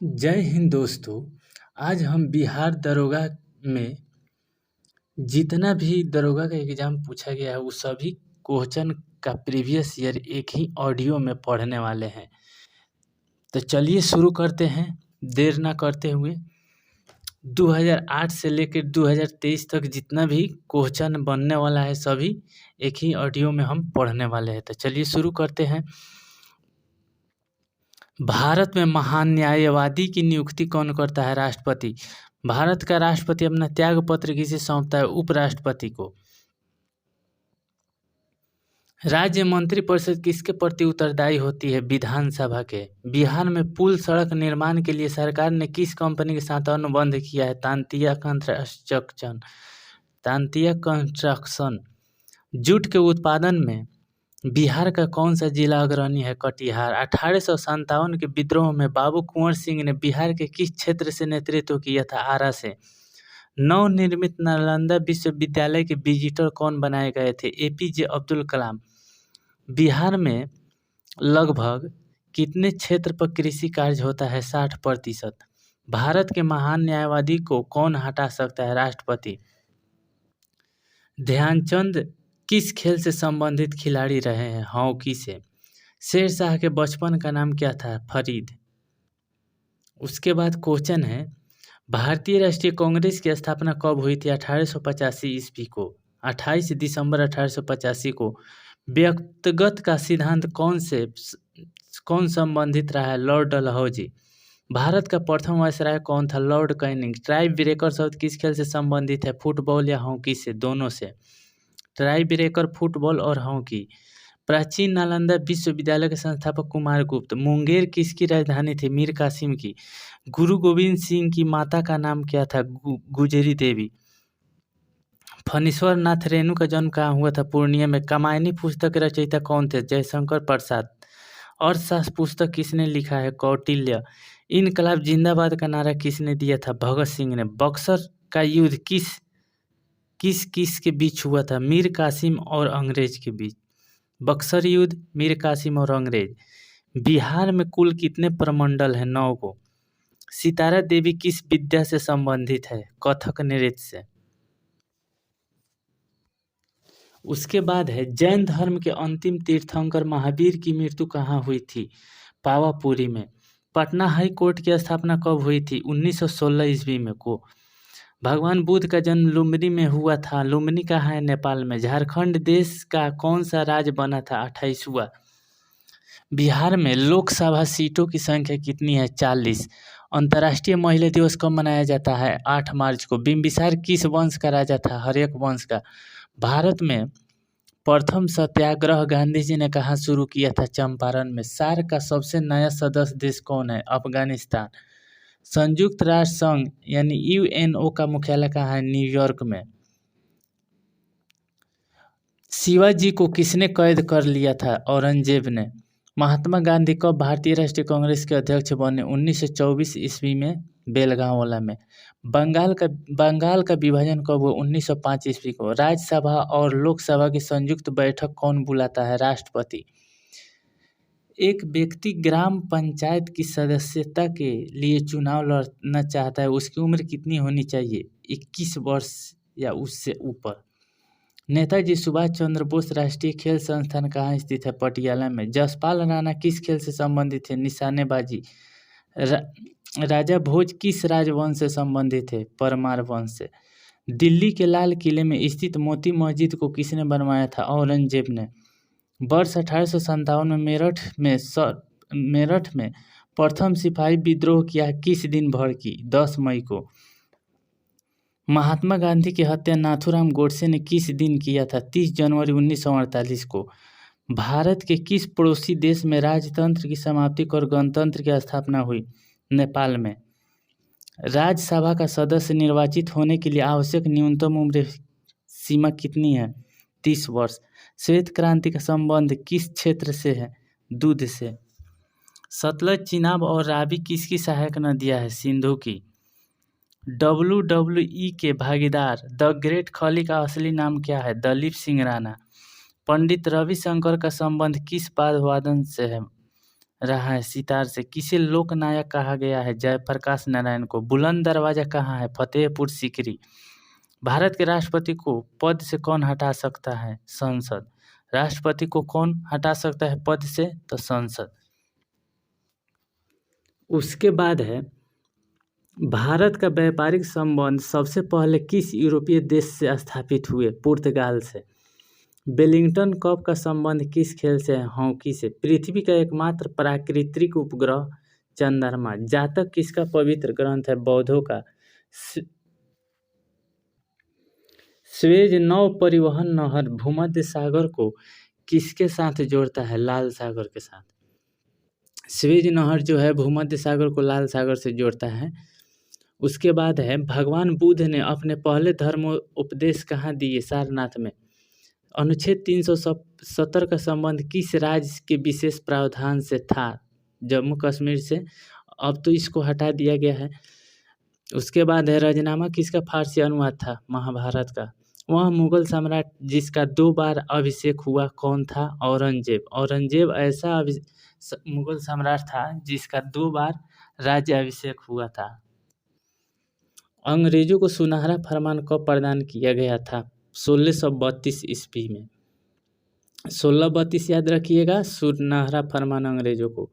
जय हिंद दोस्तों। आज हम बिहार दरोगा में जितना भी दरोगा का एग्ज़ाम पूछा गया है वो सभी क्वेश्चन का प्रीवियस ईयर एक ही ऑडियो में पढ़ने वाले हैं। तो चलिए शुरू करते हैं देर ना करते हुए। 2008 से लेकर 2023 तक जितना भी क्वेश्चन बनने वाला है सभी एक ही ऑडियो में हम पढ़ने वाले हैं। तो चलिए शुरू करते हैं। भारत में महान न्यायवादी की नियुक्ति कौन करता है? राष्ट्रपति। भारत का राष्ट्रपति अपना त्याग पत्र किसे सौंपता है? उपराष्ट्रपति को। राज्य मंत्रिपरिषद किसके प्रति उत्तरदायी होती है? विधानसभा के। बिहार में पुल सड़क निर्माण के लिए सरकार ने किस कंपनी के साथ अनुबंध किया है? तांतिया कंस्ट्रक्शन। जूट के उत्पादन में बिहार का कौन सा जिला अग्रणी है? कटिहार। 1857 के विद्रोह में बाबू कुंवर सिंह ने बिहार के किस क्षेत्र से नेतृत्व किया था? आरा से। नवनिर्मित नालंदा विश्वविद्यालय के विजिटर कौन बनाए गए थे? एपीजे अब्दुल कलाम। बिहार में लगभग कितने क्षेत्र पर कृषि कार्य होता है? 60%। भारत के महान न्यायवादी को कौन हटा सकता है? राष्ट्रपति। ध्यानचंद किस खेल से संबंधित खिलाड़ी रहे हैं? हॉकी से। शेरशाह के बचपन का नाम क्या था? फरीद। उसके बाद क्वेश्चन है, भारतीय राष्ट्रीय कांग्रेस की स्थापना कब हुई थी? 1885 ईस्वी को। 28 दिसंबर 1885 को। व्यक्तिगत का सिद्धांत कौन संबंधित रहा है? लॉर्ड डलहौजी। भारत का प्रथम वायसराय कौन था? Lord Canning. टाई ब्रेकर शब्द किस खेल से संबंधित है? फुटबॉल या हॉकी से? दोनों से। टाई ब्रेकर फुटबॉल और हॉकी। प्राचीन नालंदा विश्वविद्यालय के संस्थापक कुमारगुप्त। मुंगेर किसकी राजधानी थी? मीर कासिम की। गुरु गोविंद सिंह की माता का नाम क्या था? गुजरी देवी। फणीश्वर नाथ रेणु का जन्म कहाँ हुआ था? पूर्णिया में। कामायनी पुस्तक के रचयिता कौन थे? जयशंकर प्रसाद। अर्थशास्त्र पुस्तक किसने लिखा है? कौटिल्य। इनकलाब जिंदाबाद का नारा किसने दिया था? भगत सिंह ने। बक्सर का युद्ध किस के बीच हुआ था? मीर कासिम और अंग्रेज के बीच। बक्सर युद्ध, मीर कासिम और अंग्रेज। बिहार में कुल कितने प्रमंडल हैं? 9 को। सितारा देवी किस विद्या से संबंधित है? कथक नृत्य से। उसके बाद है, जैन धर्म के अंतिम तीर्थंकर महावीर की मृत्यु कहाँ हुई थी? पावापुरी में। पटना हाई कोर्ट की स्थापना कब हुई थी? 1916 ईस्वी में को। भगवान बुद्ध का जन्म लुम्बिनी में हुआ था। लुम्बिनी कहाँ है? नेपाल में। झारखंड देश का कौन सा राज्य बना था? 28वां। बिहार में लोकसभा सीटों की संख्या कितनी है? 40। अंतर्राष्ट्रीय महिला दिवस कब मनाया जाता है? 8 मार्च को। बिंबिसार किस वंश का राजा था? हर्यक वंश का। भारत में प्रथम सत्याग्रह गांधी जी ने कहाँ शुरू किया था? चंपारण में। सार्क का सबसे नया सदस्य देश कौन है? अफगानिस्तान। संयुक्त राष्ट्र संघ यानी यूएनओ का मुख्यालय कहाँ है? न्यूयॉर्क में। शिवाजी को किसने कैद कर लिया था? औरंगजेब ने। महात्मा गांधी कब भारतीय राष्ट्रीय कांग्रेस के अध्यक्ष बने? 1924 ईस्वी में, बेलगांवला में। बंगाल का विभाजन कब हुआ? 1905 ईस्वी को। राज्यसभा और लोकसभा की संयुक्त बैठक कौन बुलाता है? राष्ट्रपति। एक व्यक्ति ग्राम पंचायत की सदस्यता के लिए चुनाव लड़ना चाहता है, उसकी उम्र कितनी होनी चाहिए? 21 वर्ष या उससे ऊपर। नेताजी सुभाष चंद्र बोस राष्ट्रीय खेल संस्थान कहाँ स्थित है? पटियाला में। जसपाल राणा किस खेल से संबंधित है? निशानेबाजी। राजा भोज किस राजवंश से संबंधित है? परमार वंश से। दिल्ली के लाल किले में स्थित मोती मस्जिद को किसने बनवाया था? औरंगजेब ने। वर्ष 1857 में मेरठ में प्रथम सिपाही विद्रोह किया किस दिन भड़की? 10 मई को। महात्मा गांधी की हत्या नाथूराम गोडसे ने किस दिन किया था? 30 जनवरी 1948 को। भारत के किस पड़ोसी देश में राजतंत्र की समाप्ति और गणतंत्र की स्थापना हुई? नेपाल में। राज्यसभा का सदस्य निर्वाचित होने के लिए आवश्यक न्यूनतम उम्र सीमा कितनी है? 30 वर्ष। श्वेत क्रांति का संबंध किस क्षेत्र से है? दूध से। सतलज, चिनाब और रावी किसकी सहायक नदियां है? सिंधु की। WWE के भागीदार द ग्रेट खली का असली नाम क्या है? दलीप सिंह राणा। पंडित रविशंकर का संबंध किस वाद्य वादन से है? रहा है सितार से? किसे लोकनायक कहा गया है? जयप्रकाश नारायण को। बुलंद दरवाजा कहाँ है? फतेहपुर सीकरी। भारत के राष्ट्रपति को पद से कौन हटा सकता है? संसद। राष्ट्रपति को कौन हटा सकता है पद से? तो संसद। उसके बाद है, भारत का व्यापारिक संबंध सबसे पहले किस यूरोपीय देश से स्थापित हुए? पुर्तगाल से। वेलिंगटन कप का संबंध किस खेल से है? हॉकी से। पृथ्वी का एकमात्र प्राकृतिक उपग्रह चंद्रमा। जातक किसका पवित्र ग्रंथ है? बौद्धों का। स्वेज नौ परिवहन नहर भूमध्य सागर को किसके साथ जोड़ता है? लाल सागर के साथ। स्वेज नहर जो है भूमध्य सागर को लाल सागर से जोड़ता है। उसके बाद है, भगवान बुद्ध ने अपने पहले धर्म उपदेश कहाँ दिए? सारनाथ में। अनुच्छेद 370 का संबंध किस राज्य के विशेष प्रावधान से था? जम्मू कश्मीर से। अब तो इसको हटा दिया गया है। उसके बाद है, रजनामा किसका फारसी अनुवाद था? महाभारत का। वह मुगल सम्राट जिसका 2 बार अभिषेक हुआ कौन था? औरंगजेब। औरंगजेब ऐसा मुगल सम्राट था जिसका 2 बार राज्य अभिषेक हुआ था। अंग्रेजों को सुनहरा फरमान कब प्रदान किया गया था? 1632 ईस्वी में। 1632 याद रखिएगा, सुनहरा फरमान अंग्रेजों को।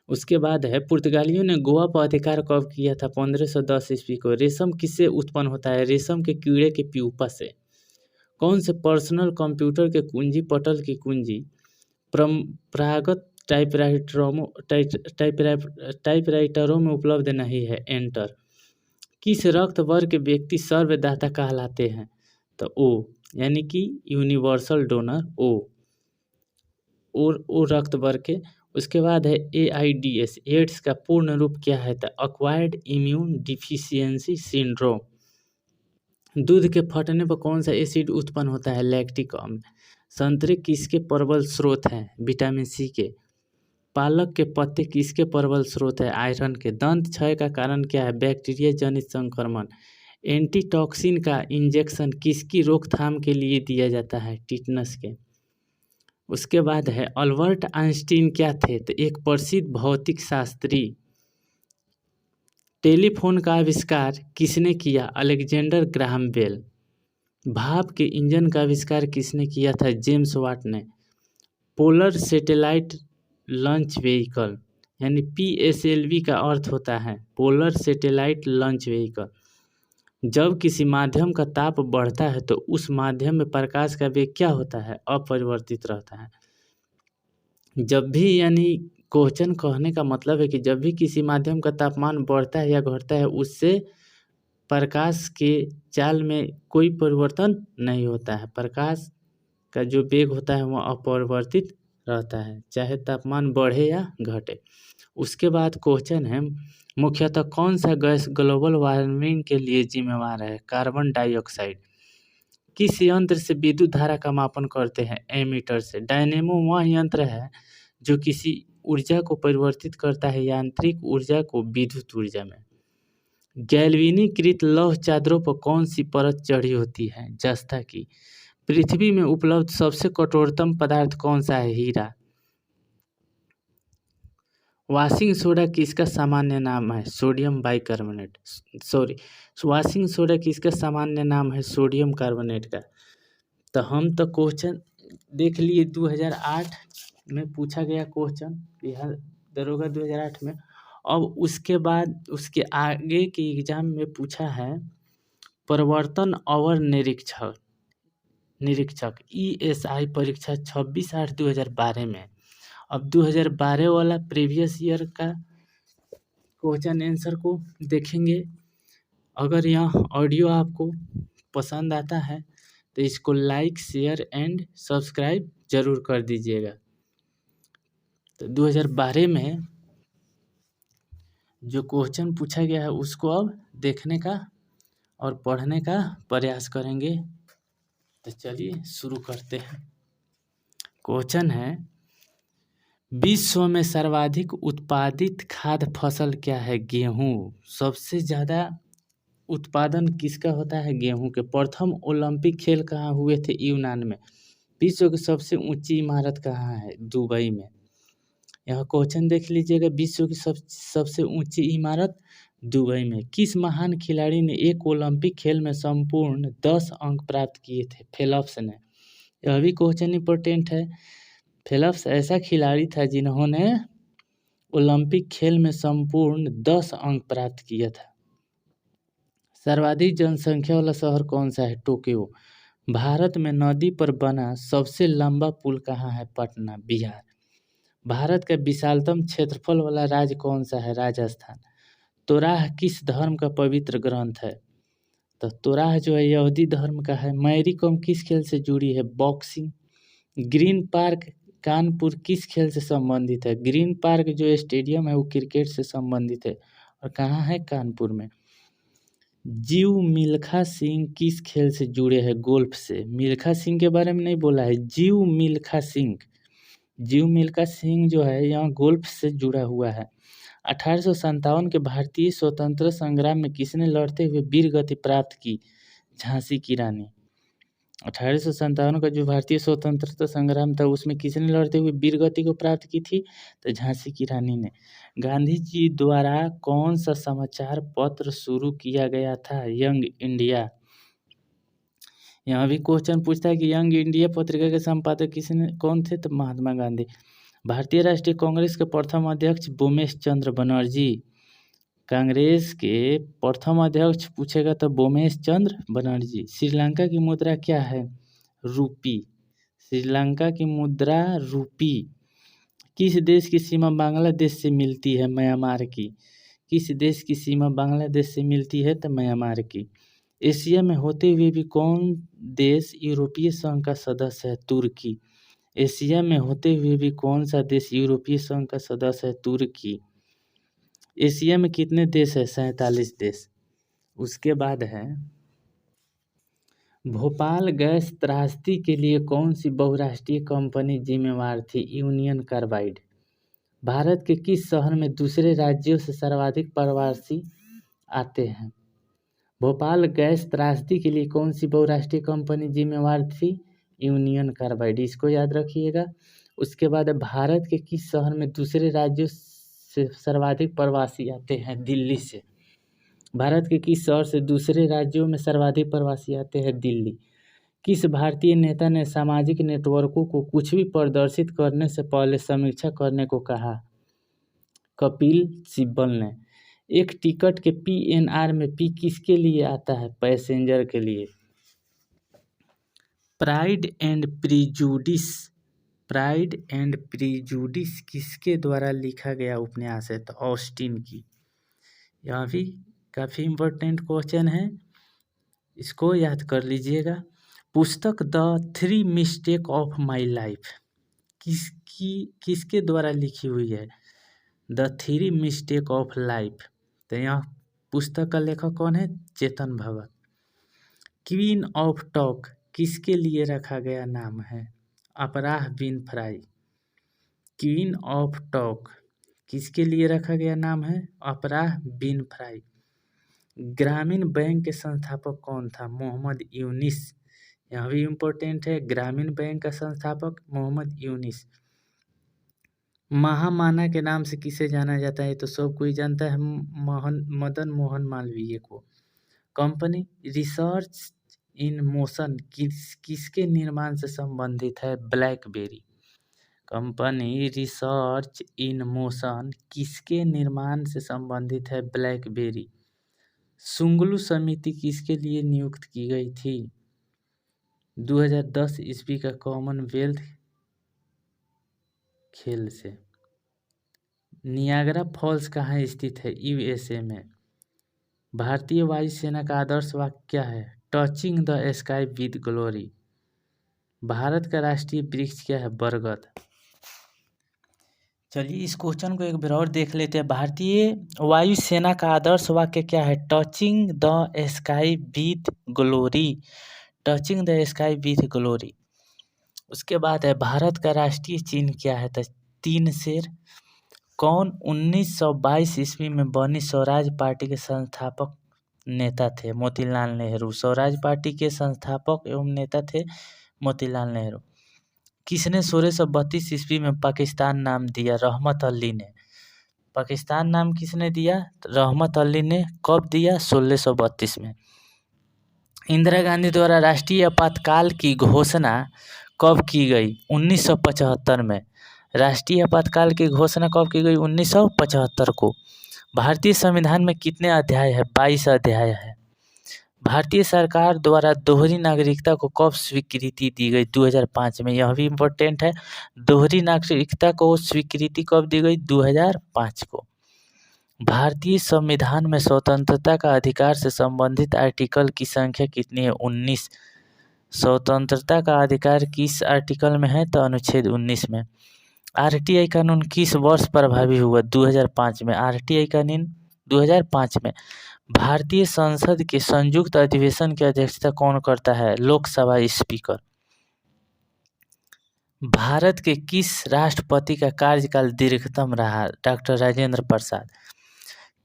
उसके बाद है, पुर्तगालियों ने गोवा पर अधिकार कब किया था? 1510 ईस्वी को। रेशम किससे उत्पन्न होता है? रेशम के कीड़े के प्यूपा से। कौन से पर्सनल कंप्यूटर के कुंजी पटल की कुंजी परंपरागत टाइपराइटरों में उपलब्ध नहीं है? एंटर। किस रक्त वर्ग के व्यक्ति सर्वदाता कहलाते हैं? तो ओ, यानी कि यूनिवर्सल डोनर ओ रक्त वर्ग के। उसके बाद है, AIDS एड्स का पूर्ण रूप क्या है? तो एक्वायर्ड इम्यून डिफिशियंसी सिंड्रोम। दूध के फटने पर कौन सा एसिड उत्पन्न होता है? लैक्टिक अम्ल। संतरे किसके प्रबल स्रोत हैं? विटामिन सी के। पालक के पत्ते किसके प्रबल स्रोत है? आयरन के। दंत क्षय का कारण क्या है? बैक्टीरिया जनित संक्रमण। एंटीटॉक्सिन का इंजेक्शन किसकी रोकथाम के लिए दिया जाता है? टिटनस के। उसके बाद है, अल्बर्ट आइंस्टीन क्या थे? तो एक प्रसिद्ध भौतिक शास्त्री। टेलीफोन का आविष्कार किसने किया? Alexander Graham Bell. भाप के इंजन का आविष्कार किसने किया था? जेम्स वाट ने। पोलर सैटेलाइट लॉन्च व्हीकल, यानी PSLV का अर्थ होता है पोलर सैटेलाइट लॉन्च व्हीकल। जब किसी माध्यम का ताप बढ़ता है तो उस माध्यम में प्रकाश का वेग क्या होता है? अपरिवर्तित रहता है। जब भी, यानी क्वेश्चन कहने का मतलब है कि जब भी किसी माध्यम का तापमान बढ़ता है या घटता है, उससे प्रकाश के चाल में कोई परिवर्तन नहीं होता है। प्रकाश का जो वेग होता है वह अपरिवर्तित रहता है, चाहे तापमान बढ़े या घटे। उसके बाद क्वेश्चन है, मुख्यतः कौन सा गैस ग्लोबल वार्मिंग के लिए जिम्मेवार है? Carbon dioxide. किस यंत्र से विद्युत धारा का मापन करते हैं? एमीटर से। डायनेमो वह यंत्र है जो किसी ऊर्जा को परिवर्तित करता है यांत्रिक ऊर्जा को विद्युत ऊर्जा में। गैल्वेनीकृत लौह चादरों पर कौन सी परत चढ़ी होती है? जस्ता की। पृथ्वी में उपलब्ध सबसे कठोरतम पदार्थ कौन सा है? हीरा। वॉशिंग सोडा किसका सामान्य नाम है? Sodium bicarbonate. वॉशिंग सोडा किसका सामान्य नाम है? सोडियम कार्बोनेट का। तो हम तो क्वेश्चन देख लिए 2008 में पूछा गया क्वेश्चन, बिहार दरोगा 2008 में। अब उसके बाद उसके आगे के एग्जाम में पूछा है प्रवर्तन अवर निरीक्षक ESI परीक्षा 26/8/2012 में। अब 2012 वाला प्रीवियस ईयर का क्वेश्चन आंसर को देखेंगे। अगर यह ऑडियो आपको पसंद आता है तो इसको लाइक, शेयर एंड सब्सक्राइब जरूर कर दीजिएगा। तो 2012 में जो क्वेश्चन पूछा गया है उसको अब देखने का और पढ़ने का प्रयास करेंगे। तो चलिए शुरू करते हैं। क्वेश्चन है, विश्व में सर्वाधिक उत्पादित खाद्य फसल क्या है? गेहूं। सबसे ज़्यादा उत्पादन किसका होता है? गेहूं के। प्रथम ओलंपिक खेल कहाँ हुए थे? यूनान में। विश्व की सबसे ऊंची इमारत कहाँ है? दुबई में। यहाँ क्वेश्चन देख लीजिएगा, विश्व की सबसे ऊंची इमारत दुबई में। किस महान खिलाड़ी ने एक ओलंपिक खेल में संपूर्ण 10 अंक प्राप्त किए थे? फेल्प्स ने। यह भी क्वेश्चन इंपॉर्टेंट है। फेल्प्स ऐसा खिलाड़ी था जिन्होंने ओलंपिक खेल में संपूर्ण 10 अंक प्राप्त किया था। सर्वाधिक जनसंख्या वाला शहर कौन सा है? टोक्यो। भारत में नदी पर बना सबसे लंबा पुल कहाँ है? पटना, बिहार। भारत का विशालतम क्षेत्रफल वाला राज्य कौन सा है? राजस्थान। तोराह किस धर्म का पवित्र ग्रंथ है? तो तोराह जो है यहूदी धर्म का है। मैरी कॉम किस खेल से जुड़ी है? बॉक्सिंग। ग्रीन पार्क कानपुर किस खेल से संबंधित है? ग्रीन पार्क जो स्टेडियम है वो क्रिकेट से संबंधित है और कहाँ है? कानपुर में। जीव मिल्खा सिंह किस खेल से जुड़े हैं? गोल्फ से। मिल्खा सिंह के बारे में नहीं बोला है, जीव मिल्खा सिंह। जीव मिल्खा सिंह जो है यहाँ गोल्फ से जुड़ा हुआ है। 1857 के भारतीय स्वतंत्रता संग्राम में किसने लड़ते हुए वीर गति प्राप्त की? झांसी की रानी। 1857 का जो भारतीय स्वतंत्रता संग्राम था उसमें किसने लड़ते हुए वीर गति को प्राप्त की थी? तो झांसी की रानी ने। गांधी जी द्वारा कौन सा समाचार पत्र शुरू किया गया था? Young India. यहाँ भी क्वेश्चन पूछता है कि यंग इंडिया पत्रिका के संपादक कौन थे? तो महात्मा गांधी। भारतीय राष्ट्रीय कांग्रेस के प्रथम अध्यक्ष बोमेश चंद्र बनर्जी। कांग्रेस के प्रथम अध्यक्ष पूछेगा तो बोमेश चंद्र बनर्जी। श्रीलंका की मुद्रा क्या है? रूपी। श्रीलंका की मुद्रा रूपी। किस देश की सीमा बांग्लादेश से मिलती है? म्यांमार की। किस देश की सीमा बांग्लादेश से मिलती है? तो म्यांमार की। एशिया में होते हुए भी कौन देश यूरोपीय संघ का सदस्य है? तुर्की। एशिया में होते हुए भी कौन सा देश यूरोपीय संघ का सदस्य है? तुर्की। एशिया में कितने देश है? 47 देश। उसके बाद है भोपाल गैस त्रासदी के लिए कौन सी बहुराष्ट्रीय कंपनी जिम्मेवार थी? Union carbide. भारत के किस शहर में दूसरे राज्यों से सर्वाधिक प्रवासी आते हैं? भोपाल गैस त्रासदी के लिए कौन सी बहुराष्ट्रीय कंपनी जिम्मेवार थी? Union carbide. इसको याद रखिएगा। उसके बाद भारत के किस शहर में दूसरे राज्यों से सर्वाधिक प्रवासी आते हैं? दिल्ली से। भारत के किस शहर से दूसरे राज्यों में सर्वाधिक प्रवासी आते हैं? दिल्ली। किस भारतीय नेता ने सामाजिक नेटवर्कों को कुछ भी प्रदर्शित करने से पहले समीक्षा करने को कहा? कपिल सिब्बल ने। एक टिकट के PNR में P किसके लिए आता है? पैसेंजर के लिए। Pride and prejudice. Pride and prejudice किसके द्वारा लिखा गया उपन्यास है? तो ऑस्टिन की। यह भी काफ़ी इम्पोर्टेंट क्वेश्चन है, इसको याद कर लीजिएगा। पुस्तक the 3 mistake of my life किसके द्वारा लिखी हुई है? The 3 mistake of life. तो यहाँ पुस्तक का लेखक कौन है? Chetan Bhagat. Queen of talk किसके लिए रखा गया नाम है? अपराह विनफ्राई। क्वीन ऑफ टॉक किसके लिए रखा गया नाम है? अपराह विनफ्राई। ग्रामीण बैंक के संस्थापक कौन था? मोहम्मद यूनिस। यह भी इम्पोर्टेंट है। ग्रामीण बैंक का संस्थापक मोहम्मद यूनिस। महामाना के नाम से किसे जाना जाता है? तो सब कोई जानता है, मदन मोहन मालवीय को। कंपनी रिसर्च इन मोशन किसके निर्माण से संबंधित है? Blackberry. Company research in motion किसके निर्माण से संबंधित है? ब्लैकबेरी। सुंगलू समिति किसके लिए नियुक्त की गई थी? 2010 ईस्वी का कॉमनवेल्थ खेल से। नियाग्रा फॉल्स कहाँ स्थित है? USA में। भारतीय वायुसेना का आदर्श वाक्य क्या है? Touching the sky with glory. Bharat का राष्ट्रीय वृक्ष क्या है? बरगद। चलिए इस क्वेश्चन को एक बार और देख लेते हैं। भारतीय वायुसेना का आदर्श वाक्य क्या है? Touching the sky with glory. Touching the sky with glory. उसके बाद है भारत का राष्ट्रीय चिन्ह क्या है? तो 3 शेर। कौन 1922 ईस्वी में बनी स्वराज पार्टी के संस्थापक नेता थे? मोतीलाल नेहरू। स्वराज पार्टी के संस्थापक एवं नेता थे मोतीलाल नेहरू। किसने 1632 ईस्वी में पाकिस्तान नाम दिया? रहमत अली ने। पाकिस्तान नाम किसने दिया? रहमत अली ने। कब दिया? 1632 में। इंदिरा गांधी द्वारा राष्ट्रीय आपातकाल की घोषणा कब की गई? 1975 में। राष्ट्रीय आपातकाल की घोषणा कब की गई? 1975 को। भारतीय संविधान में कितने अध्याय है? 22 अध्याय है। भारतीय सरकार द्वारा दोहरी नागरिकता को कब स्वीकृति दी गई? 2005 में। यह भी इम्पोर्टेंट है। दोहरी नागरिकता को स्वीकृति कब दी गई? 2005 को। भारतीय संविधान में स्वतंत्रता का अधिकार से संबंधित आर्टिकल की संख्या कितनी है? 19। स्वतंत्रता का अधिकार किस आर्टिकल में है? तो अनुच्छेद 19 में। आरटीआई कानून किस वर्ष प्रभावी हुआ? 2005 में। आरटीआई कानून 2005 में। भारतीय संसद के संयुक्त अधिवेशन की अध्यक्षता कौन करता है? लोकसभा स्पीकर। भारत के किस राष्ट्रपति का कार्यकाल दीर्घतम रहा? डॉक्टर राजेंद्र प्रसाद।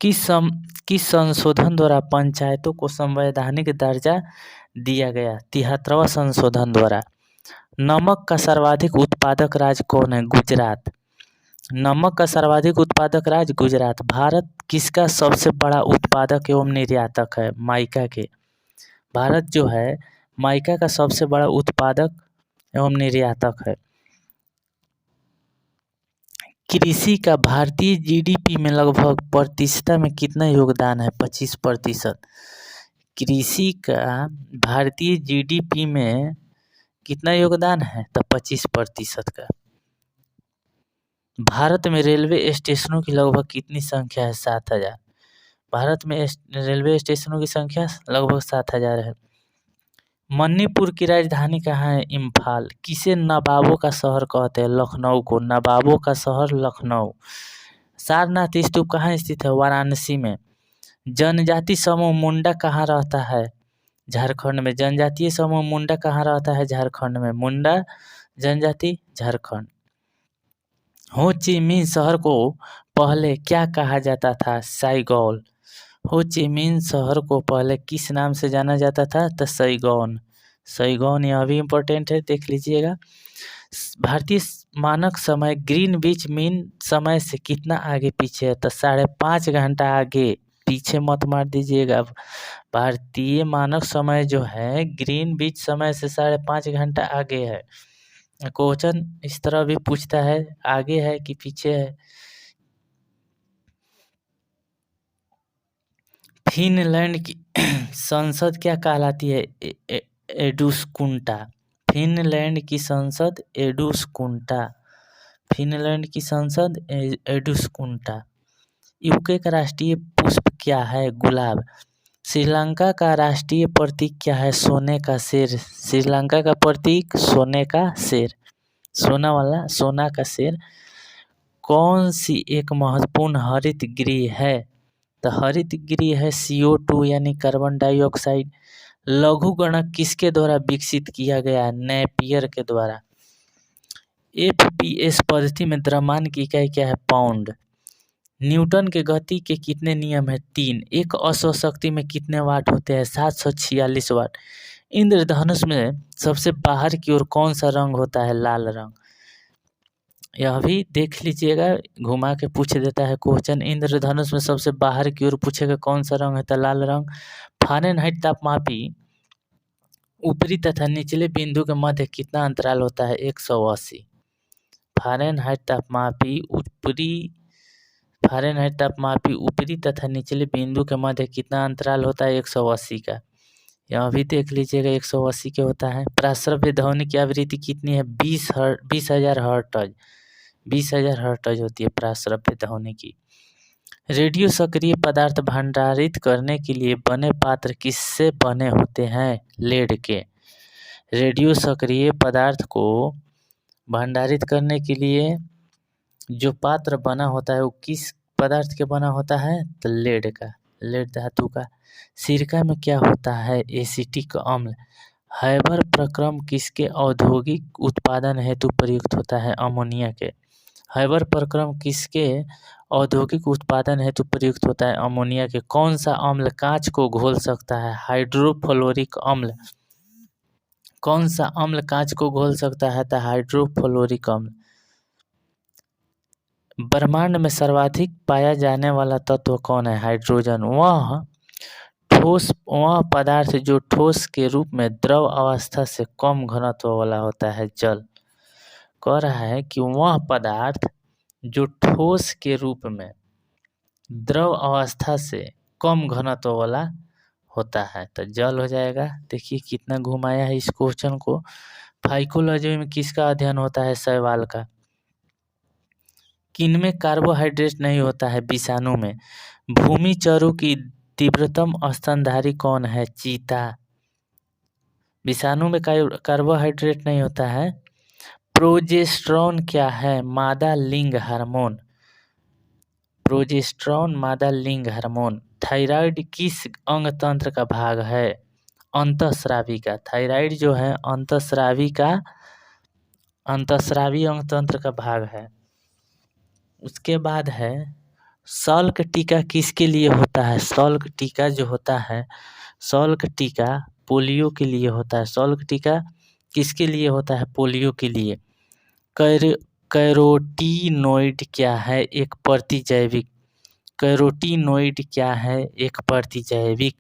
किस संशोधन द्वारा पंचायतों को संवैधानिक दर्जा दिया गया? 73वां संशोधन द्वारा। नमक का सर्वाधिक उत्पादक राज्य कौन है? गुजरात। नमक का सर्वाधिक उत्पादक राज्य गुजरात। भारत किसका सबसे बड़ा उत्पादक एवं निर्यातक है? माइका के। भारत जो है माइका का सबसे बड़ा उत्पादक एवं निर्यातक है। कृषि का भारतीय जीडीपी में लगभग प्रतिशत में कितना योगदान है? 25%। कृषि का भारतीय जीडीपी में कितना योगदान है? तो 25% का। भारत में रेलवे स्टेशनों की लगभग कितनी संख्या है? 7000। भारत में रेलवे स्टेशनों की संख्या लगभग 7000 है। मणिपुर की राजधानी कहाँ है? इम्फाल। किसे नवाबों का शहर कहते हैं? लखनऊ को। नवाबों का शहर लखनऊ। सारनाथ स्तूप कहाँ स्थित है? वाराणसी में। जनजाति समूह मुंडा कहाँ रहता है? झारखंड में। जनजातीय समूह मुंडा कहाँ रहता है? झारखंड में। मुंडा जनजाति झारखंड। हो ची मिन्ह शहर को पहले क्या कहा जाता था? साइगोल। हो ची मिन्ह शहर को पहले किस नाम से जाना जाता था? तो सैगोन। सैगोन, यह भी इम्पोर्टेंट है, देख लीजिएगा। भारतीय मानक समय ग्रीनविच मीन समय से कितना आगे पीछे है? तो 5.5 घंटा आगे पीछे मत मार दीजिएगा। भारतीय मानक समय जो है ग्रीनविच समय से 5.5 घंटा आगे है। क्वेश्चन इस तरह भी पूछता है, आगे है कि पीछे है। फिनलैंड की संसद क्या कहलाती है? एडुस्कुंटा। फिनलैंड की संसद एडुस्कुंटा। फिनलैंड की संसद एडुस्कुंटा। यूके का राष्ट्रीय पुष्प क्या है? गुलाब। श्रीलंका का राष्ट्रीय प्रतीक क्या है? सोने का शेर। श्रीलंका का प्रतीक सोने का शेर, सोना वाला सोना का शेर। कौन सी एक महत्वपूर्ण हरित गृह है? तो हरित गृह है CO2 यानी कार्बन डाइऑक्साइड। लघुगणक किसके द्वारा विकसित किया गया? नेपियर के द्वारा। FPS पद्धति में द्रव्यमान की इकाई क्या है? पाउंड। न्यूटन के गति के कितने नियम है? 3। एक अश्व शक्ति में कितने वाट होते हैं? 746 वाट। इंद्रधनुष में सबसे बाहर की ओर कौन सा रंग होता है? लाल रंग। यह भी देख लीजिएगा, घुमा के पूछ देता है क्वेश्चन। इंद्रधनुष में सबसे बाहर की ओर पूछेगा कौन सा रंग है? तो लाल रंग। फारेनहाइट तापमापी ऊपरी तथा निचले बिंदु के मध्य कितना अंतराल होता है? 180। फारेनहाइट तापमापी ऊपरी तथा निचले बिंदु के मध्य कितना अंतराल होता है? 180 का। यह भी देख लीजिएगा 180 के होता है। प्राश्रव्य ध्वनि की आवृत्ति कितनी है? 20,000 हर्ट्ज। 20,000 हर्ट्ज होती है प्राश्रव्य ध्वनि की। रेडियो सक्रिय पदार्थ भंडारित करने के लिए बने पात्र किससे बने होते हैं? लेड के। रेडियो सक्रिय पदार्थ को भंडारित करने के लिए जो पात्र बना होता है वो किस पदार्थ के बना होता है? तो लेड का, लेड धातु का। सिरका में क्या होता है? एसिटिक अम्ल। हैबर प्रक्रम किसके औद्योगिक उत्पादन हेतु प्रयुक्त होता है? अमोनिया के। हैबर प्रक्रम किसके औद्योगिक उत्पादन हेतु प्रयुक्त होता है? अमोनिया के। कौन सा अम्ल कांच को घोल सकता है? हाइड्रोफ्लोरिक अम्ल। कौन सा अम्ल कांच को घोल सकता है? तो हाइड्रोफ्लोरिक अम्ल। ब्रह्मांड में सर्वाधिक पाया जाने वाला तत्व कौन है? हाइड्रोजन। वह पदार्थ जो ठोस के रूप में द्रव अवस्था से कम घनत्व वाला होता है, जल। कह रहा है कि वह पदार्थ जो ठोस के रूप में द्रव अवस्था से कम घनत्व वाला होता है, तो जल हो जाएगा। देखिए कितना घुमाया है इस क्वेश्चन को। फाइकोलॉजी में किसका अध्ययन होता है? शैवाल का। किनमें कार्बोहाइड्रेट नहीं होता है? विषाणु में। भूमि चरों की तीव्रतम स्तनधारी कौन है? चीता। विषाणु में कार्बोहाइड्रेट नहीं होता है। प्रोजेस्टेरॉन क्या है? मादा लिंग हार्मोन। प्रोजेस्टेरॉन मादा लिंग हार्मोन। थायराइड किस अंग तंत्र का भाग है? अंतःस्रावी का। थायराइड जो है अंतःस्रावी अंग तंत्र का भाग है। उसके बाद है सल्क टीका किसके लिए होता है? सल्क टीका जो होता है, सल्क टीका पोलियो के लिए होता है। सल्क टीका किसके लिए होता है? पोलियो के लिए। कैरोटीनोइड क्या है? एक प्रतिजैविक। कैरोटीनोइड क्या है? एक प्रतिजैविक।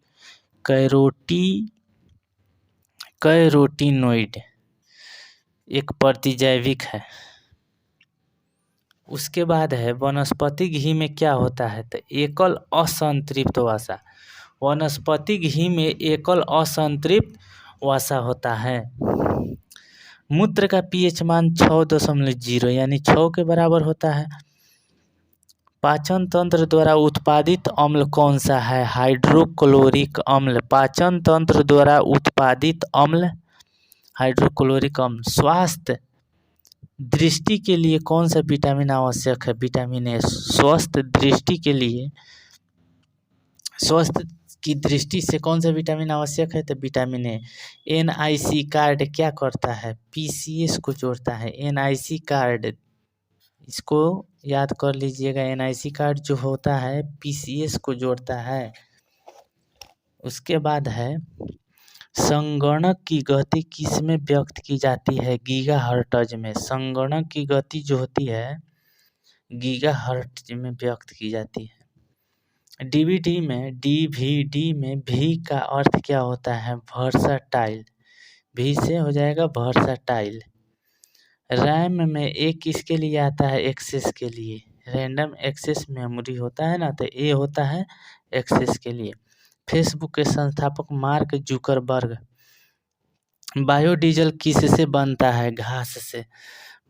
कैरोटीनोइड एक प्रतिजैविक है। उसके बाद है वनस्पति घी में क्या होता है? तो एकल असंतृप्त वसा। वनस्पति घी में एकल असंतृप्त वसा होता है। मूत्र का पीएच मान 6.0 यानी 6 के बराबर होता है। पाचन तंत्र द्वारा उत्पादित अम्ल कौन सा है? हाइड्रोक्लोरिक अम्ल। पाचन तंत्र द्वारा उत्पादित अम्ल हाइड्रोक्लोरिक अम्ल। स्वास्थ्य दृष्टि के लिए कौन सा विटामिन आवश्यक है? Vitamin A. स्वस्थ दृष्टि के लिए, स्वस्थ की दृष्टि से कौन सा विटामिन आवश्यक है? तो विटामिन ए। एनआईसी कार्ड क्या करता है? पीसीएस को जोड़ता है। एनआईसी कार्ड, इसको याद कर लीजिएगा। एनआईसी कार्ड जो होता है पीसीएस को जोड़ता है। उसके बाद है संगणक की गति किस में व्यक्त की जाती है? गीगाहर्ट्ज में। संगणक की गति जो होती है गीगाहर्ट्ज में व्यक्त की जाती है। डीवीडी में भी का अर्थ क्या होता है? वर्सटाइल। भी से हो जाएगा वर्सटाइल। रैम में ए किसके लिए आता है? एक्सेस के लिए। रैंडम एक्सेस मेमोरी होता है ना, तो ए होता है एक्सेस के लिए। फेसबुक के संस्थापक मार्क जुकरबर्ग। बायोडीजल किससे बनता है? घास से।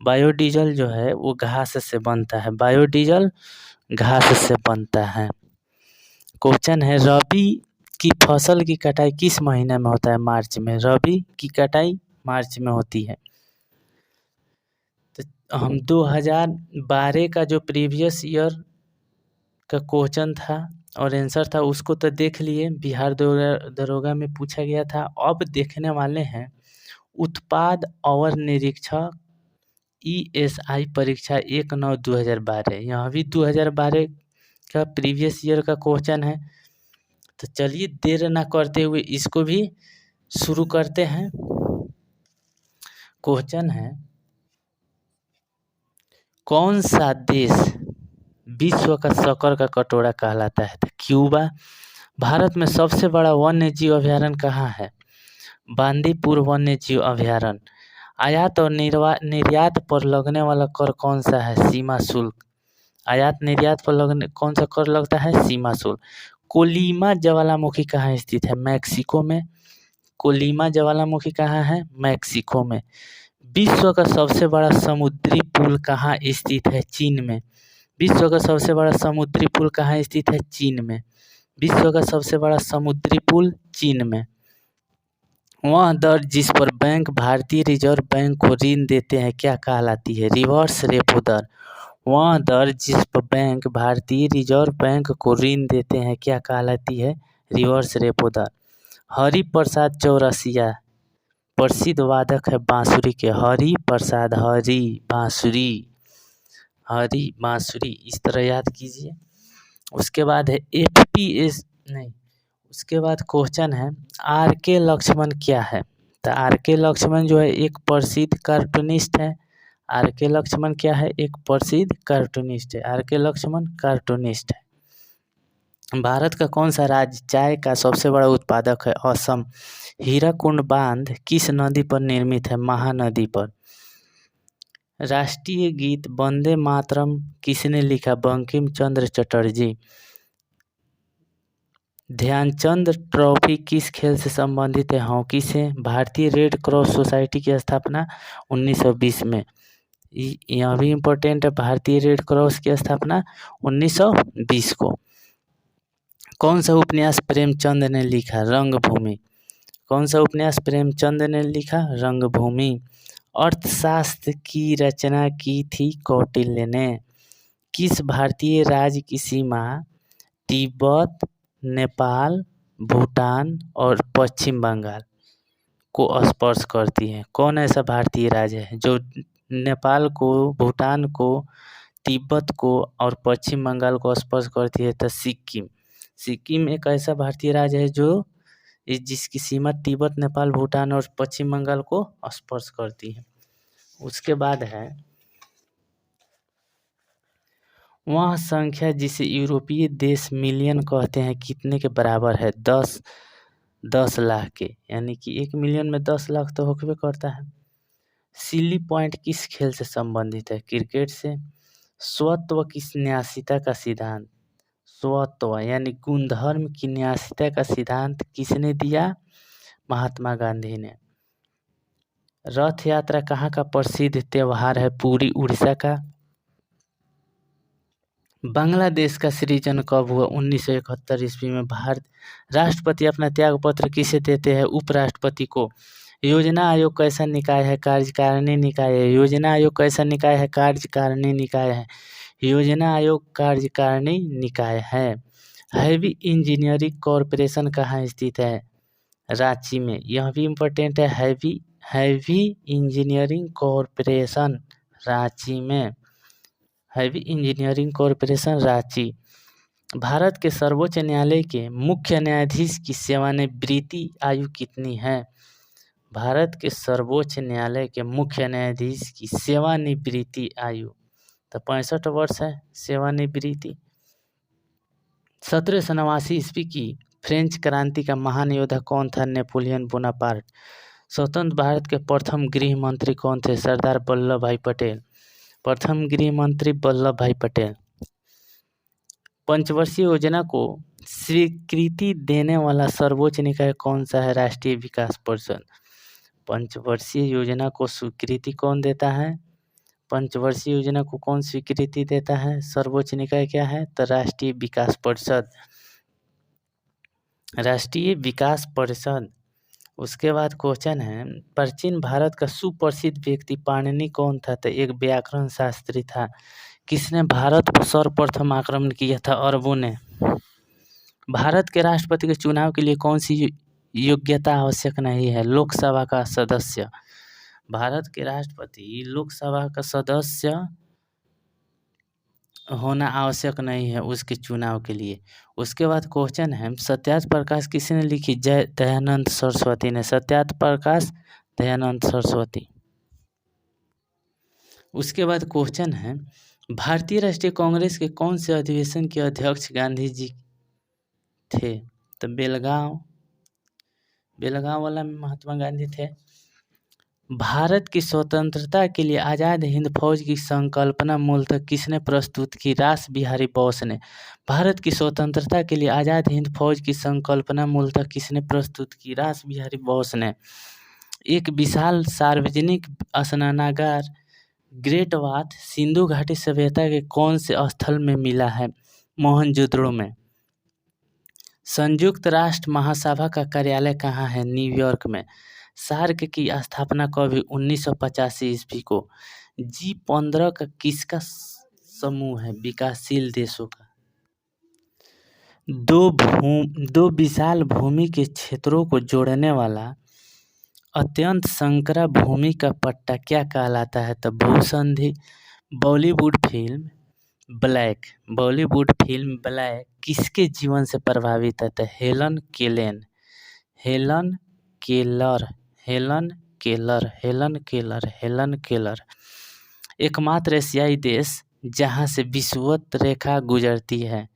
बायोडीजल जो है वो घास से बनता है। बायोडीजल घास से बनता है। क्वेश्चन है रबी की फसल की कटाई किस महीने में होता है? मार्च में। रबी की कटाई मार्च में होती है। तो हम 2012 का जो प्रीवियस ईयर का क्वेश्चन था और आंसर था उसको तो देख लिए, बिहार दरोगा में पूछा गया था। अब देखने वाले हैं उत्पाद और निरीक्षक ईएसआई परीक्षा 1/9/2012। यहाँ भी 2012 का प्रीवियस ईयर का क्वेश्चन है। तो चलिए देर ना करते हुए इसको भी शुरू करते हैं। क्वेश्चन है कौन सा देश विश्व का शक्कर का कटोरा कहलाता है? तो क्यूबा। भारत में सबसे बड़ा वन्य जीव अभयारण्य कहाँ है? बांदीपुर वन्य जीव अभयारण्य। आयात और निर्यात पर लगने वाला कर कौन सा है? सीमा शुल्क। आयात निर्यात पर लगने कौन सा कर लगता है? सीमा शुल्क। कोलीमा ज्वालामुखी कहाँ स्थित है? मैक्सिको में। कोलीमा ज्वालामुखी कहाँ है? मैक्सिको में। विश्व का सबसे बड़ा समुद्री पुल कहाँ स्थित है? चीन में। विश्व का सबसे बड़ा समुद्री पुल कहाँ स्थित है? चीन में। विश्व का सबसे बड़ा समुद्री पुल चीन में। वह दर जिस पर बैंक भारतीय रिजर्व बैंक को ऋण देते हैं क्या कहलाती है? रिवर्स रेपो दर। वह दर जिस पर बैंक भारतीय रिजर्व बैंक को ऋण देते हैं क्या कहलाती है? रिवर्स रेपो दर। हरि प्रसाद चौरसिया प्रसिद्ध वादक है बांसुरी के। हरि प्रसाद, हरि बांसुरी, इस तरह याद कीजिए। उसके बाद है उसके बाद क्वेश्चन है आर के लक्ष्मण क्या है? तो आर के लक्ष्मण जो है एक प्रसिद्ध कार्टूनिस्ट है। आर के लक्ष्मण क्या है? एक प्रसिद्ध कार्टूनिस्ट है। आर के लक्ष्मण कार्टूनिस्ट है। भारत का कौन सा राज्य चाय का सबसे बड़ा उत्पादक है? असम। हीराकुंड बांध किस नदी पर निर्मित है? महानदी पर। राष्ट्रीय गीत वंदे मातरम किसने लिखा? बंकिम चंद्र चटर्जी। ध्यानचंद ट्रॉफी किस खेल से संबंधित है? हॉकी से। भारतीय रेड क्रॉस सोसाइटी की स्थापना 1920 में। यह भी इम्पोर्टेंट है, भारतीय रेड क्रॉस की स्थापना 1920 को। कौन सा उपन्यास प्रेमचंद ने लिखा? रंगभूमि। कौन सा उपन्यास प्रेमचंद ने लिखा? रंगभूमि। अर्थशास्त्र की रचना की थी कौटिल्य ने। किस भारतीय राज्य की सीमा तिब्बत, नेपाल, भूटान और पश्चिम बंगाल को स्पर्श करती है? कौन ऐसा भारतीय राज्य है जो नेपाल को, भूटान को, तिब्बत को और पश्चिम बंगाल को स्पर्श करती है? तो सिक्किम। सिक्किम एक ऐसा भारतीय राज्य है जो जिसकी सीमा तिब्बत, नेपाल, भूटान और पश्चिम बंगाल को स्पर्श करती है। उसके बाद है वह संख्या जिसे यूरोपीय देश मिलियन कहते हैं कितने के बराबर है? 10 लाख के, यानी कि 1 मिलियन में 10 लाख तो होबे करता है। सिली पॉइंट किस खेल से संबंधित है? क्रिकेट से। स्वत्व की न्यासिता का सिद्धांत, स्वत्व यानी गुणधर्म की न्यासिता का सिद्धांत किसने दिया? महात्मा गांधी ने। रथ यात्रा कहाँ का प्रसिद्ध त्योहार है? पुरी उड़ीसा का। बांग्लादेश का सृजन कब हुआ? 1971 ईस्वी में। भारत राष्ट्रपति अपना त्याग पत्र किसे देते हैं? उपराष्ट्रपति को। योजना आयोग कैसा निकाय है? कार्यकारिणी निकाय है। योजना आयोग कैसा निकाय है? कार्यकारिणी निकाय है। योजना आयोग कार्यकारिणी निकाय है। हैवी इंजीनियरिंग कॉरपोरेशन कहाँ स्थित है? रांची में। यह भी इम्पोर्टेंट है, हैवी इंजीनियरिंग कॉरपोरेशन रांची में। Heavy engineering corporation Ranchi. Bharat के सर्वोच्च न्यायालय के मुख्य न्यायाधीश की सेवानिवृत्ति आयु कितनी है? भारत के सर्वोच्च न्यायालय के मुख्य न्यायाधीश की सेवानिवृत्ति आयु तो 65 वर्ष है सेवानिवृत्ति। 1789 ईस्वी की फ्रेंच क्रांति का महान योद्धा कौन था? Napoleon Bonaparte. स्वतंत्र भारत के प्रथम गृह मंत्री कौन थे? सरदार वल्लभ भाई पटेल। प्रथम गृह मंत्री वल्लभ भाई पटेल। पंचवर्षीय योजना को स्वीकृति देने वाला सर्वोच्च निकाय कौन सा है? राष्ट्रीय विकास परिषद। पंचवर्षीय योजना को स्वीकृति कौन देता है? पंचवर्षीय योजना को कौन स्वीकृति देता है? सर्वोच्च निकाय क्या है? तो राष्ट्रीय विकास परिषद, राष्ट्रीय विकास परिषद। उसके बाद क्वेश्चन है प्राचीन भारत का सुप्रसिद्ध व्यक्ति पाणिनि कौन था? तो एक व्याकरण शास्त्री था। किसने भारत को सर्वप्रथम आक्रमण किया था? अरबों ने। भारत के राष्ट्रपति के चुनाव के लिए कौन सी योग्यता आवश्यक नहीं है? लोकसभा का सदस्य। भारत के राष्ट्रपति लोकसभा का सदस्य होना आवश्यक नहीं है उसके चुनाव के लिए। उसके बाद क्वेश्चन है सत्यार्थ प्रकाश किसने लिखी? जय दयानंद सरस्वती ने। सत्यार्थ प्रकाश दयानंद सरस्वती। उसके बाद क्वेश्चन है भारतीय राष्ट्रीय कांग्रेस के कौन से अधिवेशन के अध्यक्ष गांधी जी थे? तो बेलगांव वाला में महात्मा गांधी थे। भारत की स्वतंत्रता के लिए आज़ाद हिंद फौज की संकल्पना मूलतः किसने प्रस्तुत की? रास बिहारी बोस ने। भारत की स्वतंत्रता के लिए आज़ाद हिंद फौज की संकल्पना मूलतः किसने प्रस्तुत की? रास बिहारी बोस ने। एक विशाल सार्वजनिक स्नानागार ग्रेट बाथ सिंधु घाटी सभ्यता के कौन से स्थल में मिला है? मोहनजोदड़ो में। संयुक्त राष्ट्र महासभा का कार्यालय कहाँ है? न्यूयॉर्क में। सार्क की स्थापना कब हुई? 1985 ईस्वी को। G15 का किसका समूह है? विकासशील देशों का। दो विशाल भूमि के क्षेत्रों को जोड़ने वाला अत्यंत संकरा भूमि का पट्टा क्या कहलाता है? तो भूसंधि। बॉलीवुड फिल्म ब्लैक किसके जीवन से प्रभावित है? तो Helen Keller Helen Keller, Helen Keller, Helen Keller. एकमात्र एशियाई देश जहाँ से विषुवत रेखा गुजरती है।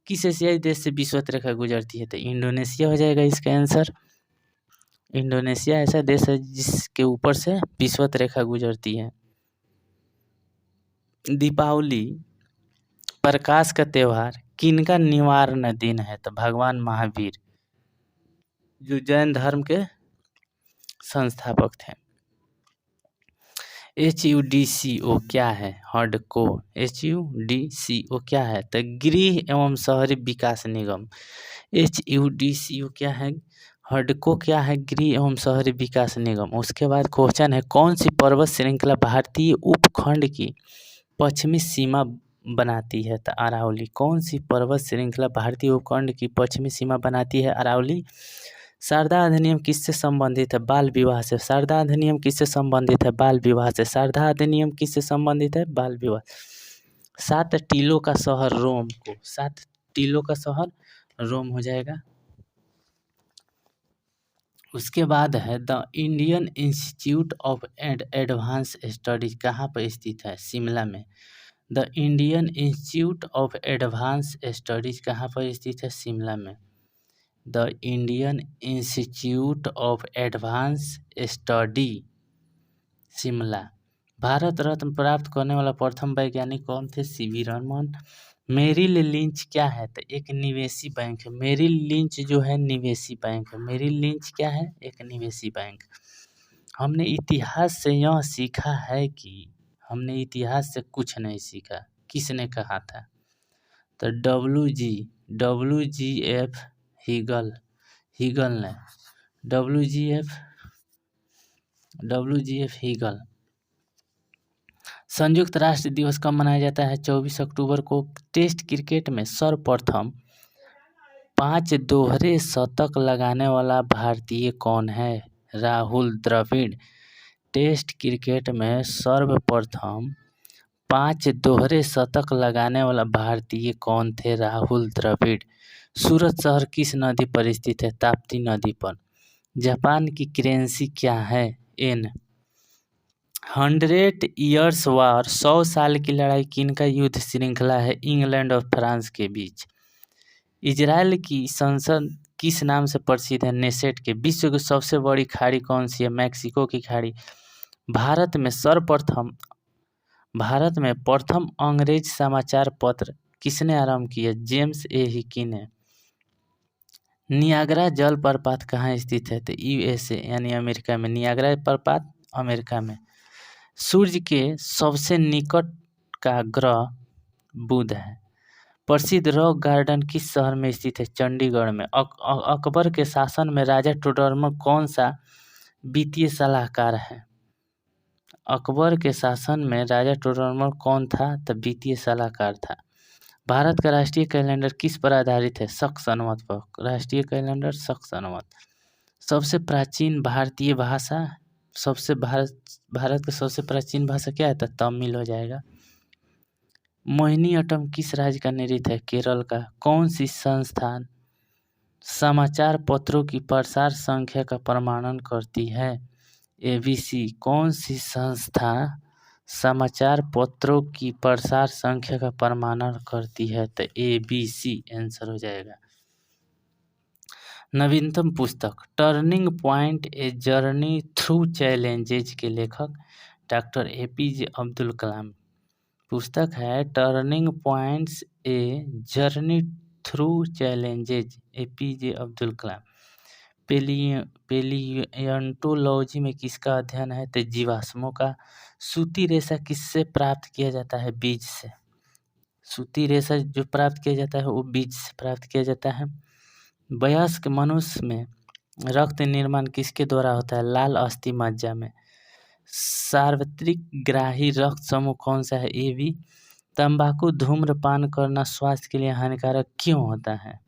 किस एशियाई देश से विषुवत रेखा गुजरती है? तो इंडोनेशिया हो जाएगा इसका आंसर। इंडोनेशिया ऐसा देश है जिसके ऊपर से विषुवत रेखा गुजरती है। दीपावली प्रकाश का त्योहार किनका निवारण दिन है? तो भगवान महावीर, जो जैन धर्म के संस्थापक थे। HUDCO क्या है? हडको। HUDCO क्या है? तो गृह एवं शहरी विकास निगम। HUDCO क्या है? हडको क्या है? गृह एवं शहरी विकास निगम। उसके बाद क्वेश्चन है, कौन सी पर्वत श्रृंखला भारतीय उपखंड की पश्चिमी सीमा बनाती है? तो अरावली। कौन सी पर्वत श्रृंखला भारतीय उपखंड की पश्चिमी सीमा बनाती है? अरावली। शारदा अधिनियम किससे संबंधित है? बाल विवाह से। शारदा अधिनियम किससे संबंधित है? बाल विवाह से। शारदा अधिनियम किससे संबंधित है? बाल विवाह। 7 टीलों का शहर रोम को। 7 टीलों का शहर रोम हो जाएगा। उसके बाद है the Indian Institute of Advance Studies कहाँ पर स्थित है? शिमला में। The Indian Institute of Advance Studies कहाँ पर स्थित है? शिमला में। The Indian Institute of Advance Study, Shimla. Bharat Ratna प्राप्त करने वाला प्रथम वैज्ञानिक कौन थे? CV रमन। मेरिल लिंच क्या है? तो एक निवेशी बैंक है। मेरिल लिंच जो है निवेशी बैंक है। मेरिल लिंच क्या है? एक निवेशी बैंक। हमने इतिहास से यह सीखा है कि हमने इतिहास से कुछ नहीं सीखा, किसने कहा था? तो WGF हीगल ने। WGF Hegel. संयुक्त राष्ट्र दिवस कब मनाया जाता है? 24 अक्टूबर को। टेस्ट क्रिकेट में सर्वप्रथम 5 दोहरे शतक लगाने वाला भारतीय कौन है? राहुल द्रविड़। टेस्ट क्रिकेट में सर्वप्रथम 5 दोहरे शतक लगाने वाला भारतीय कौन थे? राहुल द्रविड़। सूरत शहर किस नदी पर स्थित है? ताप्ती नदी पर। जापान की करेंसी क्या है? येन। 100 ईयर्स वार 100 साल की लड़ाई किनका युद्ध श्रृंखला है? इंग्लैंड और फ्रांस के बीच। इजराइल की संसद किस नाम से प्रसिद्ध है? नेसेट के। विश्व की सबसे बड़ी खाड़ी कौन सी है? मैक्सिको की खाड़ी। भारत में प्रथम अंग्रेज समाचार पत्र किसने आरंभ किया? जेम्स ए हिकी ने। नियाग्रा जलप्रपात कहाँ स्थित है? तो USA यानी अमेरिका में। नियाग्रा जलप्रपात अमेरिका में। सूर्य के सबसे निकट का ग्रह बुध है। प्रसिद्ध रॉक गार्डन किस शहर में स्थित है? चंडीगढ़ में। अकबर के शासन में राजा टोडरमल कौन सा वित्तीय सलाहकार है? अकबर के शासन में राजा टोडरमल कौन था? तो वित्तीय सलाहकार था। भारत का राष्ट्रीय कैलेंडर किस पर आधारित है? शक संवत पर। राष्ट्रीय कैलेंडर शक संवत। सबसे प्राचीन भारतीय भाषा, भारत का सबसे प्राचीन भाषा क्या है? तो तमिल हो जाएगा। मोहिनीअट्टम किस राज्य का नृत्य है? केरल का। कौन सी संस्थान समाचार पत्रों की प्रसार संख्या का प्रमाणन करती है? ABC। कौन सी संस्था समाचार पत्रों की प्रसार संख्या का प्रमाणन करती है? तो ABC आंसर हो जाएगा। नवीनतम पुस्तक turning point a journey through challenges के लेखक डॉक्टर APJ अब्दुल कलाम। पुस्तक है turning points a journey through challenges, APJ Abdul Kalam. Palaeontology में किसका अध्ययन है? तो जीवाश्मों का। सूती रेशा किससे प्राप्त किया जाता है? बीज से। सूती रेशा जो प्राप्त किया जाता है वो बीज से प्राप्त किया जाता है। वयस्क मनुष्य में रक्त निर्माण किसके द्वारा होता है? लाल अस्थि मज्जा में। सार्वत्रिक ग्राही रक्त समूह कौन सा है? AB। तंबाकू धूम्रपान करना स्वास्थ्य के लिए हानिकारक क्यों होता है?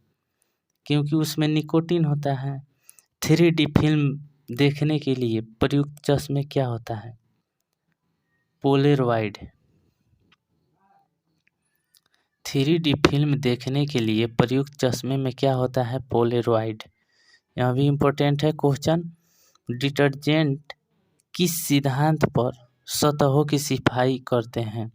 क्योंकि उसमें निकोटीन होता है। 3D फिल्म देखने के लिए प्रयुक्त चश्मे क्या होता है? पोलरॉइड। 3D फिल्म देखने के लिए प्रयुक्त चश्मे में क्या होता है? पोलरॉइड। यह भी इम्पोर्टेंट है क्वेश्चन। डिटर्जेंट किस सिद्धांत पर सतहों की सफाई करते हैं?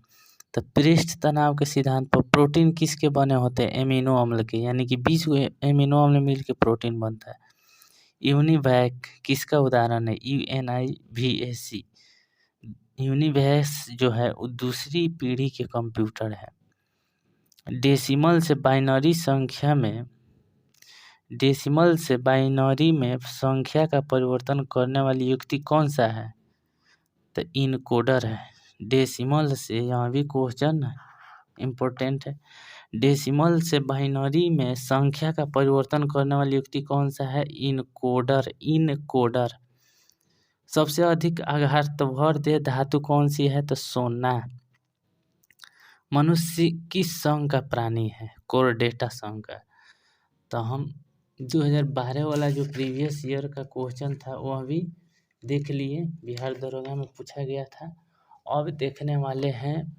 तो पृष्ठ तनाव के सिद्धांत पर। प्रोटीन किसके बने होते हैं? एमिनो अम्ल के, यानी कि 20 एमिनो अम्ल मिल के प्रोटीन बनता है। यूनिवैक किसका उदाहरण है? UNIVAC। यूनिवैक्स जो है वो दूसरी पीढ़ी के कंप्यूटर है। डेसिमल से बाइनरी में संख्या का परिवर्तन करने वाली युक्ति कौन सा है? तो इनकोडर है। डेसिमल से, यहाँ भी क्वेश्चन इम्पोर्टेंट है, डेसिमल से बाइनरी में संख्या का परिवर्तन करने वाली युक्ति कौन सा है? इनकोडर। सबसे अधिक आघातभर देह धातु कौन सी है? तो सोना। मनुष्य किस संघ का प्राणी है? कोरडेटा संघ का। तो हम 2012 वाला जो प्रीवियस ईयर का क्वेश्चन था वह भी देख लिए, बिहार दरोगा में पूछा गया था। अब देखने वाले हैं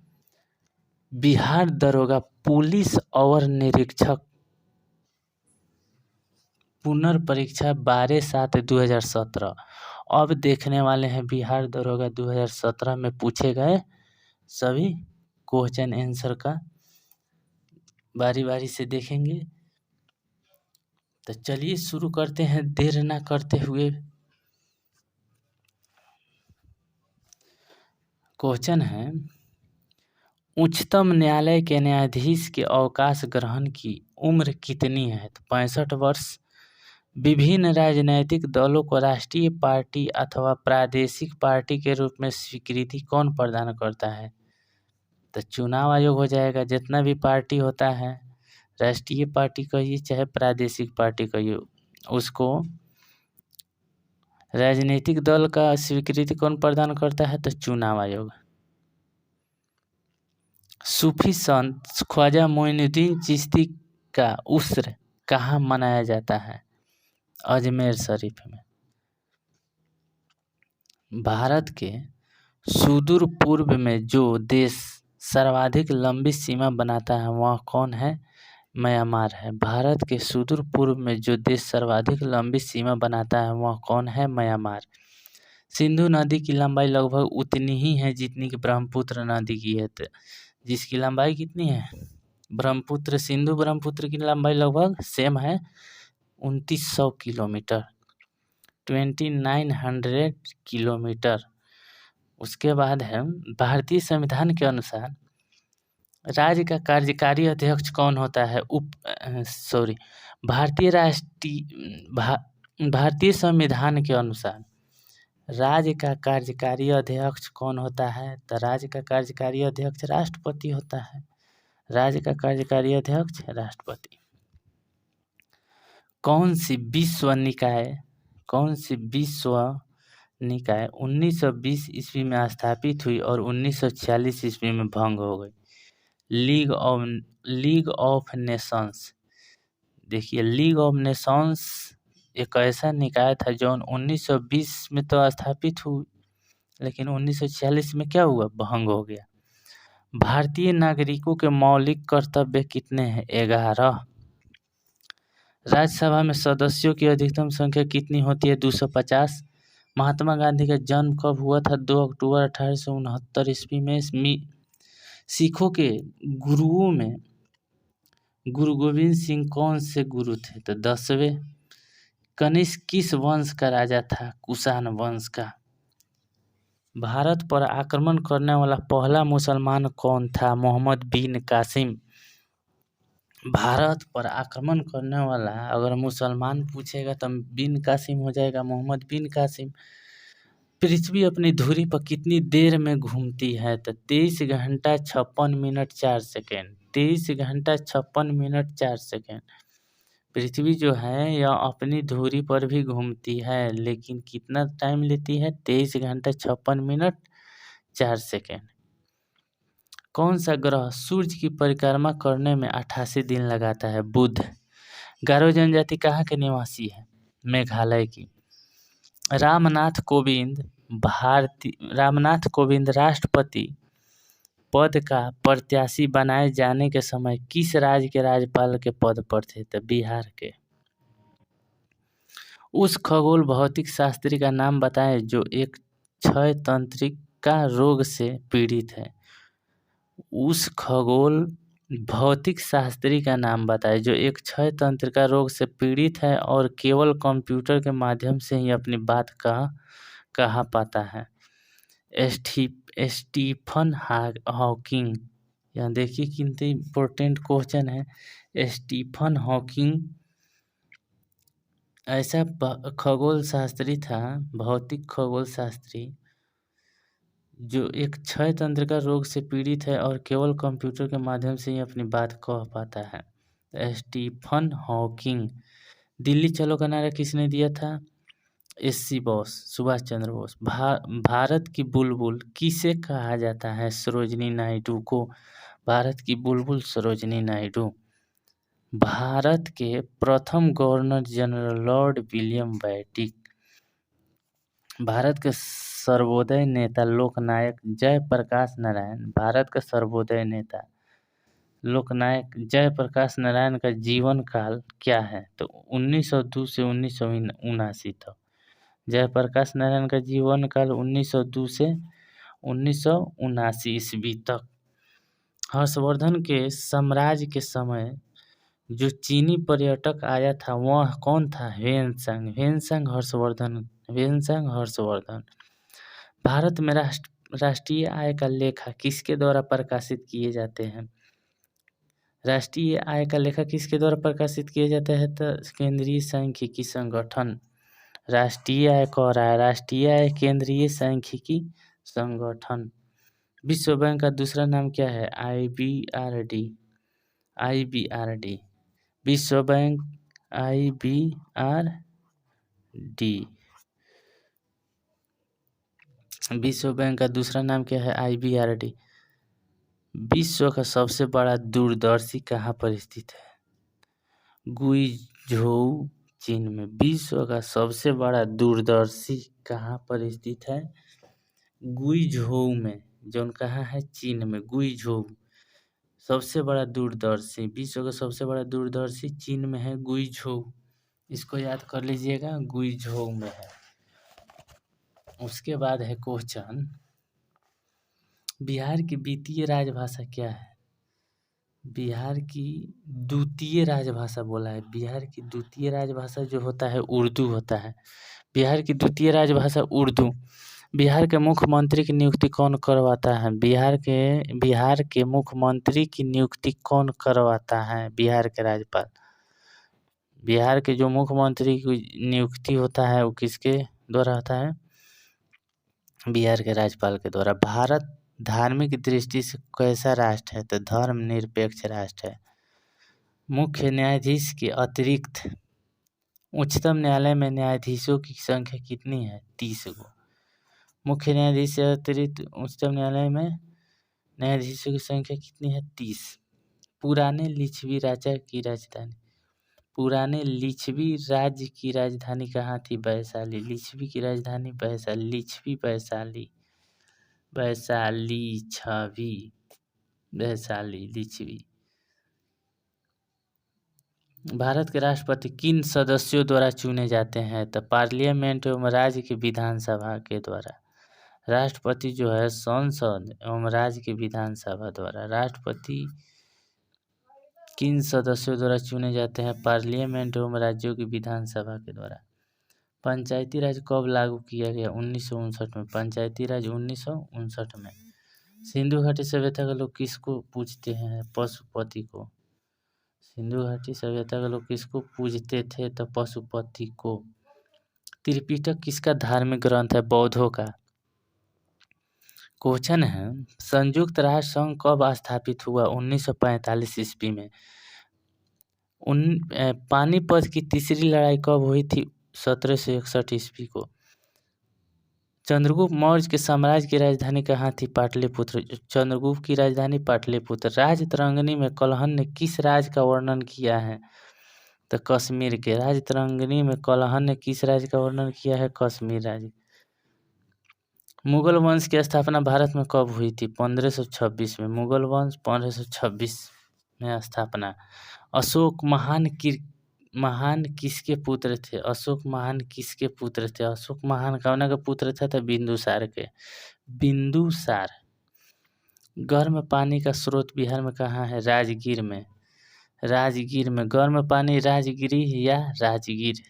बिहार दरोगा पुलिस अवर निरीक्षक पुनर्परीक्षा 12/7/2017। अब देखने वाले हैं बिहार दरोगा 2017 में पूछे गए सभी क्वेश्चन आंसर का, बारी बारी से देखेंगे। तो चलिए शुरू करते हैं देर ना करते हुए। क्वेश्चन है, उच्चतम न्यायालय के न्यायाधीश के अवकाश ग्रहण की उम्र कितनी है? तो 65 वर्ष। विभिन्न राजनैतिक दलों को राष्ट्रीय पार्टी अथवा प्रादेशिक पार्टी के रूप में स्वीकृति कौन प्रदान करता है? तो चुनाव आयोग हो जाएगा। जितना भी पार्टी होता है, राष्ट्रीय पार्टी कहिए चाहे प्रादेशिक पार्टी कहिए, उसको राजनीतिक दल का स्वीकृति कौन प्रदान करता है? तो चुनाव आयोग। सूफी संत ख्वाजा मोइनुद्दीन चिश्ती का उर्स कहाँ मनाया जाता है? अजमेर शरीफ में। भारत के सुदूर पूर्व में जो देश सर्वाधिक लंबी सीमा बनाता है वह कौन है? म्यांमार है। भारत के सुदूर पूर्व में जो देश सर्वाधिक लंबी सीमा बनाता है वह कौन है? म्यांमार। सिंधु नदी की लंबाई लगभग उतनी ही है जितनी कि ब्रह्मपुत्र नदी की है। तो जिसकी लंबाई कितनी है? सिंधु ब्रह्मपुत्र की लंबाई लगभग सेम है, 2900 किलोमीटर, 2900 किलोमीटर। उसके बाद है, भारतीय संविधान के अनुसार राज्य का कार्यकारी अध्यक्ष कौन होता है? भारतीय संविधान के अनुसार राज्य का कार्यकारी अध्यक्ष कौन होता है? तो राज्य का कार्यकारी अध्यक्ष राष्ट्रपति होता है। राज्य का कार्यकारी अध्यक्ष राष्ट्रपति। कौन सी विश्व निकाय 1920 ईस्वी में स्थापित हुई और 1946 ईस्वी में भंग हो गई? League of Nations. देखिए, लीग ऑफ नेशंस एक ऐसा निकाय था जो 1920 में तो स्थापित हुई, लेकिन 1946 में क्या हुआ? भंग हो गया। भारतीय नागरिकों के मौलिक कर्तव्य कितने हैं? 11। राज्यसभा में सदस्यों की अधिकतम संख्या कितनी होती है? 250। महात्मा गांधी का जन्म कब हुआ था? 2 अक्टूबर 1869 ईस्वी में। सिखों के गुरुओं में गुरु गोविंद सिंह कौन से गुरु थे? तो 10वें। कनिष्क किस वंश का राजा था? कुषाण वंश का। भारत पर आक्रमण करने वाला पहला मुसलमान कौन था? मोहम्मद बिन कासिम। भारत पर आक्रमण करने वाला अगर मुसलमान पूछेगा तो बिन कासिम हो जाएगा, मोहम्मद बिन कासिम। पृथ्वी अपनी धुरी पर कितनी देर में घूमती है? तो 23 घंटा 56 मिनट 4 सेकेंड। 23 घंटा 56 मिनट 4 सेकेंड। पृथ्वी जो है यह अपनी धुरी पर भी घूमती है, लेकिन कितना टाइम लेती है? 23 घंटा 56 मिनट 4 सेकेंड। कौन सा ग्रह सूर्य की परिक्रमा करने में 88 दिन लगाता है? बुध। गारो जनजाति कहाँ के निवासी है? मेघालय की। रामनाथ कोविंद राष्ट्रपति पद का प्रत्याशी बनाए जाने के समय किस राज्य के राज्यपाल के पद पर थे? तो बिहार के। उस खगोल भौतिक शास्त्री का नाम बताएं जो एक क्षय तंत्रिका रोग से पीड़ित है। उस खगोल भौतिक शास्त्री का नाम बताएं जो एक क्षय तंत्रिका रोग से पीड़ित है और केवल कंप्यूटर के माध्यम से ही अपनी बात कहा पाता है। Stephen Hawking. यहाँ देखिए कितने इम्पोर्टेंट क्वेश्चन है। स्टीफन हॉकिंग ऐसा खगोल शास्त्री था, भौतिक खगोल शास्त्री, जो एक क्षय तंत्रिका रोग से पीड़ित है और केवल कंप्यूटर के माध्यम से ही अपनी बात कह पाता है। Stephen Hawking. दिल्ली चलो का नारा किसने दिया था? SC बोस, सुभाष चंद्र बोस। भारत की बुलबुल किसे कहा जाता है? सरोजिनी नायडू को। भारत की बुलबुल सरोजिनी नायडू। भारत के प्रथम governor general Lord William Bentinck. Bharat के सर्वोदय नेता लोकनायक जयप्रकाश नारायण। भारत का सर्वोदय नेता लोकनायक जयप्रकाश नारायण का जीवन काल क्या है? तो 1902 से 1979 तक। जयप्रकाश नारायण का जीवन काल 1902 से 1979 ईस्वी तक। हर्षवर्धन के साम्राज्य के समय जो चीनी पर्यटक आया था वह कौन था? ह्वेनसांग हर्षवर्धन। भारत में राष्ट्रीय आय का लेखा किसके द्वारा प्रकाशित किए जाते हैं? राष्ट्रीय आय का लेखा किसके द्वारा प्रकाशित किया जाता है? तो केंद्रीय सांख्यिकी संगठन राष्ट्रीय आय कह रहा है। राष्ट्रीय आय केंद्रीय सांख्यिकी संगठन। विश्व बैंक का दूसरा नाम क्या है? IBRD। विश्व बैंक IBRD। विश्व बैंक का दूसरा नाम क्या है? IBRD। विश्व का सबसे बड़ा दूरदर्शी कहाँ पर स्थित है? गुइझोउ, चीन में। विश्व का सबसे बड़ा दूरदर्शी कहाँ पर स्थित है? गुइझोउ में। जो कहाँ है? चीन में, गुइझोउ। सबसे बड़ा दूरदर्शी, विश्व का सबसे बड़ा दूरदर्शी चीन में है, गुइझोउ। इसको याद कर लीजिएगा, गुइझोउ में है। उसके बाद है क्वेश्चन, बिहार की द्वितीय राजभाषा क्या है? बिहार की द्वितीय राजभाषा बोला है। बिहार की द्वितीय राजभाषा जो होता है उर्दू होता है। बिहार की द्वितीय राजभाषा उर्दू। बिहार के मुख्यमंत्री की नियुक्ति कौन करवाता है? बिहार के मुख्यमंत्री की नियुक्ति कौन करवाता है? बिहार के राज्यपाल। बिहार के जो मुख्यमंत्री की नियुक्ति होता है वो किसके द्वारा होता है? बिहार के राज्यपाल के द्वारा। भारत धार्मिक दृष्टि से कैसा राष्ट्र है? तो धर्मनिरपेक्ष राष्ट्र है। मुख्य न्यायाधीश के अतिरिक्त उच्चतम न्यायालय में न्यायाधीशों की संख्या कितनी है? 30 गो। मुख्य न्यायाधीश से अतिरिक्त उच्चतम न्यायालय में न्यायाधीशों की संख्या कितनी है? 30। पुराने लिच्छवी राज्य की राजधानी। पुराने लिच्छवी राज्य की राजधानी कहाँ थी? वैशाली। लिच्छवी की राजधानी वैशाली। लिच्छवी वैशाली। वैशाली छवि वैशाली लिच्छवी। भारत के राष्ट्रपति किन सदस्यों द्वारा चुने जाते हैं? तो पार्लियामेंट एवं राज्य की विधानसभा के द्वारा। राष्ट्रपति जो है संसद एवं राज्य की विधानसभा द्वारा। राष्ट्रपति किन सदस्यों द्वारा चुने जाते हैं? पार्लियामेंट एवं राज्यों की विधानसभा के द्वारा। पंचायती राज कब लागू किया गया? 1959 में। पंचायती राज 1959 में। सिंधु घाटी सभ्यता के लोग किसको पूजते हैं? पशुपति को। सिंधु घाटी सभ्यता के लोग किसको पूजते थे? तो पशुपति को। त्रिपिटक किसका धार्मिक ग्रंथ है? बौद्धों का। क्वेश्चन है, संयुक्त राष्ट्र संघ कब स्थापित हुआ? 1945 ईस्वी में। पानीपत की तीसरी लड़ाई कब हुई थी? 1761 ईस्वी को। चंद्रगुप्त मौर्य के साम्राज्य की राजधानी कहाँ थी? पाटलिपुत्र। चंद्रगुप्त की राजधानी पाटलिपुत्र। राजतरंगिणी में कलहन ने किस राज्य का वर्णन किया है? तो कश्मीर के। राजतरंगिणी में कलहन ने किस राज्य का वर्णन किया है? कश्मीर राज्य। मुगल वंश की स्थापना भारत में कब हुई थी? 1526 में। मुगल वंश 1526 में स्थापना। अशोक महान महान किसके पुत्र थे? अशोक महान किसके पुत्र थे? अशोक महान कौन का पुत्र था? तो बिंदुसार के। बिंदुसार। गर्म पानी का स्रोत बिहार में कहाँ है? राजगीर में। राजगीर में। गर्म पानी राजगिरी या राजगीर।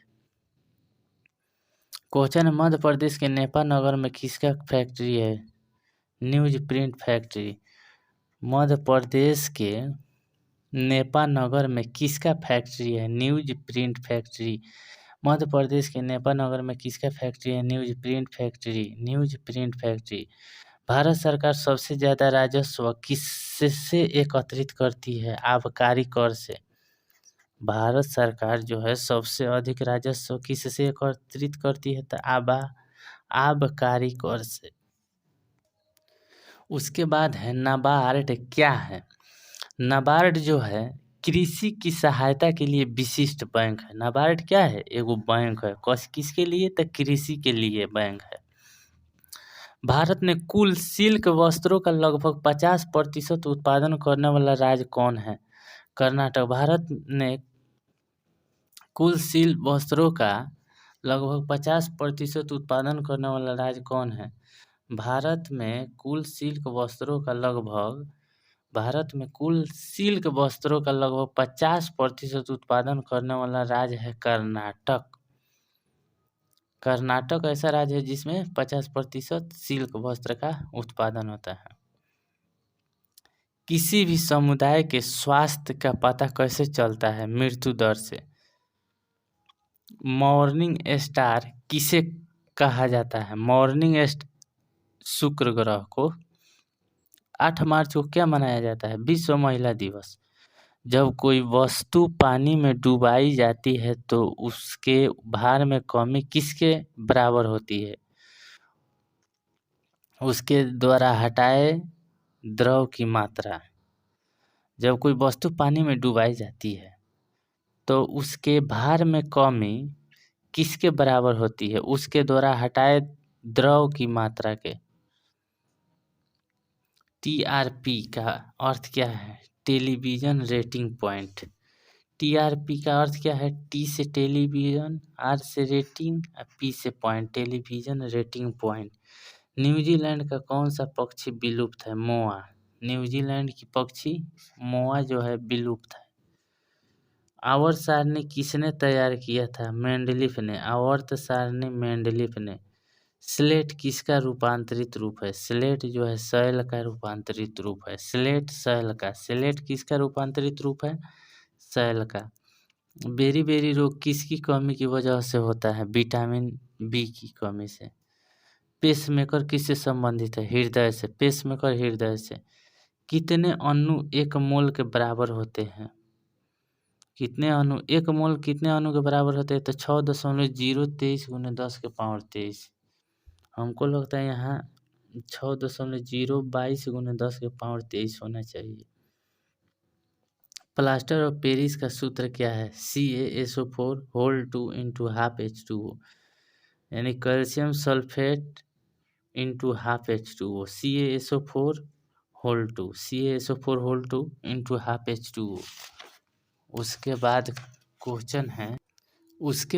क्वेश्चन, मध्य प्रदेश के नेपा नगर में किसका फैक्ट्री है? News print factory. Madhya Pradesh के नेपा नगर में किसका फैक्ट्री है? News print factory. Madhya Pradesh के नेपा नगर में किसका फैक्ट्री है? News print factory. News print factory. Bharat सरकार सबसे ज्यादा राजस्व किससे एकत्रित करती है? आबकारी कर से। भारत सरकार जो है सबसे अधिक राजस्व किससे एकत्रित करती है? तो आबकारी कर से। उसके बाद है नाबार्ड क्या है? नाबार्ड जो है कृषि की सहायता के लिए विशिष्ट बैंक है। नाबार्ड क्या है? एगो बैंक है। किसके लिए? तो कृषि के लिए बैंक है। भारत में कुल सिल्क वस्त्रों का लगभग 50% उत्पादन करने वाला राज्य कौन है? कर्नाटक। भारत में कुल सिल्क वस्त्रों का लगभग 50% उत्पादन करने वाला राज्य कौन है? भारत में कुल सिल्क वस्त्रों का लगभग 50% उत्पादन करने वाला राज्य है कर्नाटक। कर्नाटक ऐसा राज्य है जिसमें 50% सिल्क वस्त्र का उत्पादन होता है। किसी भी समुदाय के स्वास्थ्य का पता कैसे चलता है? मृत्यु दर से। मॉर्निंग स्टार किसे कहा जाता है? मॉर्निंग स्टार शुक्र ग्रह को। 8 मार्च को क्या मनाया जाता है? विश्व महिला दिवस। जब कोई वस्तु पानी में डुबाई जाती है तो उसके भार में कमी किसके बराबर होती है? उसके द्वारा हटाए द्रव की मात्रा। जब कोई वस्तु पानी में डुबाई जाती है तो उसके भार में कमी किसके बराबर होती है? उसके द्वारा हटाए द्रव की मात्रा के। टीआरपी का अर्थ क्या है? Television rating point. टीआरपी का अर्थ क्या है? टी से टेलीविजन, आर से रेटिंग, पी से point. Television rating point. New Zealand का कौन सा पक्षी विलुप्त है? मोआ। न्यूजीलैंड की पक्षी मोआ जो है विलुप्त है। आवर्त सारणी किसने तैयार किया था? मेंडलीफ ने। आवर्त सारणी मेंडलीफ ने। स्लेट किसका रूपांतरित रूप है? स्लेट जो है शैल का रूपांतरित रूप है। स्लेट शैल का। स्लेट किसका रूपांतरित रूप है? शैल का। बेरी बेरी रोग किसकी कमी की वजह से होता है? विटामिन बी की कमी से। पेसमेकर किससे संबंधित है? हृदय से। पेसमेकर हृदय से। कितने अणु एक मोल के बराबर होते हैं? कितने अणु एक मोल कितने अणु के बराबर होते हैं? तो 6.023 × 10⁻23। हमको लगता है यहाँ 6.022 × 10⁻23 होना चाहिए। प्लास्टर ऑफ पेरिस का सूत्र क्या है? CaSO4 होल 2 × ½ H2O, यानी calcium sulphate × ½ H2O। CaSO4 whole 2। CaSO4 whole 2 × ½ H2O। उसके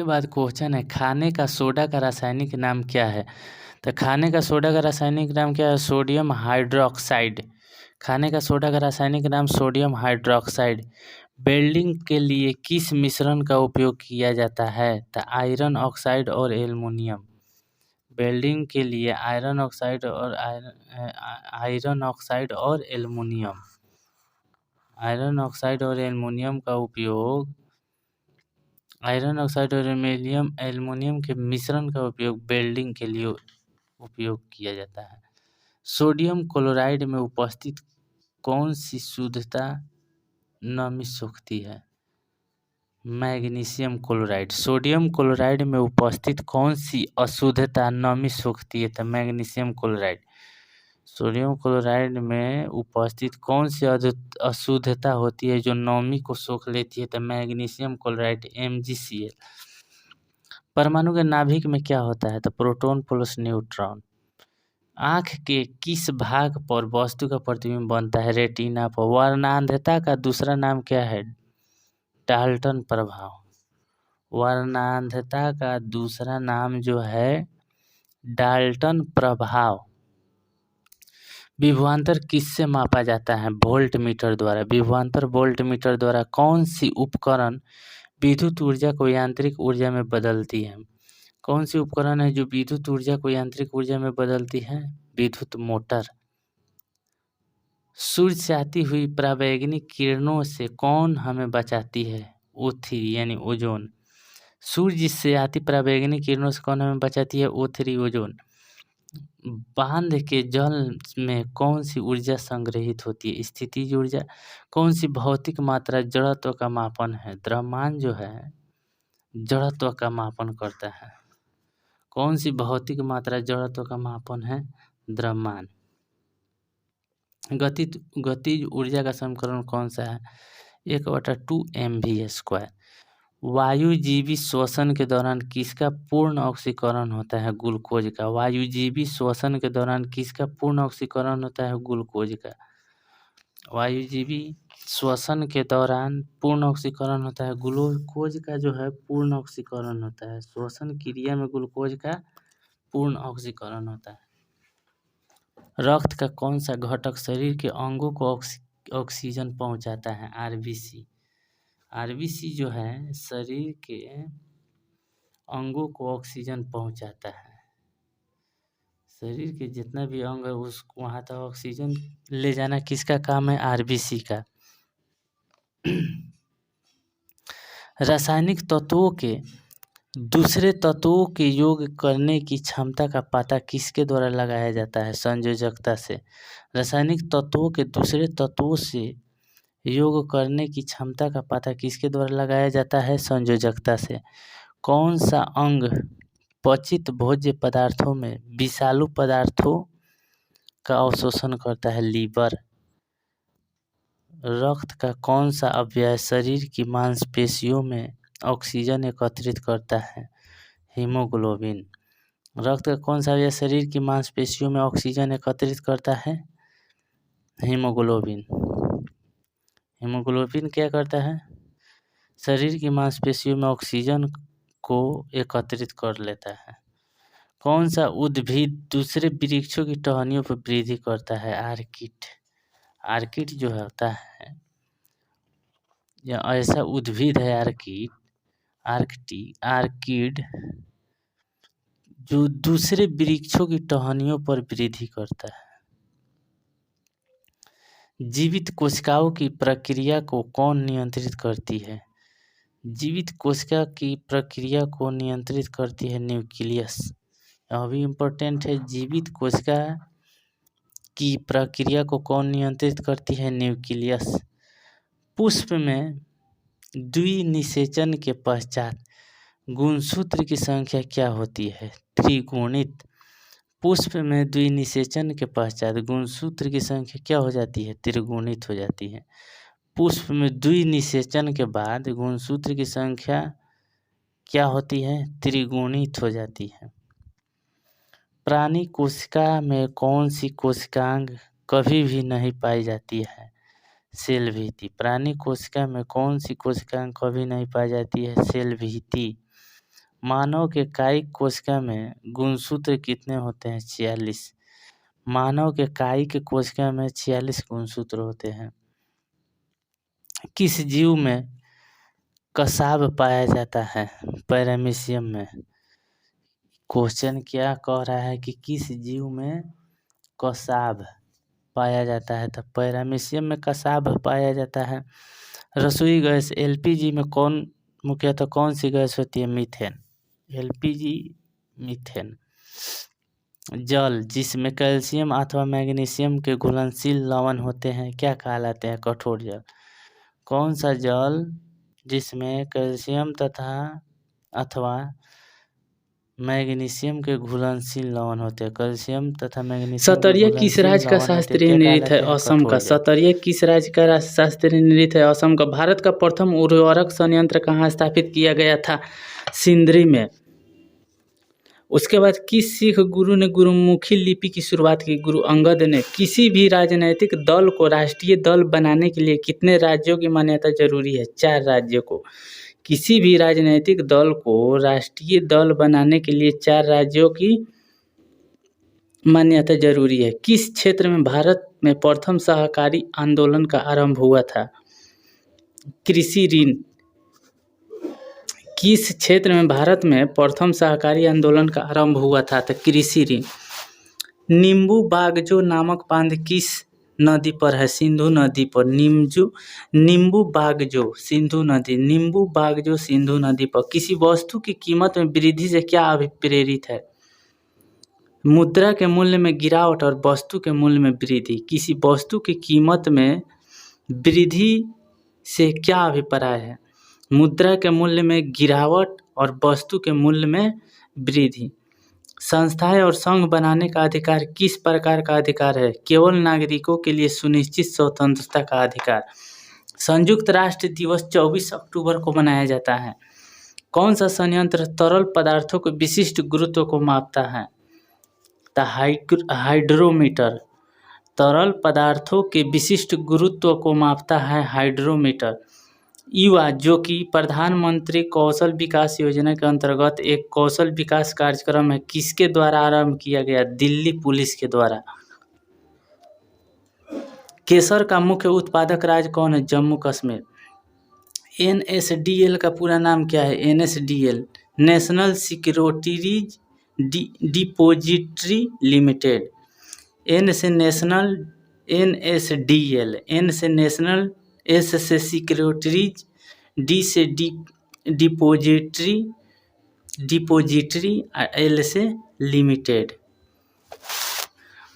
बाद क्वेश्चन है खाने का सोडा का रासायनिक नाम क्या है? तो खाने का सोडा का रासायनिक नाम क्या है? Sodium hydroxide. खाने का सोडा का रासायनिक नाम सोडियम हाइड्रोक्साइड। वेल्डिंग के लिए किस मिश्रण का उपयोग किया जाता है? तो आयरन ऑक्साइड और एल्युमिनियम। वेल्डिंग के लिए आयरन ऑक्साइड और एल्युमिनियम। आयरन ऑक्साइड और एल्युमिनियम का उपयोग आयरन ऑक्साइड और एल्युमिनियम के मिश्रण का उपयोग वेल्डिंग के लिए उपयोग किया जाता है। सोडियम क्लोराइड में उपस्थित कौन सी शुद्धता नमी सोखती है? Magnesium chloride. सोडियम क्लोराइड में उपस्थित कौन सी अशुद्धता नमी सोखती है? तो मैग्नीशियम क्लोराइड। सोडियम क्लोराइड में उपस्थित कौन सी अशुद्धता होती है जो नमी को सोख लेती है? तो मैग्नीशियम क्लोराइड MgCl। परमाणु के नाभिक में क्या होता है? तो प्रोटॉन प्लस न्यूट्रॉन। आँख के किस भाग पर वस्तु का प्रतिबिंब बनता है? रेटिना पर। वर्णांधता का दूसरा नाम क्या है? डाल्टन प्रभाव। वर्णांधता का दूसरा नाम जो है डाल्टन प्रभाव। विभवांतर किससे मापा जाता है? वोल्ट मीटर द्वारा। विभवांतर वोल्ट मीटर द्वारा कौन सी उपकरण विद्युत ऊर्जा को यांत्रिक ऊर्जा में बदलती है? कौन सी उपकरण है जो विद्युत ऊर्जा को यांत्रिक ऊर्जा में बदलती है? विद्युत मोटर। सूर्य से आती हुई पराबैंगनी किरणों से कौन हमें बचाती है? O3 यानी ओजोन। सूर्य से आती पराबैंगनी किरणों से कौन हमें बचाती है? O3 ozone. बांध के जल में कौन सी ऊर्जा संग्रहित होती है? स्थितिज ऊर्जा। कौन सी भौतिक मात्रा जड़त्व का मापन है? द्रव्यमान जो है जड़त्व का मापन करता है। कौन सी भौतिक मात्रा जड़त्व का मापन है? द्रव्यमान। गतिज ऊर्जा का समीकरण कौन सा है? 1/2 mv²। वायुजीवी श्वसन के दौरान किसका पूर्ण ऑक्सीकरण होता है? ग्लूकोज का। वायुजीवी श्वसन के दौरान किसका पूर्ण ऑक्सीकरण होता है? ग्लूकोज का। वायुजीवी श्वसन के दौरान पूर्ण ऑक्सीकरण होता है ग्लूकोज का, जो है पूर्ण ऑक्सीकरण होता है। श्वसन क्रिया में ग्लूकोज का पूर्ण ऑक्सीकरण होता है। रक्त का कौन सा घटक शरीर के अंगों को ऑक्सीजन पहुंचाता है? आरबीसी। आरबीसी जो है शरीर के अंगों को ऑक्सीजन पहुंचाता है। शरीर के जितना भी अंग है उस वहाँ तक ऑक्सीजन ले जाना किसका काम है? आरबीसी का। रासायनिक तत्वों के दूसरे तत्वों के योग करने की क्षमता का पता किसके द्वारा लगाया जाता है? संयोजकता से। रासायनिक तत्वों के दूसरे तत्वों से योग करने की क्षमता का पता किसके द्वारा लगाया जाता है? संयोजकता से। कौन सा अंग पचित भोज्य पदार्थों में विषालु पदार्थों का अवशोषण करता है? लीवर। रक्त का कौन सा अवयव शरीर की मांसपेशियों में ऑक्सीजन एकत्रित करता है? हीमोग्लोबिन। रक्त का कौन सा अवयव शरीर की मांसपेशियों में ऑक्सीजन एकत्रित करता है? हीमोग्लोबिन। हीमोग्लोबिन क्या करता है? शरीर की मांसपेशियों में ऑक्सीजन को एकत्रित कर लेता है। कौन सा उद्भिद दूसरे वृक्षों की टहनियों पर वृद्धि करता है? आर्किड। आर्किड जो होता है या ऐसा उद्भिद है आर्किड जो दूसरे वृक्षों की टहनियों पर वृद्धि करता है। जीवित कोशिकाओं की प्रक्रिया को कौन नियंत्रित करती है? जीवित कोशिका की प्रक्रिया को नियंत्रित करती है न्यूक्लियस। यह भी इम्पोर्टेंट है। जीवित कोशिका की प्रक्रिया को कौन नियंत्रित करती है? न्यूक्लियस। पुष्प में द्विनिषेचन के पश्चात गुणसूत्र की संख्या क्या होती है? त्रिगुणित। पुष्प में द्विनिषेचन के पश्चात गुणसूत्र की संख्या क्या हो जाती है? त्रिगुणित हो जाती है। पुष्प में द्विनिषेचन के बाद गुणसूत्र की संख्या क्या होती है? त्रिगुणित हो जाती है। प्राणी कोशिका में कौन सी कोशिकांग कभी भी नहीं पाई जाती है? सेल भित्ति। प्राणी कोशिका में कौन सी कोशिकांग कभी नहीं पाई जाती है? सेल भित्ति। मानव के कायिक कोशिका में गुणसूत्र कितने होते हैं? 46। मानव के कायिक कोशिका में 46 गुणसूत्र होते हैं। किस जीव में कसाब पाया जाता है? पैरामीशियम में। क्वेश्चन क्या कह रहा है कि किस जीव में कसाब पाया जाता है? तो पैरामीशियम में कसाब पाया जाता है। रसोई गैस एलपीजी में मुख्यतः कौन सी गैस होती है? मीथेन। LPG methane. जल जिसमें कैल्शियम अथवा मैग्नीशियम के घुलनशील लवण होते हैं क्या कहलाते हैं? कठोर जल। कौन सा जल जिसमें कैल्शियम तथा अथवा मैग्नीशियम के घुलनशील लवण होते हैं? कैल्शियम तथा मैग्नीशियम। सतरिया किस राज्य का शास्त्रीय नृत्य है? असम का। सतरिया किस राज्य का शास्त्रीय नृत्य है? असम का। भारत का प्रथम उर्वरक संयंत्र कहाँ स्थापित किया गया था? सिंदरी में। उसके बाद किस सिख गुरु ने गुरुमुखी लिपि की शुरुआत की? गुरु अंगद ने। किसी भी राजनैतिक दल को राष्ट्रीय दल बनाने के लिए कितने राज्यों की मान्यता जरूरी है? 4 राज्यों को। किसी भी राजनीतिक दल को राष्ट्रीय दल बनाने के लिए 4 राज्यों की मान्यता जरूरी है। किस क्षेत्र में भारत में प्रथम सहकारी आंदोलन का आरंभ हुआ था? कृषि ऋण। किस क्षेत्र में भारत में प्रथम सहकारी आंदोलन का आरंभ हुआ था? तो कृषि ऋण। नींबू बागजो नामक बांध किस नदी पर है? सिंधु नदी पर। नींबू बागजो सिंधु नदी। नींबू बागजो सिंधु नदी पर। किसी वस्तु की कीमत में वृद्धि से क्या अभिप्रेरित है? मुद्रा के मूल्य में गिरावट और वस्तु के मूल्य में वृद्धि। किसी वस्तु की कीमत में वृद्धि से क्या अभिप्राय है? मुद्रा के मूल्य में गिरावट और वस्तु के मूल्य में वृद्धि। संस्थाएं और संघ बनाने का अधिकार किस प्रकार का अधिकार है? केवल नागरिकों के लिए सुनिश्चित स्वतंत्रता का अधिकार। संयुक्त राष्ट्र दिवस 24 अक्टूबर को मनाया जाता है। कौन सा संयंत्र तरल पदार्थों के विशिष्ट गुरुत्व को मापता है? हाइड्रोमीटर। तरल पदार्थों के विशिष्ट गुरुत्व को मापता है हाइड्रोमीटर। युवा, जो कि प्रधानमंत्री कौशल विकास योजना के अंतर्गत एक कौशल विकास कार्यक्रम है, किसके द्वारा आरंभ किया गया? दिल्ली पुलिस के द्वारा। केसर का मुख्य उत्पादक राज्य कौन है? जम्मू कश्मीर। NSDL का पूरा नाम क्या है? NSDL national securities depository limited. N से नेशनल, NSDL, N से नेशनल, S से सिक्योरिटीज, D से डिपोजिटरी, L से लिमिटेड।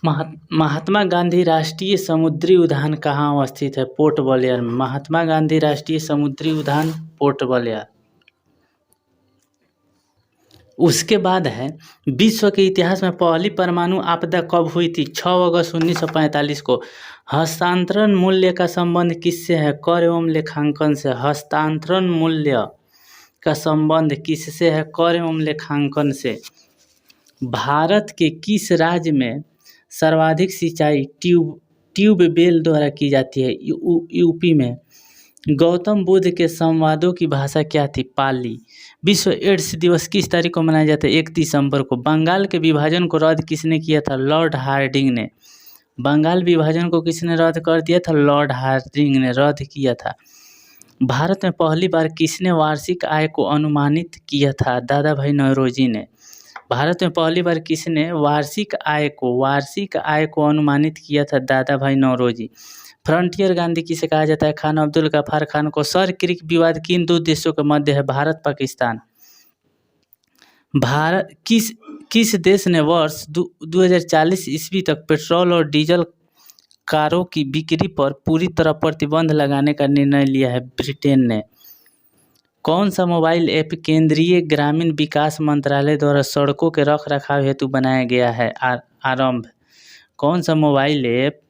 महात्मा गांधी राष्ट्रीय समुद्री उद्यान कहाँ अवस्थित है? पोर्ट ब्लेयर में। महात्मा गांधी राष्ट्रीय समुद्री उद्यान पोर्ट ब्लेयर। उसके बाद है, विश्व के इतिहास में पहली परमाणु आपदा कब हुई थी? 6 अगस्त 1945 को। हस्तांतरण मूल्य का संबंध किससे है? कर एवं लेखांकन से। हस्तांतरण मूल्य का संबंध किससे है? कर एवं लेखांकन से। भारत के किस राज्य में सर्वाधिक सिंचाई ट्यूबवेल द्वारा की जाती है? यूपी में। गौतम बुद्ध के संवादों की भाषा क्या थी? पाली। विश्व एड्स दिवस किस तारीख को मनाया जाता है? 1 दिसंबर को। बंगाल के विभाजन को रद्द किसने किया था? लॉर्ड हार्डिंग ने। बंगाल विभाजन को किसने रद्द कर दिया था? लॉर्ड हार्डिंग ने रद्द किया था। भारत में पहली बार किसने वार्षिक आय को अनुमानित किया था? दादा भाई नौरोजी ने। भारत में पहली बार किसने वार्षिक आय को अनुमानित किया था? दादा भाई नौरोजी। फ्रंटियर गांधी किसे कहा जाता है? खान अब्दुल गफ्फार खान को। सर क्रिक विवाद किन 2 देशों के मध्य है? भारत पाकिस्तान। भारत किस देश ने वर्ष 2040 ईस्वी तक पेट्रोल और डीजल कारों की बिक्री पर पूरी तरह प्रतिबंध लगाने का निर्णय लिया है? ब्रिटेन ने। कौन सा मोबाइल ऐप केंद्रीय ग्रामीण विकास मंत्रालय द्वारा सड़कों के रखरखाव हेतु बनाया गया है? आरंभ। कौन सा मोबाइल ऐप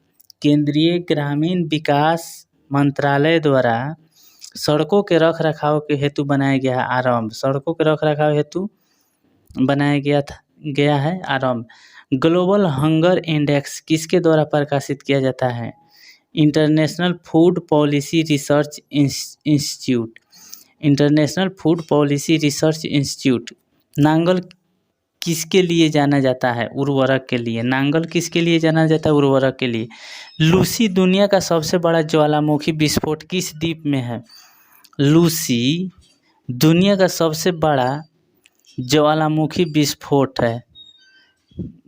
केंद्रीय ग्रामीण विकास मंत्रालय द्वारा सड़कों के रखरखाव के हेतु बनाया गया है? आरंभ। सड़कों के रखरखाव हेतु बनाया गया है आरंभ। ग्लोबल हंगर इंडेक्स किसके द्वारा प्रकाशित किया जाता है? International food policy research institute. International food policy research institute. Nangal किसके लिए जाना जाता है? उर्वरक के लिए। नांगल किसके लिए जाना जाता है? उर्वरक के लिए। लूसी दुनिया का सबसे बड़ा ज्वालामुखी विस्फोट किस द्वीप में है? लूसी दुनिया का सबसे बड़ा ज्वालामुखी विस्फोट है।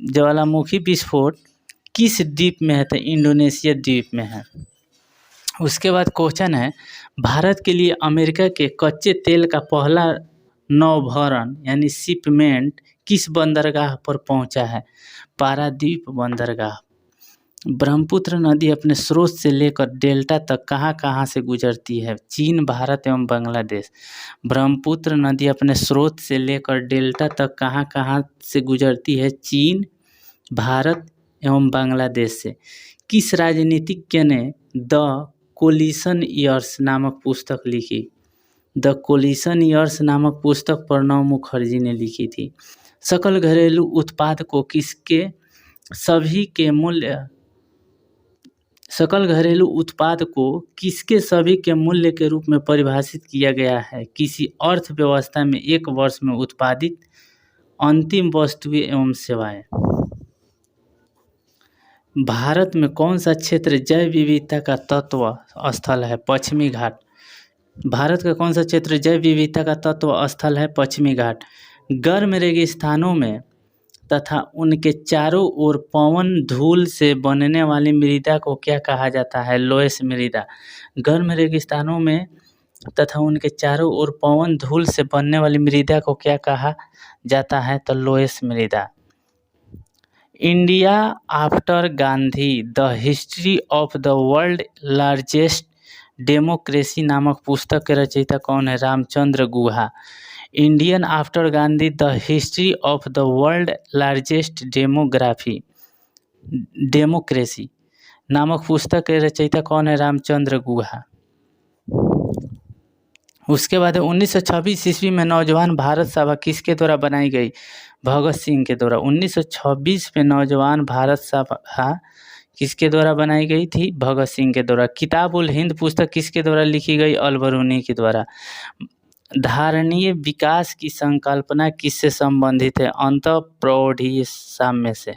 ज्वालामुखी विस्फोट किस द्वीप में है? तो इंडोनेशिया द्वीप में है। उसके बाद क्वेश्चन है, भारत के लिए अमेरिका के कच्चे तेल का पहला नौभरण यानी शिपमेंट किस बंदरगाह पर पहुंचा है? पारादीप बंदरगाह। ब्रह्मपुत्र नदी अपने स्रोत से लेकर डेल्टा तक कहाँ से गुजरती है? चीन, भारत एवं बांग्लादेश। ब्रह्मपुत्र नदी अपने स्रोत से लेकर डेल्टा तक कहाँ से गुजरती है? चीन, भारत एवं बांग्लादेश से। किस राजनीतिज्ञ ने द कोलिशन ईयर्स नामक पुस्तक लिखी? द कोलिशन ईयर्स नामक पुस्तक प्रणब मुखर्जी ने लिखी थी। सकल घरेलू उत्पाद को किसके सभी के मूल्य सकल घरेलू उत्पाद को किसके सभी के मूल्य के रूप में परिभाषित किया गया है? किसी अर्थव्यवस्था में एक वर्ष में उत्पादित अंतिम वस्तुएं एवं सेवाएं। भारत में कौन सा क्षेत्र जैव विविधता का तत्व स्थल है? पश्चिमी घाट। भारत का कौन सा क्षेत्र जैव विविधता का तत्व स्थल है? पश्चिमी घाट। गर्म रेगिस्तानों में तथा उनके चारों ओर पवन धूल से बनने वाली मृदा को क्या कहा जाता है? लोएस मृदा। गर्म रेगिस्तानों में तथा उनके चारों ओर पवन धूल से बनने वाली मृदा को क्या कहा जाता है? तो लोएस मृदा। India after Gandhi the history of the world largest democracy नामक पुस्तक के रचयिता कौन है? Ramachandra Guha. Indian after Gandhi the history of the world largest democracy नामक पुस्तक के रचयिता कौन है? रामचंद्र गुहा। उसके बाद 1926 ईस्वी में नौजवान भारत सभा किसके द्वारा बनाई गई? भगत सिंह के द्वारा। 1926 में नौजवान भारत सभा किसके द्वारा बनाई गई थी? भगत सिंह के द्वारा। किताब उल हिंद पुस्तक किसके द्वारा लिखी गई? अलबरूनी के द्वारा। धारणीय विकास की संकल्पना किससे संबंधित है? अंतःप्रौढ़ीय साम्य से।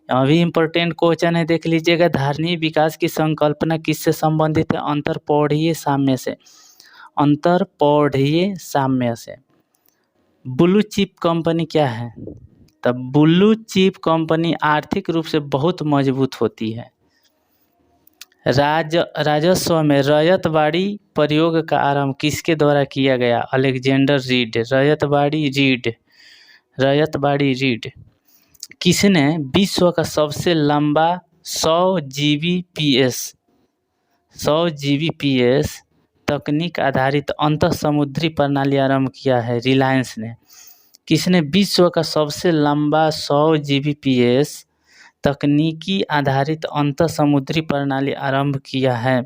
अभी इम्पोर्टेंट क्वेश्चन है, देख लीजिएगा। धारणीय विकास की संकल्पना किससे संबंधित है? अंतःप्रौढ़ीय साम्य से। अंतःप्रौढ़ीय साम्य से। ब्लू चिप कंपनी क्या है? तब ब्लू चिप कंपनी आर्थिक रूप से बहुत मजबूत होती है। राजस्व में रयतवाड़ी प्रयोग का आरंभ किसके द्वारा किया गया? Alexander Read. रयतवाड़ी रीड। किसने विश्व का सबसे लंबा 100 Gbps तकनीक आधारित अंतः समुद्री प्रणाली आरंभ किया है? रिलायंस ने। किसने विश्व का सबसे लंबा 100 Gbps तकनीकी आधारित अंतः समुद्री प्रणाली आरंभ किया है?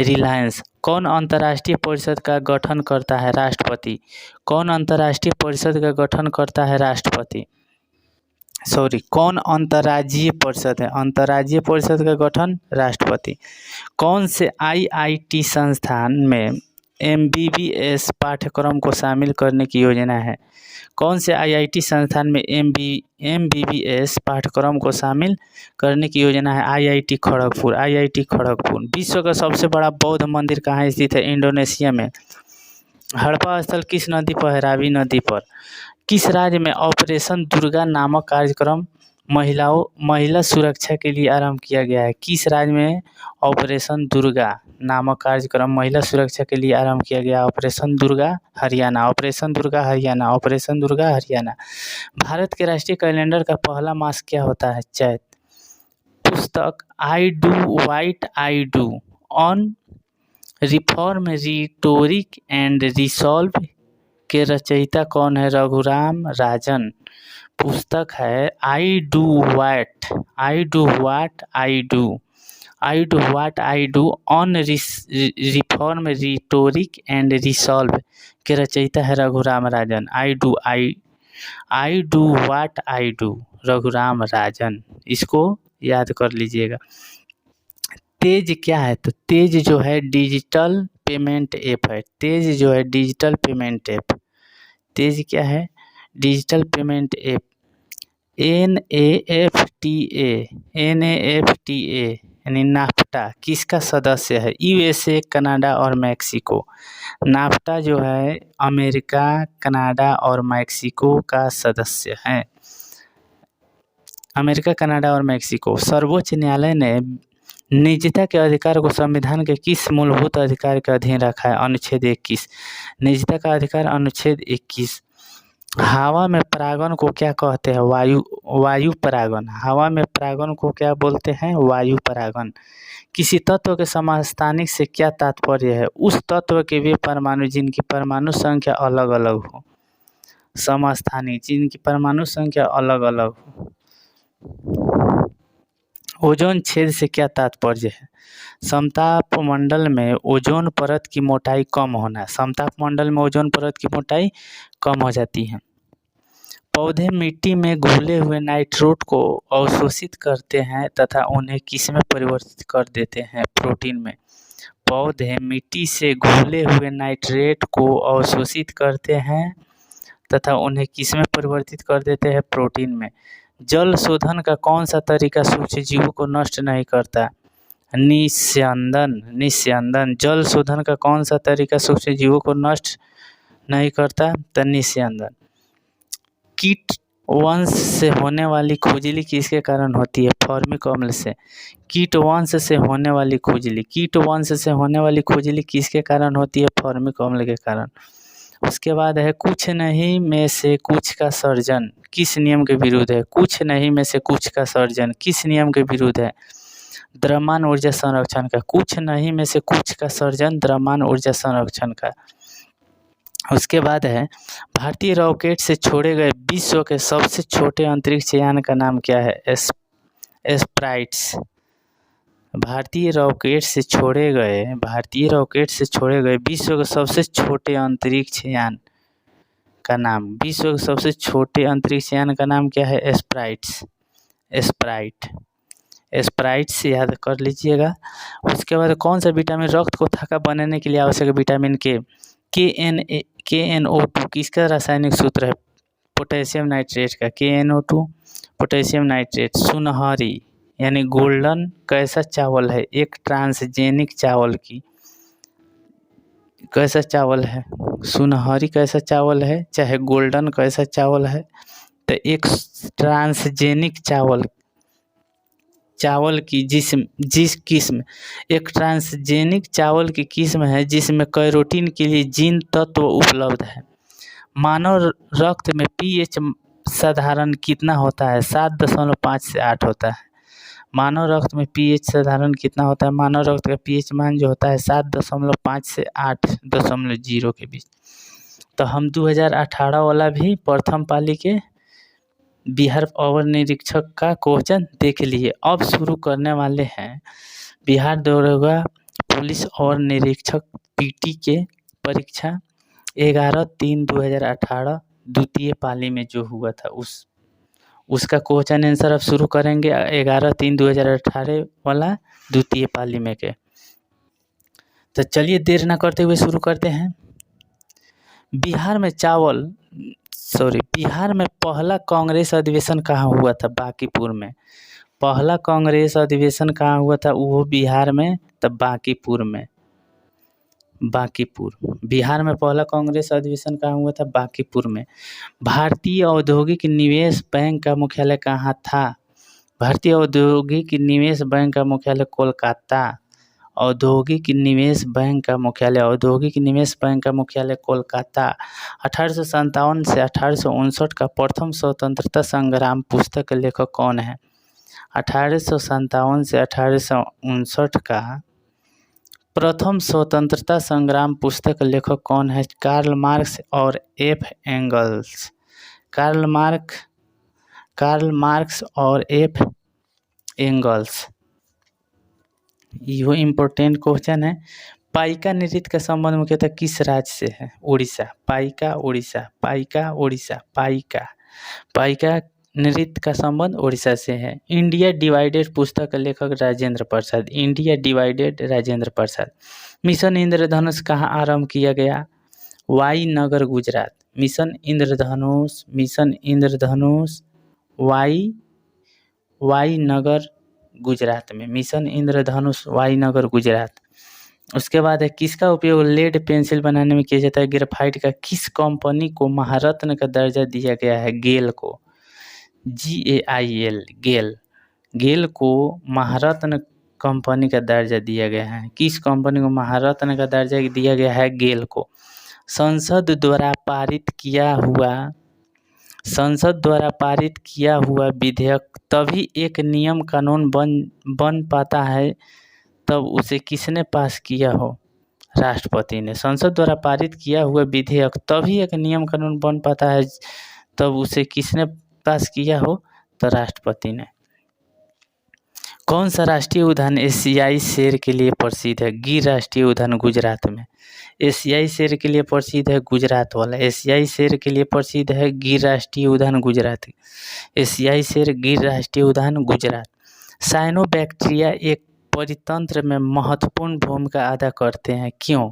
रिलायंस। कौन अंतर्राष्ट्रीय परिषद का गठन करता है? राष्ट्रपति। कौन अंतर्राष्ट्रीय परिषद का गठन करता है? राष्ट्रपति। कौन अंतर्राज्यीय परिषद है? अंतर्राज्यीय परिषद का गठन राष्ट्रपति। कौन से IIT संस्थान में MBBS पाठ्यक्रम को शामिल करने की योजना है? कौन से IIT संस्थान में MBBS पाठ्यक्रम को शामिल करने की योजना है? IIT खड़गपुर। विश्व का सबसे बड़ा बौद्ध मंदिर कहाँ स्थित है? इंडोनेशिया में। हड़प्पा स्थल किस नदी पर है? रावी नदी पर। किस राज्य में ऑपरेशन दुर्गा नामक कार्यक्रम महिला सुरक्षा के लिए आरंभ किया गया है? किस राज्य में ऑपरेशन दुर्गा नामक कार्यक्रम महिला सुरक्षा के लिए आरंभ किया गया? ऑपरेशन दुर्गा हरियाणा। भारत के राष्ट्रीय कैलेंडर का पहला मास क्या होता है? चैत। पुस्तक I do what I do on reform rhetoric and resolve के रचयिता कौन है? रघुराम राजन। पुस्तक है I do what I do on reform rhetoric and resolve के रचयिता है Raghuram Rajan. I do what I do, Raghuram Rajan. इसको याद कर लीजिएगा। तेज क्या है? तो तेज जो है डिजिटल पेमेंट ऐप है। तेज क्या है? Digital payment app. NAFTA यानी नाफ्टा किसका सदस्य है? USA, कनाडा और मैक्सिको। नाफ्टा जो है अमेरिका, कनाडा और मैक्सिको का सदस्य है। अमेरिका, कनाडा और मैक्सिको। सर्वोच्च न्यायालय ने निजता के अधिकार को संविधान के किस मूलभूत अधिकार के अधीन रखा है? अनुच्छेद 21। निजता का अधिकार अनुच्छेद 21। हवा में परागण को क्या कहते हैं? वायु परागण। हवा में परागण को क्या बोलते हैं? वायु परागण। किसी तत्व के समस्थानिक से क्या तात्पर्य है? उस तत्व के वे परमाणु जिनकी परमाणु संख्या अलग अलग हो। समस्थानिक जिनकी परमाणु संख्या अलग अलग हो। ओजोन छेद से क्या तात्पर्य है? समताप मंडल में ओजोन परत की मोटाई कम होना। समताप मंडल में ओजोन परत की मोटाई कम हो जाती है। पौधे मिट्टी में घुले हुए नाइट्रोट को अवशोषित करते हैं तथा उन्हें किस में परिवर्तित कर देते हैं? प्रोटीन में। पौधे मिट्टी से घुले हुए नाइट्रेट को अवशोषित करते हैं तथा उन्हें किस में परिवर्तित कर देते हैं? प्रोटीन में। जल शोधन का कौन सा तरीका सूक्ष्म जीवों को नष्ट नहीं करता? निस्यंदन। निस्यंदन। जल शोधन का कौन सा तरीका सूक्ष्म जीवों को नष्ट नहीं करता? तो निस्यंदन। कीट वंश से होने वाली खुजली किसके कारण होती है? फॉर्मिक अम्ल से। कीट वंश से होने वाली खुजली, कीट वंश से होने वाली खुजली किसके कारण होती है? फॉर्मिक अम्ल के कारण। उसके बाद है कुछ नहीं में से कुछ का सर्जन किस नियम के विरुद्ध है? कुछ नहीं में से कुछ का सर्जन किस नियम के विरुद्ध है? द्रव्यमान ऊर्जा संरक्षण का। कुछ नहीं में से कुछ का सर्जन द्रव्यमान ऊर्जा संरक्षण का। उसके बाद है भारतीय रॉकेट से छोड़े गए विश्व के सबसे छोटे अंतरिक्ष यान का नाम क्या है? स्प्राइट्स। भारतीय रॉकेट से छोड़े गए विश्व के सबसे छोटे अंतरिक्ष यान का नाम, विश्व के सबसे छोटे अंतरिक्ष यान का नाम क्या है? स्प्राइट्स। स्प्राइट्स याद कर लीजिएगा। उसके बाद कौन सा विटामिन रक्त को थक्का बनाने के लिए आवश्यक है? विटामिन के। KNO2 किसका रासायनिक सूत्र है? पोटेशियम नाइट्रेट का। KNO2 potassium nitrate. सुनहरी यानी गोल्डन कैसा चावल है? एक ट्रांसजेनिक चावल की कैसा चावल है? सुनहरी कैसा चावल है, चाहे गोल्डन कैसा चावल है? तो एक ट्रांसजेनिक चावल की जिस किस्म, एक ट्रांसजेनिक चावल की किस्म है जिसमें कैरोटीन के लिए जीन तत्व उपलब्ध है। मानव रक्त में pH साधारण कितना होता है? 7.5 से 8 होता है। मानव रक्त में pH साधारण कितना होता है? मानव रक्त का pH मान जो होता है 7.5 से 8.0 के बीच। तो हम 2018 वाला भी प्रथम पाली के बिहार अवर निरीक्षक का क्वेश्चन देख लिए। अब शुरू करने वाले हैं बिहार दरोगा पुलिस और निरीक्षक PT के परीक्षा 11/3/2018 द्वितीय पाली में जो हुआ था उसका क्वेश्चन आंसर अब शुरू करेंगे 11/3/2018 वाला द्वितीय पाली में के। तो चलिए देर ना करते हुए शुरू करते हैं। बिहार में पहला कांग्रेस अधिवेशन कहाँ हुआ था? बांकीपुर में। पहला कांग्रेस अधिवेशन कहाँ हुआ था? वो बिहार में, तब बांकीपुर में। बिहार में पहला कांग्रेस अधिवेशन कहाँ हुआ था? बांकीपुर में। भारतीय औद्योगिक निवेश बैंक का मुख्यालय कहाँ था? भारतीय औद्योगिक निवेश बैंक का मुख्यालय कोलकाता। औद्योगिक निवेश बैंक का मुख्यालय कोलकाता। 1857 से 1859 का प्रथम स्वतंत्रता संग्राम पुस्तक के लेखक कौन है? 1857 से 1859 का प्रथम स्वतंत्रता संग्राम पुस्तक के लेखक कौन है? कार्ल मार्क्स और F. एंगल्स। कार्ल मार्क्स और F. एंगल्स। यो इम्पोर्टेंट क्वेश्चन है। पाइका नृत्य का संबंध मुख्यतः किस राज्य से है? उड़ीसा। पाइका नृत्य का संबंध उड़ीसा से है। इंडिया डिवाइडेड पुस्तक के लेखक राजेंद्र प्रसाद। मिशन इंद्रधनुष कहाँ आरंभ किया गया? वाई नगर गुजरात। मिशन इंद्रधनुष वाई नगर गुजरात में। मिशन इंद्रधनुष वाई नगर गुजरात। उसके बाद है किसका उपयोग लेड पेंसिल बनाने में किया जाता है? ग्रेफाइट का। किस कंपनी को महारत्न का दर्जा दिया गया है? गेल को। GAIL गेल को महारत्न कंपनी का दर्जा दिया गया है। किस कंपनी को महारत्न का दर्जा दिया गया है? गेल को। संसद द्वारा पारित किया हुआ विधेयक तभी एक नियम कानून बन पाता है तब उसे किसने पास किया हो? राष्ट्रपति ने। संसद द्वारा पारित किया हुआ विधेयक तभी एक नियम कानून बन पाता है तब उसे किसने पास किया हो? तो राष्ट्रपति ने। कौन सा राष्ट्रीय उद्यान एशियाई शेर के लिए प्रसिद्ध है? गिर राष्ट्रीय उद्यान गुजरात में। एशियाई शेर के लिए प्रसिद्ध है गुजरात वाला। एशियाई शेर के लिए प्रसिद्ध है गिर राष्ट्रीय उद्यान गुजरात। एशियाई शेर गिर राष्ट्रीय उद्यान गुजरात। साइनोबैक्टीरिया एक परितंत्र में महत्वपूर्ण भूमिका अदा करते हैं, क्यों?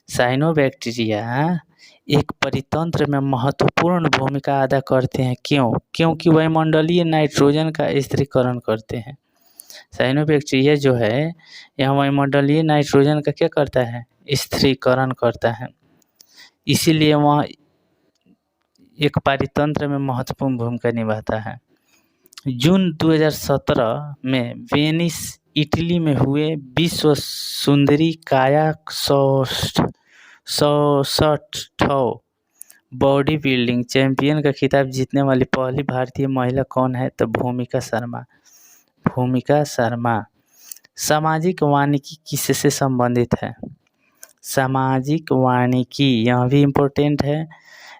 साइनोबैक्टीरिया एक परितंत्र में महत्वपूर्ण भूमिका अदा करते हैं, क्यों? क्योंकि वायुमंडलीय नाइट्रोजन का स्थिरीकरण करते हैं। साइनोबैक्टीरिया जो है यह वायुमंडलीय नाइट्रोजन का क्या करता है? स्थिरीकरण करता है, इसीलिए वह एक परितंत्र में महत्वपूर्ण भूमिका निभाता है। जून 2017 में वेनिस इटली में हुए विश्व सुंदरी काया 67 बॉडी बिल्डिंग चैंपियन का खिताब जीतने वाली पहली भारतीय महिला कौन है? तो भूमिका शर्मा। भूमिका शर्मा। सामाजिक वानिकी किससे संबंधित है? सामाजिक वानिकी, यह भी इम्पोर्टेंट है।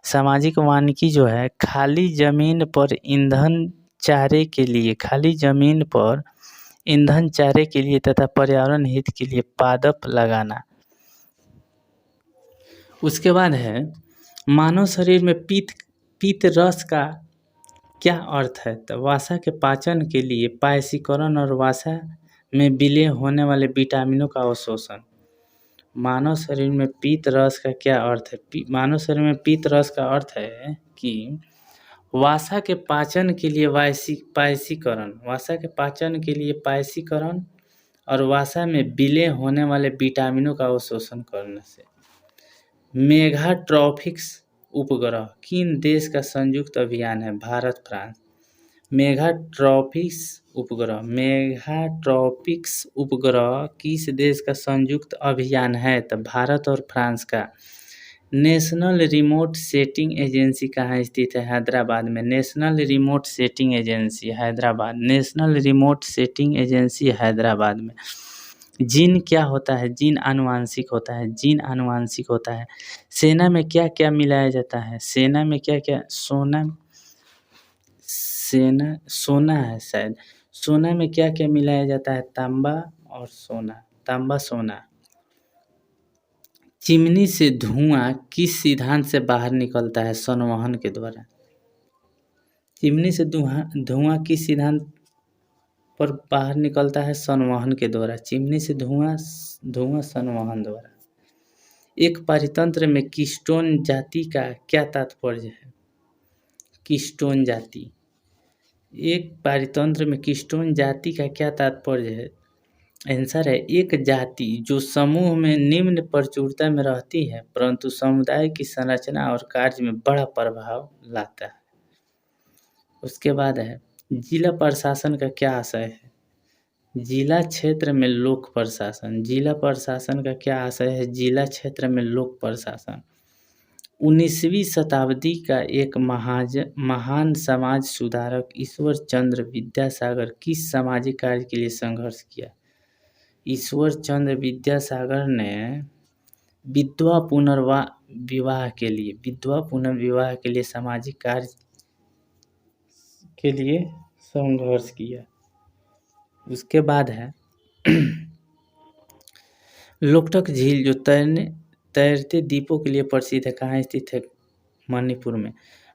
सामाजिक वानिकी जो है खाली जमीन पर ईंधन चारे के लिए, खाली जमीन पर ईंधन चारे के लिए तथा पर्यावरण हित के लिए पादप लगाना। उसके बाद है मानव शरीर में पीत रस का क्या अर्थ है? तो वसा के पाचन के लिए पायसीकरण और वसा में विलय होने वाले विटामिनों का अवशोषण। मानव शरीर में पीत रस का क्या अर्थ है? मानव शरीर में पीत रस का अर्थ है कि वसा के पाचन के लिए पायसीकरण, वसा के पाचन के लिए पायसीकरण और वसा में विलय होने वाले विटामिनों का अवशोषण करने से। मेगाट्रॉफिक्स उपग्रह किन देश का संयुक्त अभियान है? भारत फ्रांस। मेगाट्रॉफिक्स उपग्रह किस देश का संयुक्त अभियान है? तो भारत और फ्रांस का। नेशनल रिमोट सेटिंग एजेंसी कहाँ स्थित है? हैदराबाद में। National remote setting agency Hyderabad. National remote setting agency Hyderabad में। जीन क्या होता है? जीन आनुवांशिक होता है। जीन आनुवांशिक होता है। सेना में क्या क्या मिलाया जाता है? सेना में क्या क्या? सोना है शायद। सोना में क्या क्या मिलाया जाता है? तांबा और सोना। तांबा सोना। चिमनी से धुआं किस सिद्धांत से बाहर निकलता है? संवहन के द्वारा। चिमनी से धुआं किस सिद्धांत पर बाहर निकलता है? संवहन के द्वारा। चिमनी से धुआं संवहन द्वारा। एक परितंत्र में कीस्टोन जाति का क्या तात्पर्य है? कीस्टोन जाति। एक परितंत्र में कीस्टोन जाति का क्या तात्पर्य है? आंसर है एक जाति जो समूह में निम्न प्रचुरता में रहती है परंतु समुदाय की संरचना और कार्य में बड़ा प्रभाव लाता है। उसके बाद है जिला प्रशासन का क्या आशय है? जिला क्षेत्र में लोक प्रशासन। जिला प्रशासन का क्या आशय है? जिला क्षेत्र में लोक प्रशासन। 19वीं शताब्दी का एक महान समाज सुधारक ईश्वर चंद्र विद्यासागर किस सामाजिक कार्य के लिए संघर्ष किया? ईश्वर चंद्र विद्यासागर ने विधवा पुनर्विवाह के लिए सामाजिक कार्य के लिए संघर्ष किया। उसके बाद है लोकटक झील जो तैरते द्वीपों के लिए प्रसिद्ध है, कहाँ स्थित है? मणिपुर में।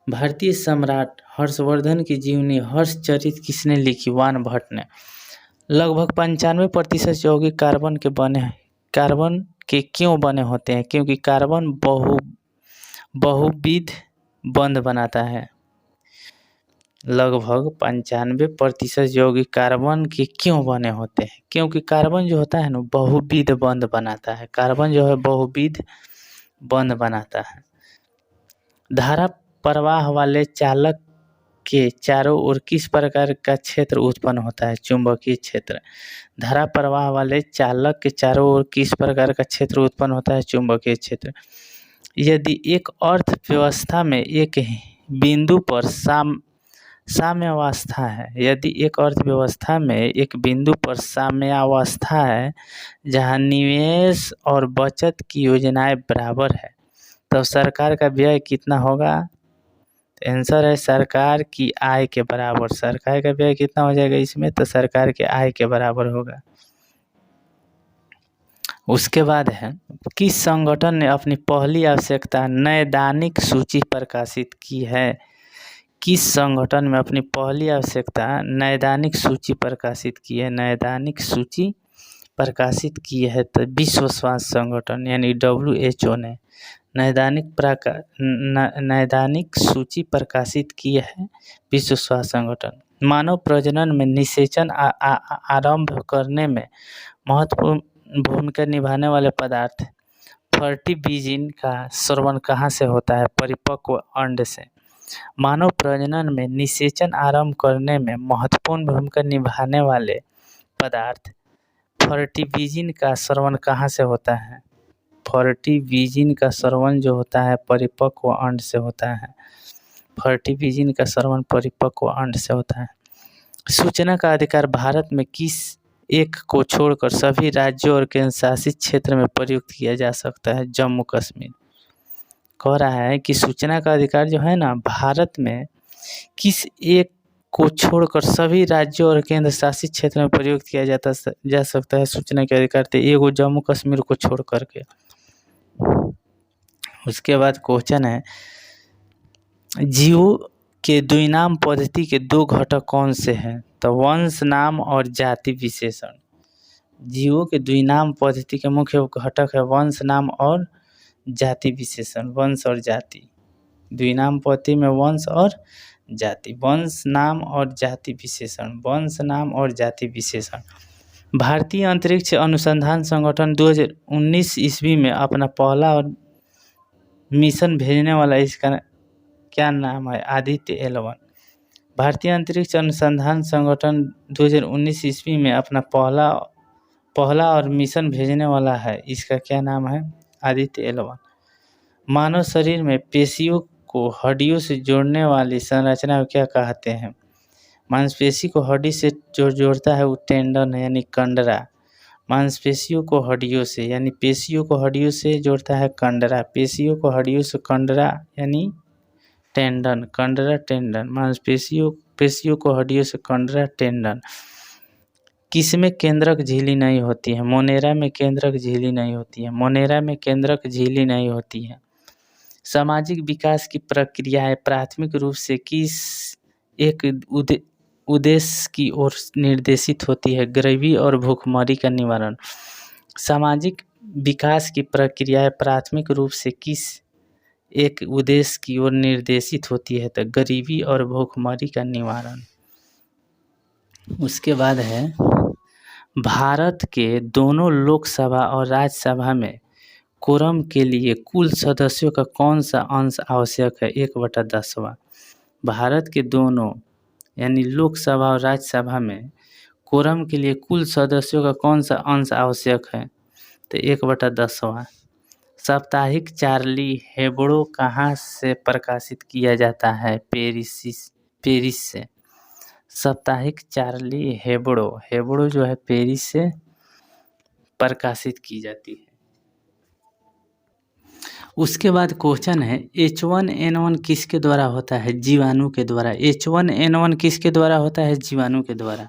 भारतीय सम्राट हर्षवर्धन की जीवनी हर्षचरित किसने लिखी? वान भट्ट ने। लगभग 95% यौगिक कार्बन के क्यों बने होते हैं? क्योंकि कार्बन बहुविध बंध बनाता है। लगभग 95% यौगिक कार्बन के क्यों बने होते हैं? क्योंकि कार्बन जो होता है ना बहुविध बंध बनाता है। कार्बन जो है बहुविध बंध बनाता है। धारा प्रवाह वाले चालक के चारों ओर किस प्रकार का क्षेत्र उत्पन्न होता है? चुंबकीय क्षेत्र। धारा प्रवाह वाले चालक के चारों ओर किस प्रकार का क्षेत्र उत्पन्न होता है? चुंबकीय क्षेत्र। यदि एक अर्थव्यवस्था में एक बिंदु पर साम्यावस्था है, यदि एक अर्थव्यवस्था में एक बिंदु पर साम्यावस्था है जहां निवेश और बचत की योजनाएं बराबर है तो सरकार का व्यय कितना होगा? तो आंसर है सरकार की आय के बराबर। सरकार का व्यय कितना हो जाएगा इसमें, तो सरकार के आय के बराबर होगा। उसके बाद है, किस संगठन ने अपनी पहली आवश्यकता नैदानिक सूची प्रकाशित की है। किस संगठन में अपनी पहली आवश्यकता नैदानिक सूची प्रकाशित की है। नैदानिक सूची प्रकाशित की है तो विश्व स्वास्थ्य संगठन यानी WHO ने नैदानिक सूची प्रकाशित की है, विश्व स्वास्थ्य संगठन। मानव प्रजनन में निषेचन आरंभ करने में महत्वपूर्ण भूमिका निभाने वाले पदार्थ फर्टिबिजिन का स्रवण कहाँ से होता है, परिपक्व अंड से। मानव प्रजनन में निषेचन आरंभ करने में महत्वपूर्ण भूमिका निभाने वाले पदार्थ फर्टिबिजिन का स्रवण कहाँ से होता है। फर्टिबिजिन का स्रवण जो होता है परिपक्व अंड से होता है। फर्टिबिजिन का स्रवण परिपक्व अंड से होता है। सूचना का अधिकार भारत में किस एक को छोड़कर सभी राज्यों और केंद्र शासित क्षेत्र में प्रयुक्त किया जा सकता है। जम्मू कश्मीर। कह रहा है कि सूचना का अधिकार जो है ना भारत में किस एक को छोड़कर सभी राज्यों और केंद्र शासित क्षेत्र में प्रयुक्त किया जा सकता है सूचना के अधिकार, तो एगो जम्मू कश्मीर को छोड़ करके। उसके बाद क्वेश्चन है, जीवों के द्विनाम पद्धति के दो घटक कौन से हैं, तो वंश नाम और जाति विशेषण। जीवों के द्विनाम पद्धति के मुख्य घटक है वंश नाम और जाति विशेषण। वंश और जाति, द्विनाम पद्धति में वंश और जाति, वंश नाम और जाति विशेषण, वंश नाम और जाति विशेषण। भारतीय अंतरिक्ष अनुसंधान संगठन 2019 ईस्वी में अपना पहला और मिशन भेजने वाला इसका क्या नाम है, आदित्य L1। भारतीय अंतरिक्ष अनुसंधान संगठन 2019 ईस्वी में अपना पहला और मिशन भेजने वाला है, इसका क्या नाम है, आदित्य L1। मानव शरीर में पेशियों को हड्डियों से जोड़ने वाली संरचना को क्या कहते हैं। मांसपेशी को हड्डी से जो जोड़ता है वो टेंडन है यानी कंडरा। मांसपेशियों को हड्डियों से यानी पेशियों को हड्डियों से जोड़ता है कंडरा। पेशियों को हड्डियों से कंडरा यानी टेंडन, कंडरा टेंडन। पेशियों को हड्डियों से कंडरा टेंडन। किसमें केंद्रक झिल्ली नहीं होती है, मोनेरा में केंद्रक झिल्ली नहीं होती है, मोनेरा में केंद्रक झिल्ली नहीं होती है। सामाजिक विकास की प्रक्रियाएं प्राथमिक रूप से किस एक उद्देश्य की ओर निर्देशित होती है, गरीबी और भूखमरी का निवारण। सामाजिक विकास की प्रक्रियाएं प्राथमिक रूप से किस एक उद्देश्य की ओर निर्देशित होती है, तो गरीबी और भूखमरी का निवारण। उसके बाद है, भारत के दोनों लोकसभा और राज्यसभा में कोरम के लिए कुल सदस्यों का कौन सा अंश आवश्यक है, 1/10। भारत के दोनों यानी लोकसभा और राज्यसभा में कोरम के लिए कुल सदस्यों का कौन सा अंश आवश्यक है, तो 1/10। साप्ताहिक चार्ली हेब्डो कहाँ से प्रकाशित किया जाता है, पेरिस से। साप्ताहिक चार्ली हेब्डो जो है पेरिस से प्रकाशित की जाती है। उसके बाद क्वेश्चन है, H1N1 किसके द्वारा होता है, जीवाणु के द्वारा। H1N1 किसके द्वारा होता है, जीवाणु के द्वारा।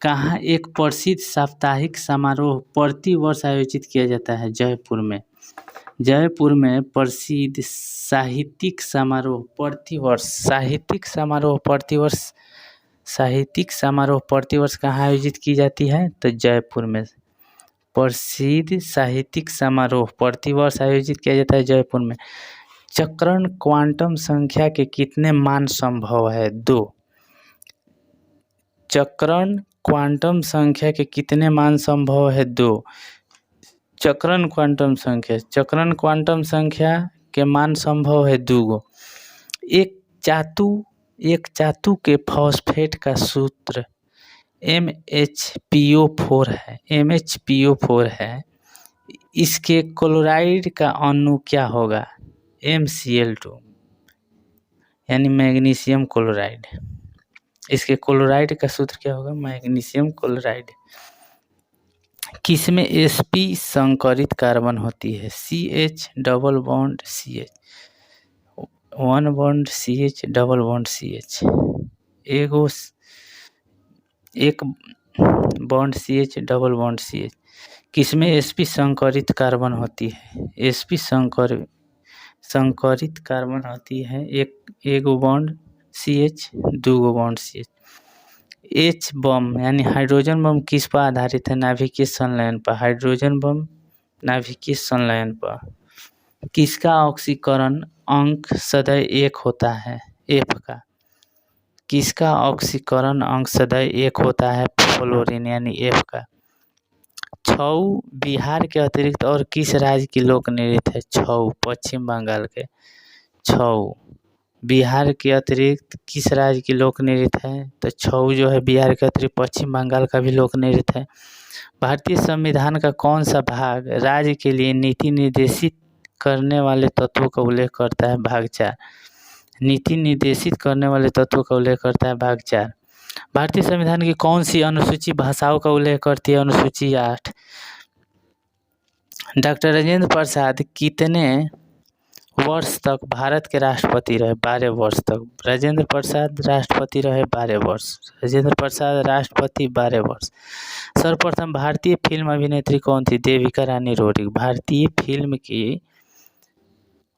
कहाँ एक प्रसिद्ध साप्ताहिक समारोह प्रति वर्ष आयोजित किया जाता है, जयपुर में। जयपुर में प्रसिद्ध साहित्यिक समारोह प्रति वर्ष कहाँ आयोजित की जाती है, तो जयपुर में। प्रसिद्ध साहित्यिक समारोह प्रति वर्ष आयोजित किया जाता है जयपुर में। चक्रण क्वांटम संख्या के कितने मान संभव है, 2। चक्रण क्वांटम संख्या के कितने मान संभव है, 2। चक्रण क्वांटम संख्या के मान संभव है 2 एक धातु के फॉस्फेट का सूत्र MHPO4 है। इसके क्लोराइड का अणु क्या होगा, MCl2 यानी मैग्नीशियम क्लोराइड। इसके क्लोराइड का सूत्र क्या होगा, मैग्नीशियम क्लोराइड। किसमें sp संकरित कार्बन होती है, CH double bond CH। One bond CH double bond CH, एक bond CH double bond CH। किसमें sp संकरित कार्बन होती है? sp संकरित कार्बन होती है एक बॉन्ड CH, दो बॉन्ड CH। H बम यानी हाइड्रोजन बम किस पर आधारित है? नाभिकीय संलयन पर। हाइड्रोजन बम नाभिकीय संलयन पर। किसका ऑक्सीकरण अंक सदैव 1 होता है? F का। किसका ऑक्सीकरण अंक सदैव 1 होता है? फ्लोरीन यानी F का। छऊ बिहार के अतिरिक्त और किस राज्य की लोक नृत्य है? छऊ पश्चिम बंगाल के। छऊ बिहार के अतिरिक्त किस राज्य की लोक नृत्य है? तो छऊ जो है बिहार के अतिरिक्त पश्चिम बंगाल का भी लोक नृत्य है। भारतीय संविधान का कौन सा भाग राज्य के लिए नीति निर्देशित करने वाले तत्वों का उल्लेख करता है? भाग 4। नीति निर्देशित करने वाले तत्वों का उल्लेख करता है भाग 4। भारतीय संविधान की कौन सी अनुसूची भाषाओं का उल्लेख करती है? अनुसूची 8। डॉक्टर राजेंद्र प्रसाद कितने वर्ष तक भारत के राष्ट्रपति रहे? 12 वर्ष तक। राजेंद्र प्रसाद राष्ट्रपति रहे 12 वर्ष। राजेंद्र प्रसाद राष्ट्रपति 12 वर्ष। सर्वप्रथम भारतीय फिल्म अभिनेत्री कौन थी? देविका रानी रोड्रिग। भारतीय फिल्म की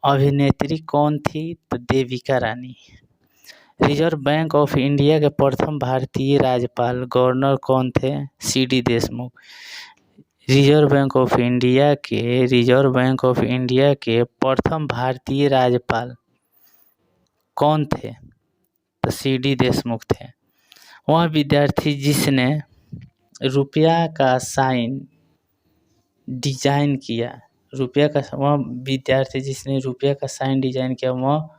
अभिनेत्री कौन थी? तो Devika Rani. Reserve bank of India के प्रथम भारतीय राज्यपाल गवर्नर कौन थे? CD Deshmukh. Reserve bank of India के प्रथम भारतीय राज्यपाल कौन थे? तो CD देशमुख थे। वह विद्यार्थी जिसने रुपया का साइन डिजाइन किया, वह विद्यार्थी जिसने रुपया का साइन डिजाइन किया, वह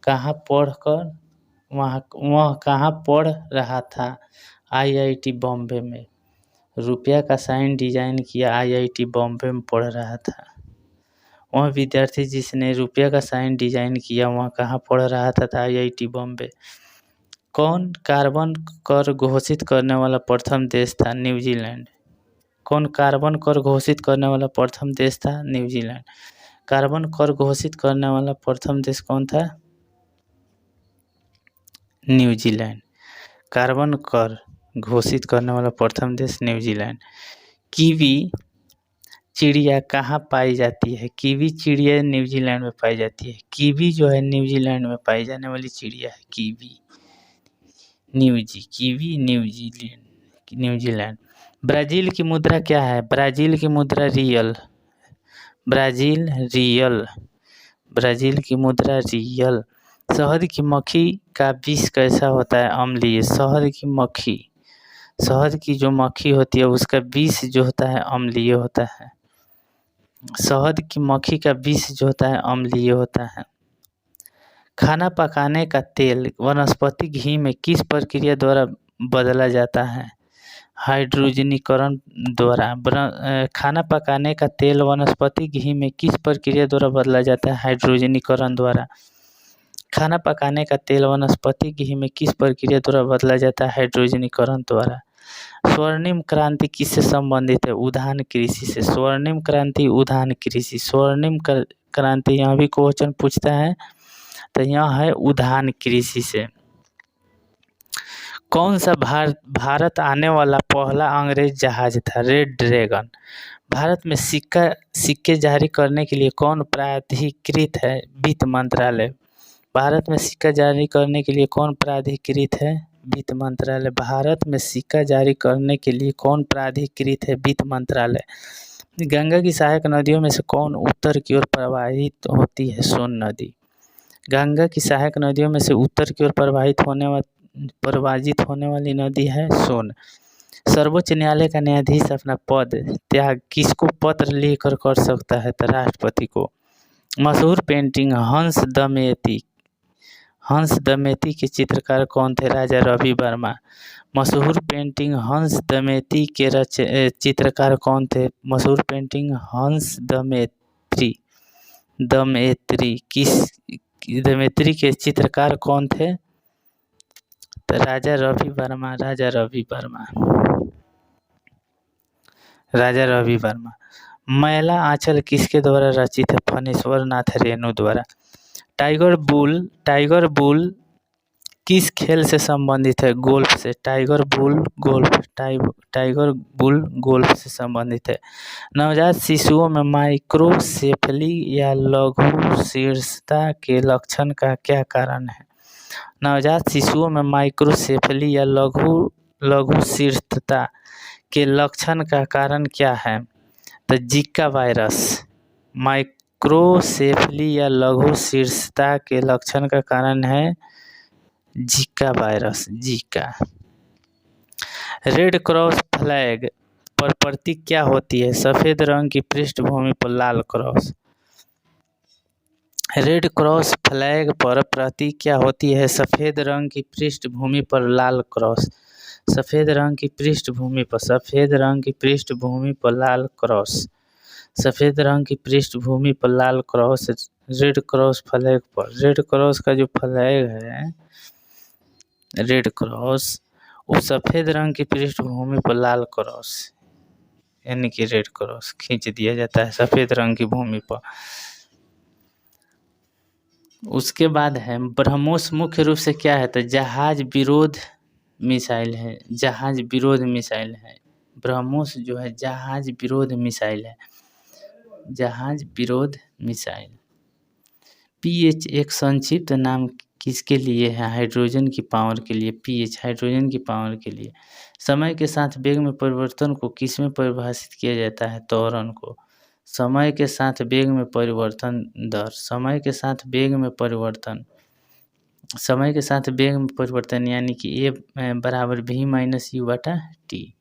कहाँ पढ़ रहा था? IIT बॉम्बे में। रुपया का साइन डिजाइन किया IIT बॉम्बे में पढ़ रहा था। वह विद्यार्थी जिसने रुपया का साइन डिजाइन किया वह कहाँ पढ़ रहा था? IIT बॉम्बे। कौन कार्बन कर घोषित करने वाला प्रथम देश था? न्यूजीलैंड। कौन कार्बन कर घोषित करने वाला प्रथम देश था? न्यूजीलैंड। कार्बन कर घोषित करने वाला प्रथम देश कौन था? न्यूजीलैंड। कार्बन कर घोषित करने वाला प्रथम देश न्यूजीलैंड। कीवी चिड़िया कहाँ पाई जाती है? कीवी चिड़िया न्यूजीलैंड में पाई जाती है। कीवी जो है न्यूजीलैंड में पाई जाने वाली चिड़िया है। Kiwi New Zealand. ब्राज़ील की मुद्रा क्या है? ब्राज़ील की मुद्रा रियल। ब्राज़ील की मुद्रा रियल। शहद की मक्खी का विष कैसा होता है? अम्लीय। शहद की जो मक्खी होती है उसका विष जो होता है अम्लीय होता है। शहद की मक्खी का विष जो होता है अम्लीय होता है। खाना पकाने का तेल वनस्पति घी में किस प्रक्रिया द्वारा बदला जाता है? हाइड्रोजनीकरण द्वारा। खाना पकाने का तेल वनस्पति घी में किस प्रक्रिया द्वारा बदला जाता है? हाइड्रोजनीकरण द्वारा। खाना पकाने का तेल वनस्पति घी में किस प्रक्रिया द्वारा बदला जाता है? हाइड्रोजनीकरण द्वारा। स्वर्णिम क्रांति किससे संबंधित है? उद्यान कृषि से। स्वर्णिम क्रांति उद्यान कृषि। स्वर्णिम क्रांति यहाँ भी क्वेश्चन पूछता है तो यहाँ है उद्यान कृषि से। कौन सा भारत आने वाला पहला अंग्रेज जहाज था? Red dragon. भारत में सिक्के जारी करने के लिए कौन प्राधिकृत है? वित्त मंत्रालय। भारत में सिक्का जारी करने के लिए कौन प्राधिकृत है? वित्त मंत्रालय। भारत में सिक्का जारी करने के लिए कौन प्राधिकृत है? वित्त मंत्रालय। गंगा की सहायक नदियों में से कौन उत्तर की ओर प्रवाहित होती है? सोन नदी। गंगा की सहायक नदियों में से उत्तर की ओर प्रवाहित होने वाली नदी है सोन। सर्वोच्च न्यायालय का न्यायाधीश अपना पद त्याग किसको पत्र लिखकर कर सकता है? तो राष्ट्रपति को। मशहूर पेंटिंग हंस दमयंती के चित्रकार कौन थे? राजा रवि वर्मा। मशहूर पेंटिंग हंस दमयंती के चित्रकार कौन थे? मशहूर पेंटिंग हंस दमयंती के चित्रकार कौन थे? तो राजा रवि वर्मा। मैला आंचल किसके द्वारा रचित है? फणीश्वर नाथ रेणु द्वारा। टाइगर बुल किस खेल से संबंधित है? गोल्फ से। टाइगर बुल गोल्फ से संबंधित है। नवजात शिशुओं में माइक्रोसेफली या लघु शीर्षता के लक्षण का क्या कारण है? नवजात शिशुओं में माइक्रोसेफली या लघु शीर्षता के लक्षण का कारण क्या है? तो जिका वायरस। माइक्रोसेफली या लघु शीर्षता के लक्षण का कारण है जिका वायरस। जिका। रेड क्रॉस फ्लैग पर प्रतीक क्या होती है? सफेद रंग की पृष्ठभूमि पर लाल क्रॉस। रेड क्रॉस फ्लैग पर प्रतीक क्या होती है? सफेद रंग की पृष्ठभूमि पर लाल क्रॉस। सफेद रंग की पृष्ठभूमि पर लाल क्रॉस। सफेद रंग की पृष्ठभूमि पर लाल क्रॉस रेड क्रॉस फ्लैग पर। रेड क्रॉस का जो फ्लैग है, रेड क्रॉस, वो सफेद रंग की पृष्ठभूमि पर लाल क्रॉस, यानी कि रेड क्रॉस खींच दिया जाता है सफेद रंग की भूमि पर। उसके बाद है ब्रह्मोस मुख्य रूप से क्या है? तो जहाज विरोध मिसाइल है। जहाज विरोध मिसाइल है ब्रह्मोस जो है, जहाज विरोध मिसाइल है। जहाज विरोध मिसाइल। पीएच एक संक्षिप्त नाम किसके लिए है? हाइड्रोजन की पावर के लिए। पीएच हाइड्रोजन की पावर के लिए। समय के साथ वेग में परिवर्तन को किस में परिभाषित किया जाता है? त्वरण को। समय के साथ वेग में परिवर्तन दर। समय के साथ वेग में परिवर्तन यानी कि ए बराबर भी माइनस यू बटा टी।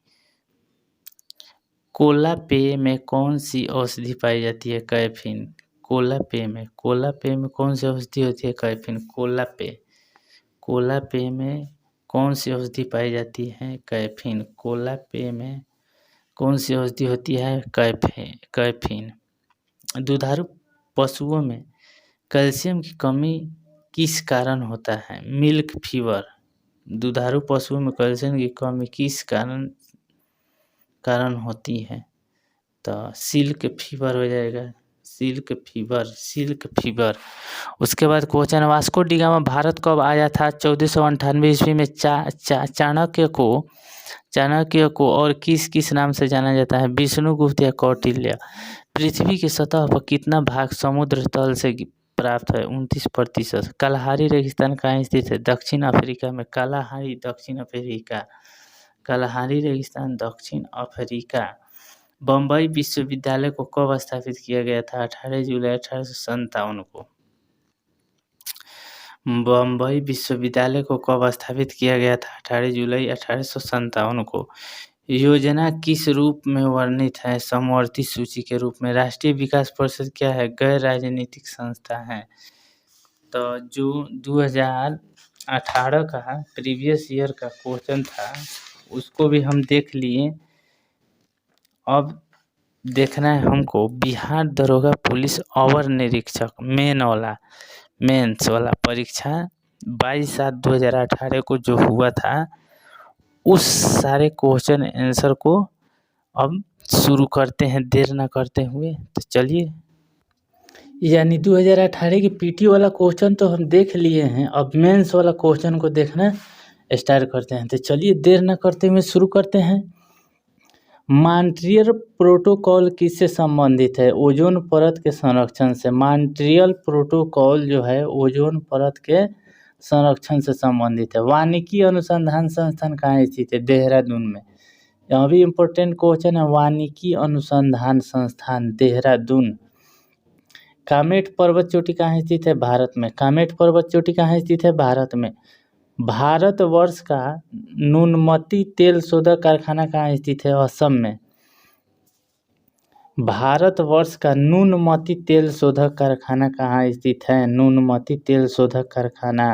कोला पेय में कौन सी औषधि पाई जाती है? कैफीन। कोला पेय में कौन सी औषधि होती है? कैफीन। कोला पेय में कौन सी औषधि पाई जाती है? कैफीन। कोला पेय में कौन सी औषधि होती है? कैफीन। दुधारू पशुओं में कैल्शियम की कमी किस कारण होता है? Milk fever. दुधारू पशुओं में कैल्शियम की कमी किस कारण होती है? तो सिल्क फीवर हो जाएगा। Silk fever. उसके बाद question, Vasco D gamma Bharat कब आया था? 1498 ईस्वी में। चाणक्य को और किस नाम से जाना जाता है? विष्णुगुप्त या कौटिल्य। पृथ्वी की सतह पर कितना भाग समुद्र तल से प्राप्त है? 29%। कलहारी रेगिस्तान कहाँ स्थित है? दक्षिण अफ्रीका में। कलहारी रेगिस्तान दक्षिण अफ्रीका। बम्बई विश्वविद्यालय को कब स्थापित किया गया था? 18 जुलाई 1857 को। बम्बई विश्वविद्यालय को कब स्थापित किया गया था? 18 जुलाई 1857 को। योजना किस रूप में वर्णित है? समवर्ती सूची के रूप में। राष्ट्रीय विकास परिषद क्या है? गैर राजनीतिक संस्था है। तो जो 2018 का प्रीवियस ईयर का क्वेश्चन था उसको भी हम देख लिए। अब देखना है हमको बिहार दरोगा पुलिस अवर निरीक्षक मेंस वाला परीक्षा 22/7/2018 को जो हुआ था उस सारे क्वेश्चन आंसर को अब शुरू करते हैं देर ना करते हुए। तो चलिए, यानी 2018 की पीटी वाला क्वेश्चन तो हम देख लिए हैं, अब मेंस वाला क्वेश्चन को देखना स्टार्ट करते हैं। तो चलिए देर ना करते हुए शुरू करते हैं। मॉन्ट्रियल प्रोटोकॉल किससे संबंधित है? ओजोन परत के संरक्षण से। मॉन्ट्रियल प्रोटोकॉल जो है ओजोन परत के संरक्षण से संबंधित है। वानिकी अनुसंधान संस्थान कहाँ स्थित है? देहरादून में। यहाँ भी इम्पोर्टेंट क्वेश्चन है। वानिकी अनुसंधान संस्थान देहरादून। कामेट पर्वत चोटी कहाँ स्थित है? भारत में। कामेट पर्वत चोटी कहाँ स्थित है? भारत में। भारतवर्ष का नुनमती तेल शोधक कारखाना कहाँ स्थित है? असम में। भारतवर्ष का नुनमती तेल शोधक कारखाना कहाँ स्थित है? नुनमती तेल शोधक कारखाना।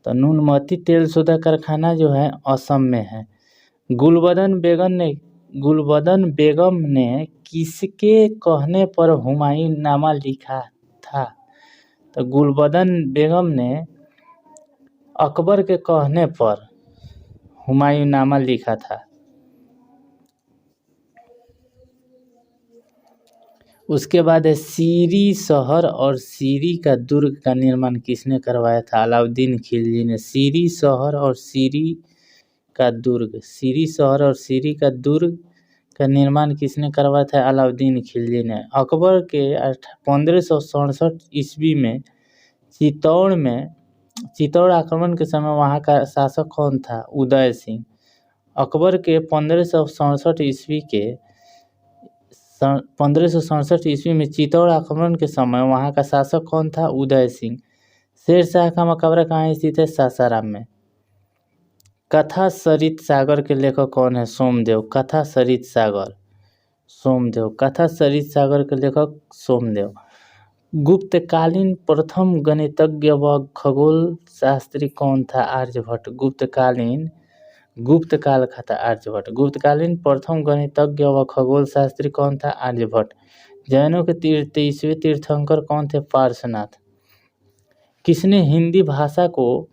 तो नुनमती तेल शोधक कारखाना जो है असम में है। गुलबदन बेगम ने किसके कहने पर हुमायूंनामा लिखा था? तो गुलबदन बेगम ने अकबर के कहने पर हुमायूंनामा लिखा था। उसके बाद है सीरी शहर और सीरी का दुर्ग का निर्माण किसने करवाया था? अलाउद्दीन खिलजी ने। सीरी शहर और सीरी का दुर्ग, सीरी शहर और सीरी का दुर्ग का निर्माण किसने करवाया था? अलाउद्दीन खिलजी ने। अकबर के 1567 ईस्वी में चित्तौड़ आक्रमण के समय वहाँ का शासक कौन था? उदय सिंह। अकबर के 1567 ईस्वी में चित्तौड़ आक्रमण के समय वहाँ का शासक कौन था? उदय सिंह। शेरशाह का मकबरा कहाँ स्थित है? सासाराम में। कथा सरित सागर के लेखक कौन है? सोमदेव। कथा सरित सागर, सोमदेव। कथा सरित सागर के लेखक सोमदेव। गुप्तकालीन प्रथम गणितज्ञ व खगोल शास्त्री कौन था? आर्यभट्ट। गुप्तकाल का था आर्यभट्ट। गुप्तकालीन प्रथम गणितज्ञ व खगोल शास्त्री कौन था? आर्यभट्ट। जैनों के 23वें तीर्थंकर कौन थे? पार्श्वनाथ। किसने हिंदी भाषा को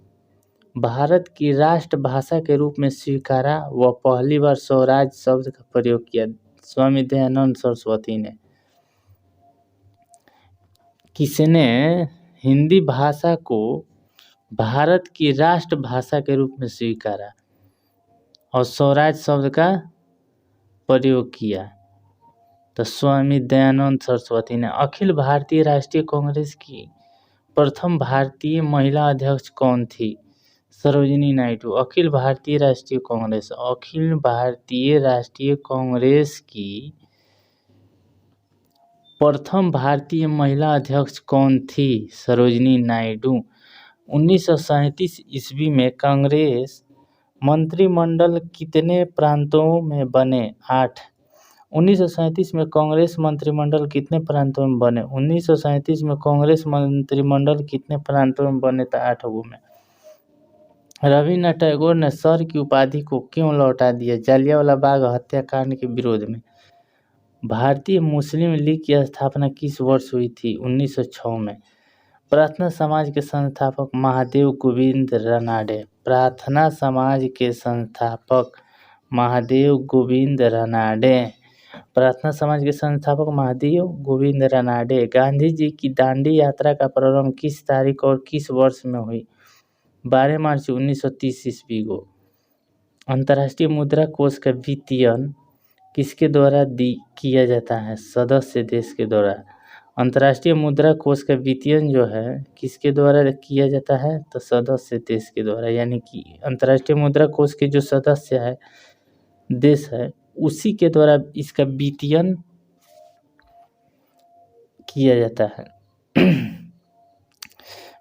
भारत की राष्ट्रभाषा के रूप में स्वीकारा व पहली बार स्वराज शब्द का प्रयोग किया? स्वामी दयानंद सरस्वती ने। किसने हिंदी भाषा को भारत की राष्ट्रभाषा के रूप में स्वीकारा और स्वराज शब्द का प्रयोग किया? तो स्वामी दयानंद सरस्वती ने। अखिल भारतीय राष्ट्रीय कांग्रेस की प्रथम भारतीय महिला अध्यक्ष कौन थी? सरोजिनी नायडू। अखिल भारतीय राष्ट्रीय कांग्रेस की प्रथम भारतीय महिला अध्यक्ष कौन थी? सरोजिनी नायडू। 1937 ईस्वी में कांग्रेस मंत्रिमंडल कितने प्रांतों में बने? 8। 1937 में कांग्रेस मंत्रिमंडल कितने प्रांतों में बने? 1937 में कांग्रेस मंत्रिमंडल कितने प्रांतों में बने? था 8 में। रविन्द्रनाथ टैगोर ने सर की उपाधि को क्यों लौटा दिया? जलियांवाला बाग हत्याकांड के विरोध में। भारतीय मुस्लिम लीग की स्थापना किस वर्ष हुई थी? 1906 में। प्रार्थना समाज के संस्थापक महादेव गोविंद रानडे। प्रार्थना समाज के संस्थापक महादेव गोविंद रानडे। प्रार्थना समाज के संस्थापक महादेव गोविंद रानडे। गांधी जी की दांडी यात्रा का प्रारंभ किस तारीख और किस वर्ष में हुई? 12 मार्च 1930 ईस्वी को। अंतर्राष्ट्रीय मुद्रा कोष का वित्तीयन किसके द्वारा किया जाता है? सदस्य देश के द्वारा। अंतर्राष्ट्रीय मुद्रा कोष का वित्तीयन जो है किसके द्वारा किया जाता है? तो सदस्य देश के द्वारा। यानी कि अंतर्राष्ट्रीय मुद्रा कोष के जो सदस्य है देश है उसी के द्वारा इसका वित्तीयन किया जाता है।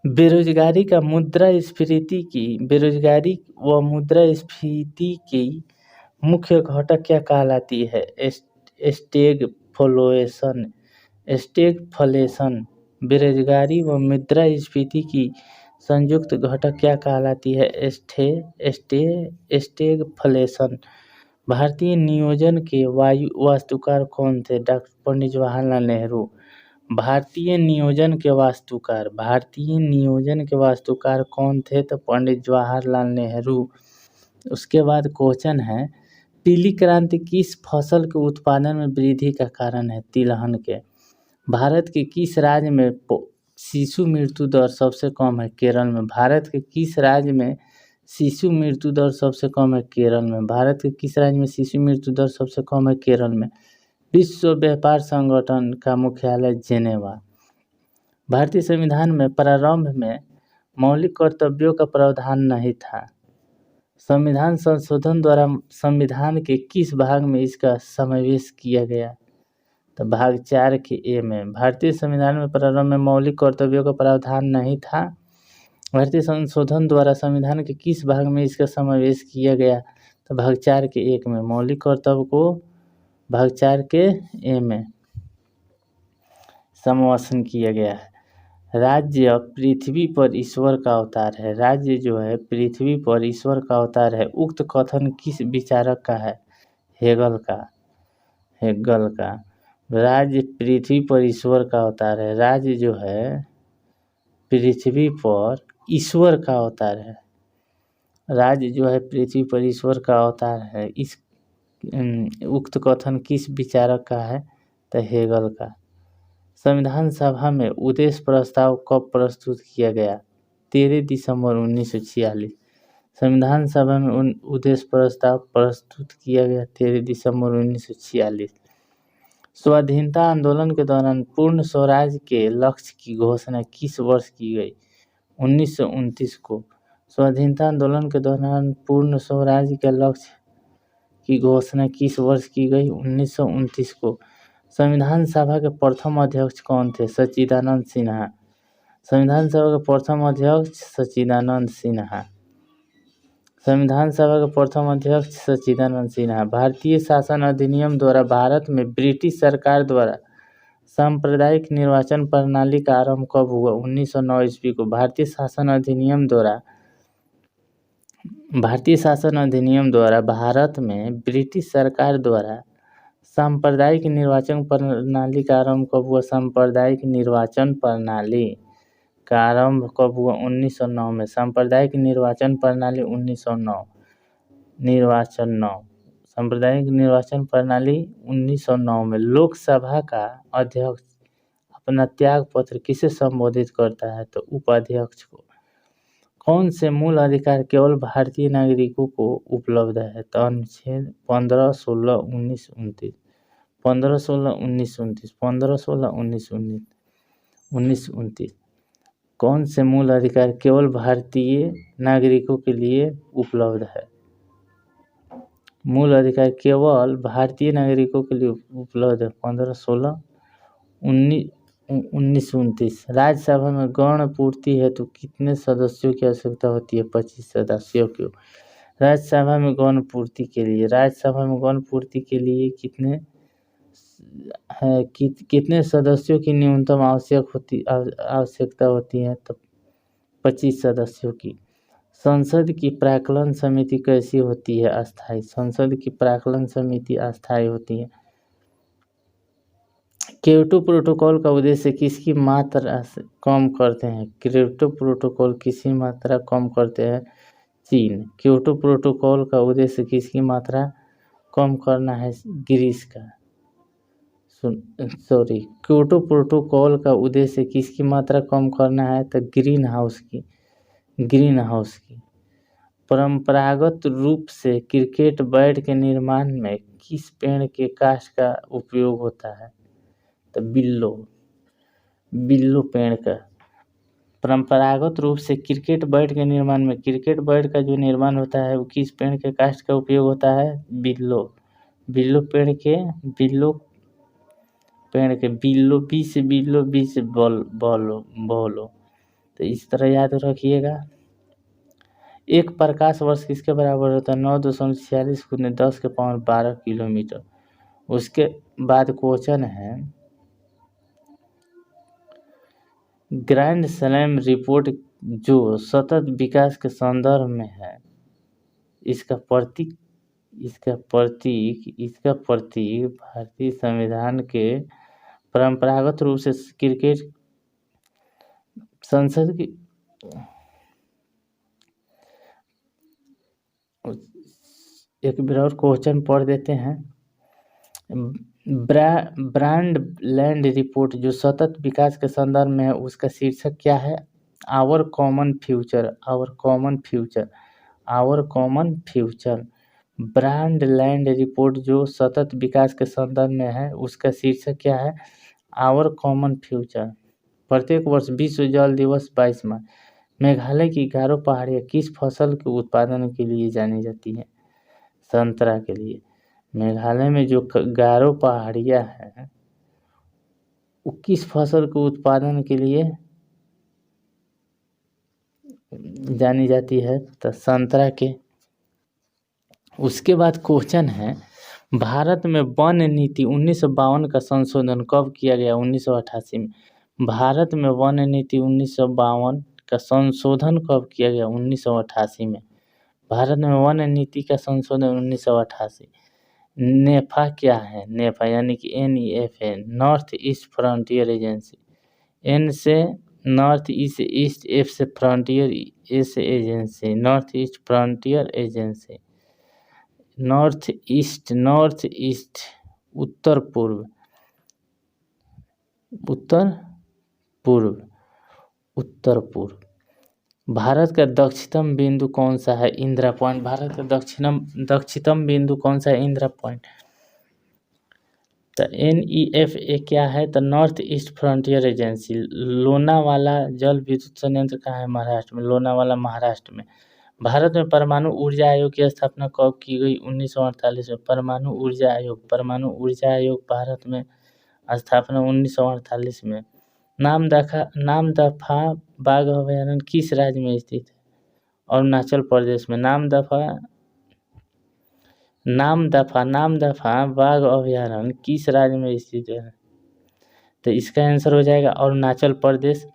बेरोजगारी व मुद्रास्फीति की मुख्य घटक क्या कहलाती है? स्टैगफ्लेशन। बेरोजगारी व मुद्रास्फीति की संयुक्त घटक क्या कहलाती है? स्टैगफ्लेशन। भारतीय नियोजन के वास्तुकार कौन थे? डॉक्टर पंडित जवाहरलाल नेहरू। भारतीय नियोजन के वास्तुकार कौन थे? तो पंडित जवाहरलाल नेहरू। उसके बाद क्वेश्चन है, पीली क्रांति किस फसल के उत्पादन में वृद्धि का कारण है? तिलहन के। भारत के किस राज्य में शिशु मृत्यु दर सबसे कम है? केरल में। भारत के किस राज्य में शिशु मृत्यु दर सबसे कम है? केरल में। भारत के किस राज्य में शिशु मृत्यु दर सबसे कम है? केरल में। विश्व व्यापार संगठन का मुख्यालय जेनेवा। भारतीय संविधान में प्रारंभ में मौलिक कर्तव्यों का प्रावधान नहीं था। संविधान संशोधन द्वारा संविधान के किस भाग में इसका समावेश किया गया? तो भाग 4 के ए में। भारतीय संविधान में प्रारंभ में मौलिक कर्तव्यों का प्रावधान नहीं था। भारतीय संशोधन द्वारा संविधान के किस भाग में इसका समावेश किया गया? तो भाग 4 के 1 में। मौलिक कर्तव्य को भाग 4 के ए में समावेशन किया गया है। राज्य पृथ्वी पर ईश्वर का अवतार है। राज्य जो है पृथ्वी पर ईश्वर का अवतार है। उक्त कथन किस विचारक का है? हेगल का। राज्य पृथ्वी पर ईश्वर का अवतार है। राज्य जो है पृथ्वी पर ईश्वर का अवतार है। राज्य जो है पृथ्वी पर ईश्वर का अवतार है। इस उक्त कथन किस विचारक का है? तो हेगल का। संविधान सभा में उद्देश्य प्रस्ताव कब प्रस्तुत किया गया? 13 दिसंबर 1946। संविधान सभा में उद्देश्य प्रस्ताव प्रस्तुत किया गया 13 दिसंबर 1946। स्वाधीनता आंदोलन के दौरान पूर्ण स्वराज के लक्ष्य की घोषणा किस वर्ष की गई? 1929 को। स्वाधीनता आंदोलन के दौरान पूर्ण स्वराज के लक्ष्य की घोषणा किस वर्ष की गई? 1929 को। संविधान सभा के प्रथम अध्यक्ष कौन थे? सच्चिदानंद सिन्हा। संविधान सभा के प्रथम अध्यक्ष सच्चिदानंद सिन्हा। संविधान सभा के प्रथम अध्यक्ष सच्चिदानंद सिन्हा। भारतीय शासन अधिनियम द्वारा भारत में ब्रिटिश सरकार द्वारा सांप्रदायिक निर्वाचन प्रणाली का आरंभ कब हुआ? 1909 ईस्वी को। भारतीय शासन अधिनियम द्वारा भारत में ब्रिटिश सरकार द्वारा सांप्रदायिक निर्वाचन प्रणाली का आरंभ कब हुआ? सांप्रदायिक निर्वाचन प्रणाली का आरंभ कब हुआ? 1909 में। सांप्रदायिक निर्वाचन प्रणाली 1909। सांप्रदायिक निर्वाचन प्रणाली 1909 में। लोकसभा का अध्यक्ष अपना त्याग पत्र किसे संबोधित करता है? तो उपाध्यक्ष को। कौन से मूल अधिकार केवल भारतीय नागरिकों को उपलब्ध है? तो अनुच्छेद 15, 16, 19, 29। 15, 16, 19, 29। 15, 16, 19, 29। कौन से मूल अधिकार केवल भारतीय नागरिकों के लिए उपलब्ध है? मूल अधिकार केवल भारतीय नागरिकों के लिए उपलब्ध है। 15, 16, 19, 29। राज्यसभा में गण पूर्ति हेतु कितने सदस्यों की आवश्यकता होती है? 25 सदस्यों की। राज्यसभा में गण पूर्ति के लिए कितने सदस्यों की न्यूनतम आवश्यकता होती है? तो 25 सदस्यों की। संसद की प्राक्कलन समिति कैसी होती है? अस्थायी। संसद की प्राक्कलन समिति अस्थायी होती है। क्योटो प्रोटोकॉल का उद्देश्य किसकी मात्रा कम करते हैं? क्योटो प्रोटोकॉल किसकी मात्रा कम करते हैं? चीन। क्योटो प्रोटोकॉल का उद्देश्य किसकी मात्रा कम करना है? ग्रीस का। क्योटो प्रोटोकॉल का उद्देश्य किसकी मात्रा कम करना है? तो ग्रीन हाउस की। परंपरागत रूप से क्रिकेट बैट के निर्माण में किस पेड़ के काष्ठ का उपयोग होता है? तो बिल्लो पेड़ का। परंपरागत रूप से क्रिकेट बैट के निर्माण में का जो निर्माण होता है वो किस पेड़ के काष्ठ का उपयोग होता है? बिल्लो बी से बोलो। तो इस तरह याद रखिएगा। एक प्रकाश वर्ष किसके बराबर होता है? 9.46 × 10⁻12 किलोमीटर। उसके बाद क्वेश्चन है ग्रैंड स्लैम रिपोर्ट जो सतत विकास के संदर्भ में है, इसका प्रतीक भारतीय संविधान के परंपरागत रूप से क्रिकेट संसद की एक बार और क्वेश्चन पढ़ देते हैं। ब्रांड लैंड रिपोर्ट जो सतत विकास के संदर्भ में है, उसका शीर्षक क्या है? Our common future. Brundtland report जो सतत विकास के संदर्भ में है, उसका शीर्षक क्या है? Our common future. प्रत्येक वर्ष विश्व जल दिवस 22 मार्च। मेघालय की गारो पहाड़ियाँ किस फसल के उत्पादन के लिए जानी जाती है? संतरा के लिए। मेघालय में जो गारो पहाड़ियाँ हैं वो किस फसल के उत्पादन के लिए जानी जाती है? तो संतरा के। उसके बाद क्वेश्चन है भारत में वन नीति 1952 का संशोधन कब किया गया? 1988 में। भारत में वन नीति 1952 का संशोधन कब किया गया? 1988 में। भारत में वन नीति का संशोधन 1988। नेफा क्या है? नेफा यानी कि NEFA, north east frontier agency. N से नॉर्थ ईस्ट, F से frontier agency, north east frontier agency. North east उत्तर पूर्व, उत्तर पूर्व, उत्तर पूर्व। भारत का दक्षिणतम बिंदु कौन सा है? इंदिरा पॉइंट। भारत का दक्षिणतम बिंदु कौन सा है? इंदिरा पॉइंट। तो NEFA क्या है? तो north east frontier agency. Lonavala जल विद्युत संयंत्र कहाँ है? महाराष्ट्र में। लोनावाला महाराष्ट्र में। भारत में परमाणु ऊर्जा आयोग की स्थापना कब की गई? 1948 में। परमाणु ऊर्जा आयोग भारत में स्थापना 1948 में। नामदफा बाघ अभयारण्य किस राज्य में स्थित है? अरुणाचल प्रदेश में। नामदफा बाघ अभयारण्य किस राज्य में स्थित है? तो इसका आंसर हो जाएगा अरुणाचल प्रदेश।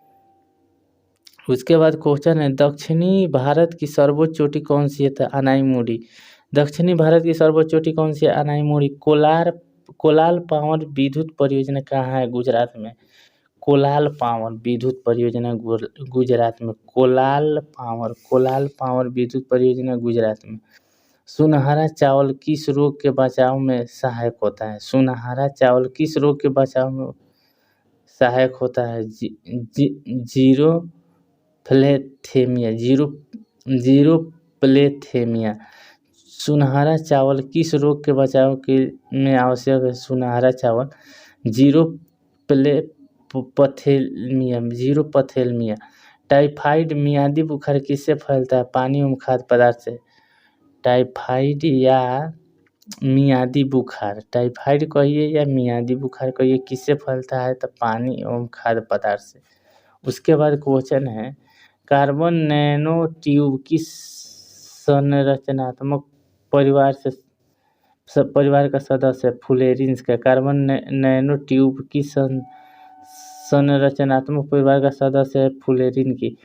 उसके बाद क्वेश्चन है, दक्षिणी भारत की सर्वोच्च चोटी कौन सी है? तो अनाईमुड़ी। दक्षिणी भारत की सर्वोच्च चोटी कौन सी है? अनाईमुड़ी। कोलाल पावर विद्युत परियोजना कहाँ है? गुजरात में। कोलाल पावर विद्युत परियोजना गुजरात में। कोलाल पावर विद्युत परियोजना गुजरात में। सुनहरा चावल किस रोग के बचाव में सहायक होता है? सुनहरा चावल किस रोग के बचाव में सहायक होता है? जीरोप्लेथेमिया। सुनहरा चावल किस रोग के बचाव के में आवश्यक है? सुनहरा चावल जीरोपथेलमिया। टाइफाइड मियादी बुखार किससे फैलता है? पानी एवं खाद्य पदार्थ से। टाइफाइड या मियादी बुखार, टाइफाइड कहिए या मियादी बुखार कहिए, किससे फैलता है? तो पानी एवं खाद्य पदार्थ से। उसके बाद क्वेश्चन है, कार्बन नैनो ट्यूब किस संरचनात्मक परिवार का सदस्य है? फुलेरिन्स का। कार्बन नैनो ट्यूब किस संरचनात्मक परिवार का सदस्य है? फुलेरिन की।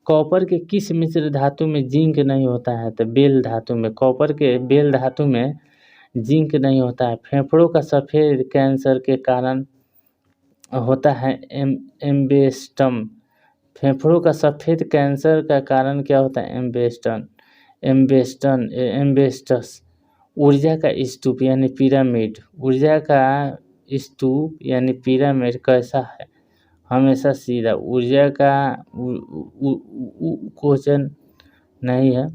कॉपर के किस मिश्र धातु में जिंक नहीं होता है? तो बेल धातु में। कॉपर के बेल धातु में जिंक नहीं होता है। फेफड़ों का सफेद कैंसर के कारण होता है एम्बेस्टम। फेफड़ों का सफेद कैंसर का कारण क्या होता है? एम्बेस्टस। ऊर्जा का स्तूप यानी पिरामिड। ऊर्जा का स्तूप यानी पिरामिड कैसा है? हमेशा सीधा। ऊर्जा का क्वेश्चन नहीं है।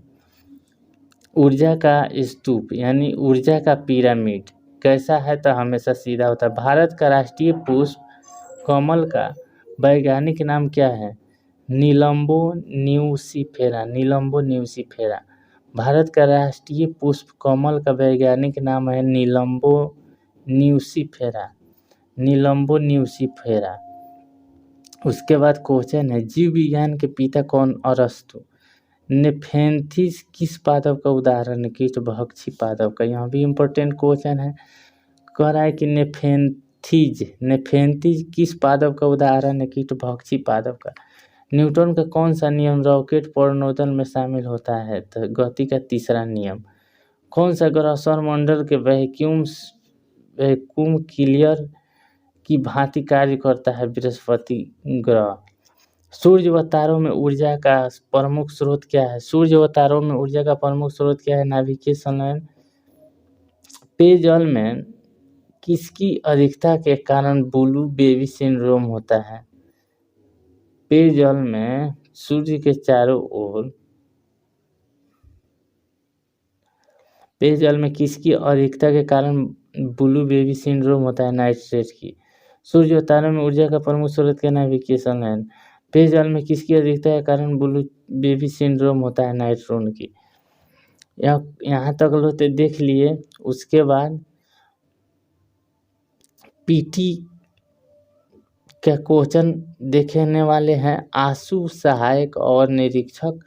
ऊर्जा का स्तूप यानी ऊर्जा का पिरामिड कैसा है? तो हमेशा सीधा होता है। भारत का राष्ट्रीय पुष्प कमल का वैज्ञानिक नाम क्या है? नीलम्बो न्यूसीफेरा। भारत का राष्ट्रीय पुष्प कमल का वैज्ञानिक नाम है नीलम्बो न्यूसीफेरा। उसके बाद क्वेश्चन है, जीव विज्ञान के पिता कौन? अरस्तु। नेफेंथिस किस पादप का उदाहरण है? कीटभक्षी पादप का। यहाँ भी इम्पोर्टेंट क्वेश्चन है, कह रहा है कि नेफेंथिस किस पादप का उदाहरण है? कीटभक्षी पादप का। न्यूटन का कौन सा नियम रॉकेट प्रणोदन में शामिल होता है? तो गति का तीसरा नियम। कौन सा ग्रह सौरमंडल के वैक्यूम क्लियर की भांति कार्य करता है? बृहस्पति ग्रह। सूर्य व तारों में ऊर्जा का प्रमुख स्रोत क्या है? सूर्य व तारों में ऊर्जा का प्रमुख स्रोत क्या है? नाभिकीय संलयन। पेयजल में किसकी अधिकता के कारण ब्लू बेबी सिंड्रोम होता है? पेयजल में सूर्य के चारों ओर पेयजल में किसकी अधिकता के कारण ब्लू बेबी सिंड्रोम होता है? नाइट्रेट की। सूर्य और तारों में ऊर्जा का प्रमुख स्रोत क्या? नाभिकीय संलयन। पेयजल में किसकी अधिकता के कारण ब्लू बेबी सिंड्रोम होता है? नाइट्रोन की। यहाँ तक लो तो देख लिए। उसके बाद पीटी का क्वेश्चन देखने वाले हैं। आशु सहायक और निरीक्षक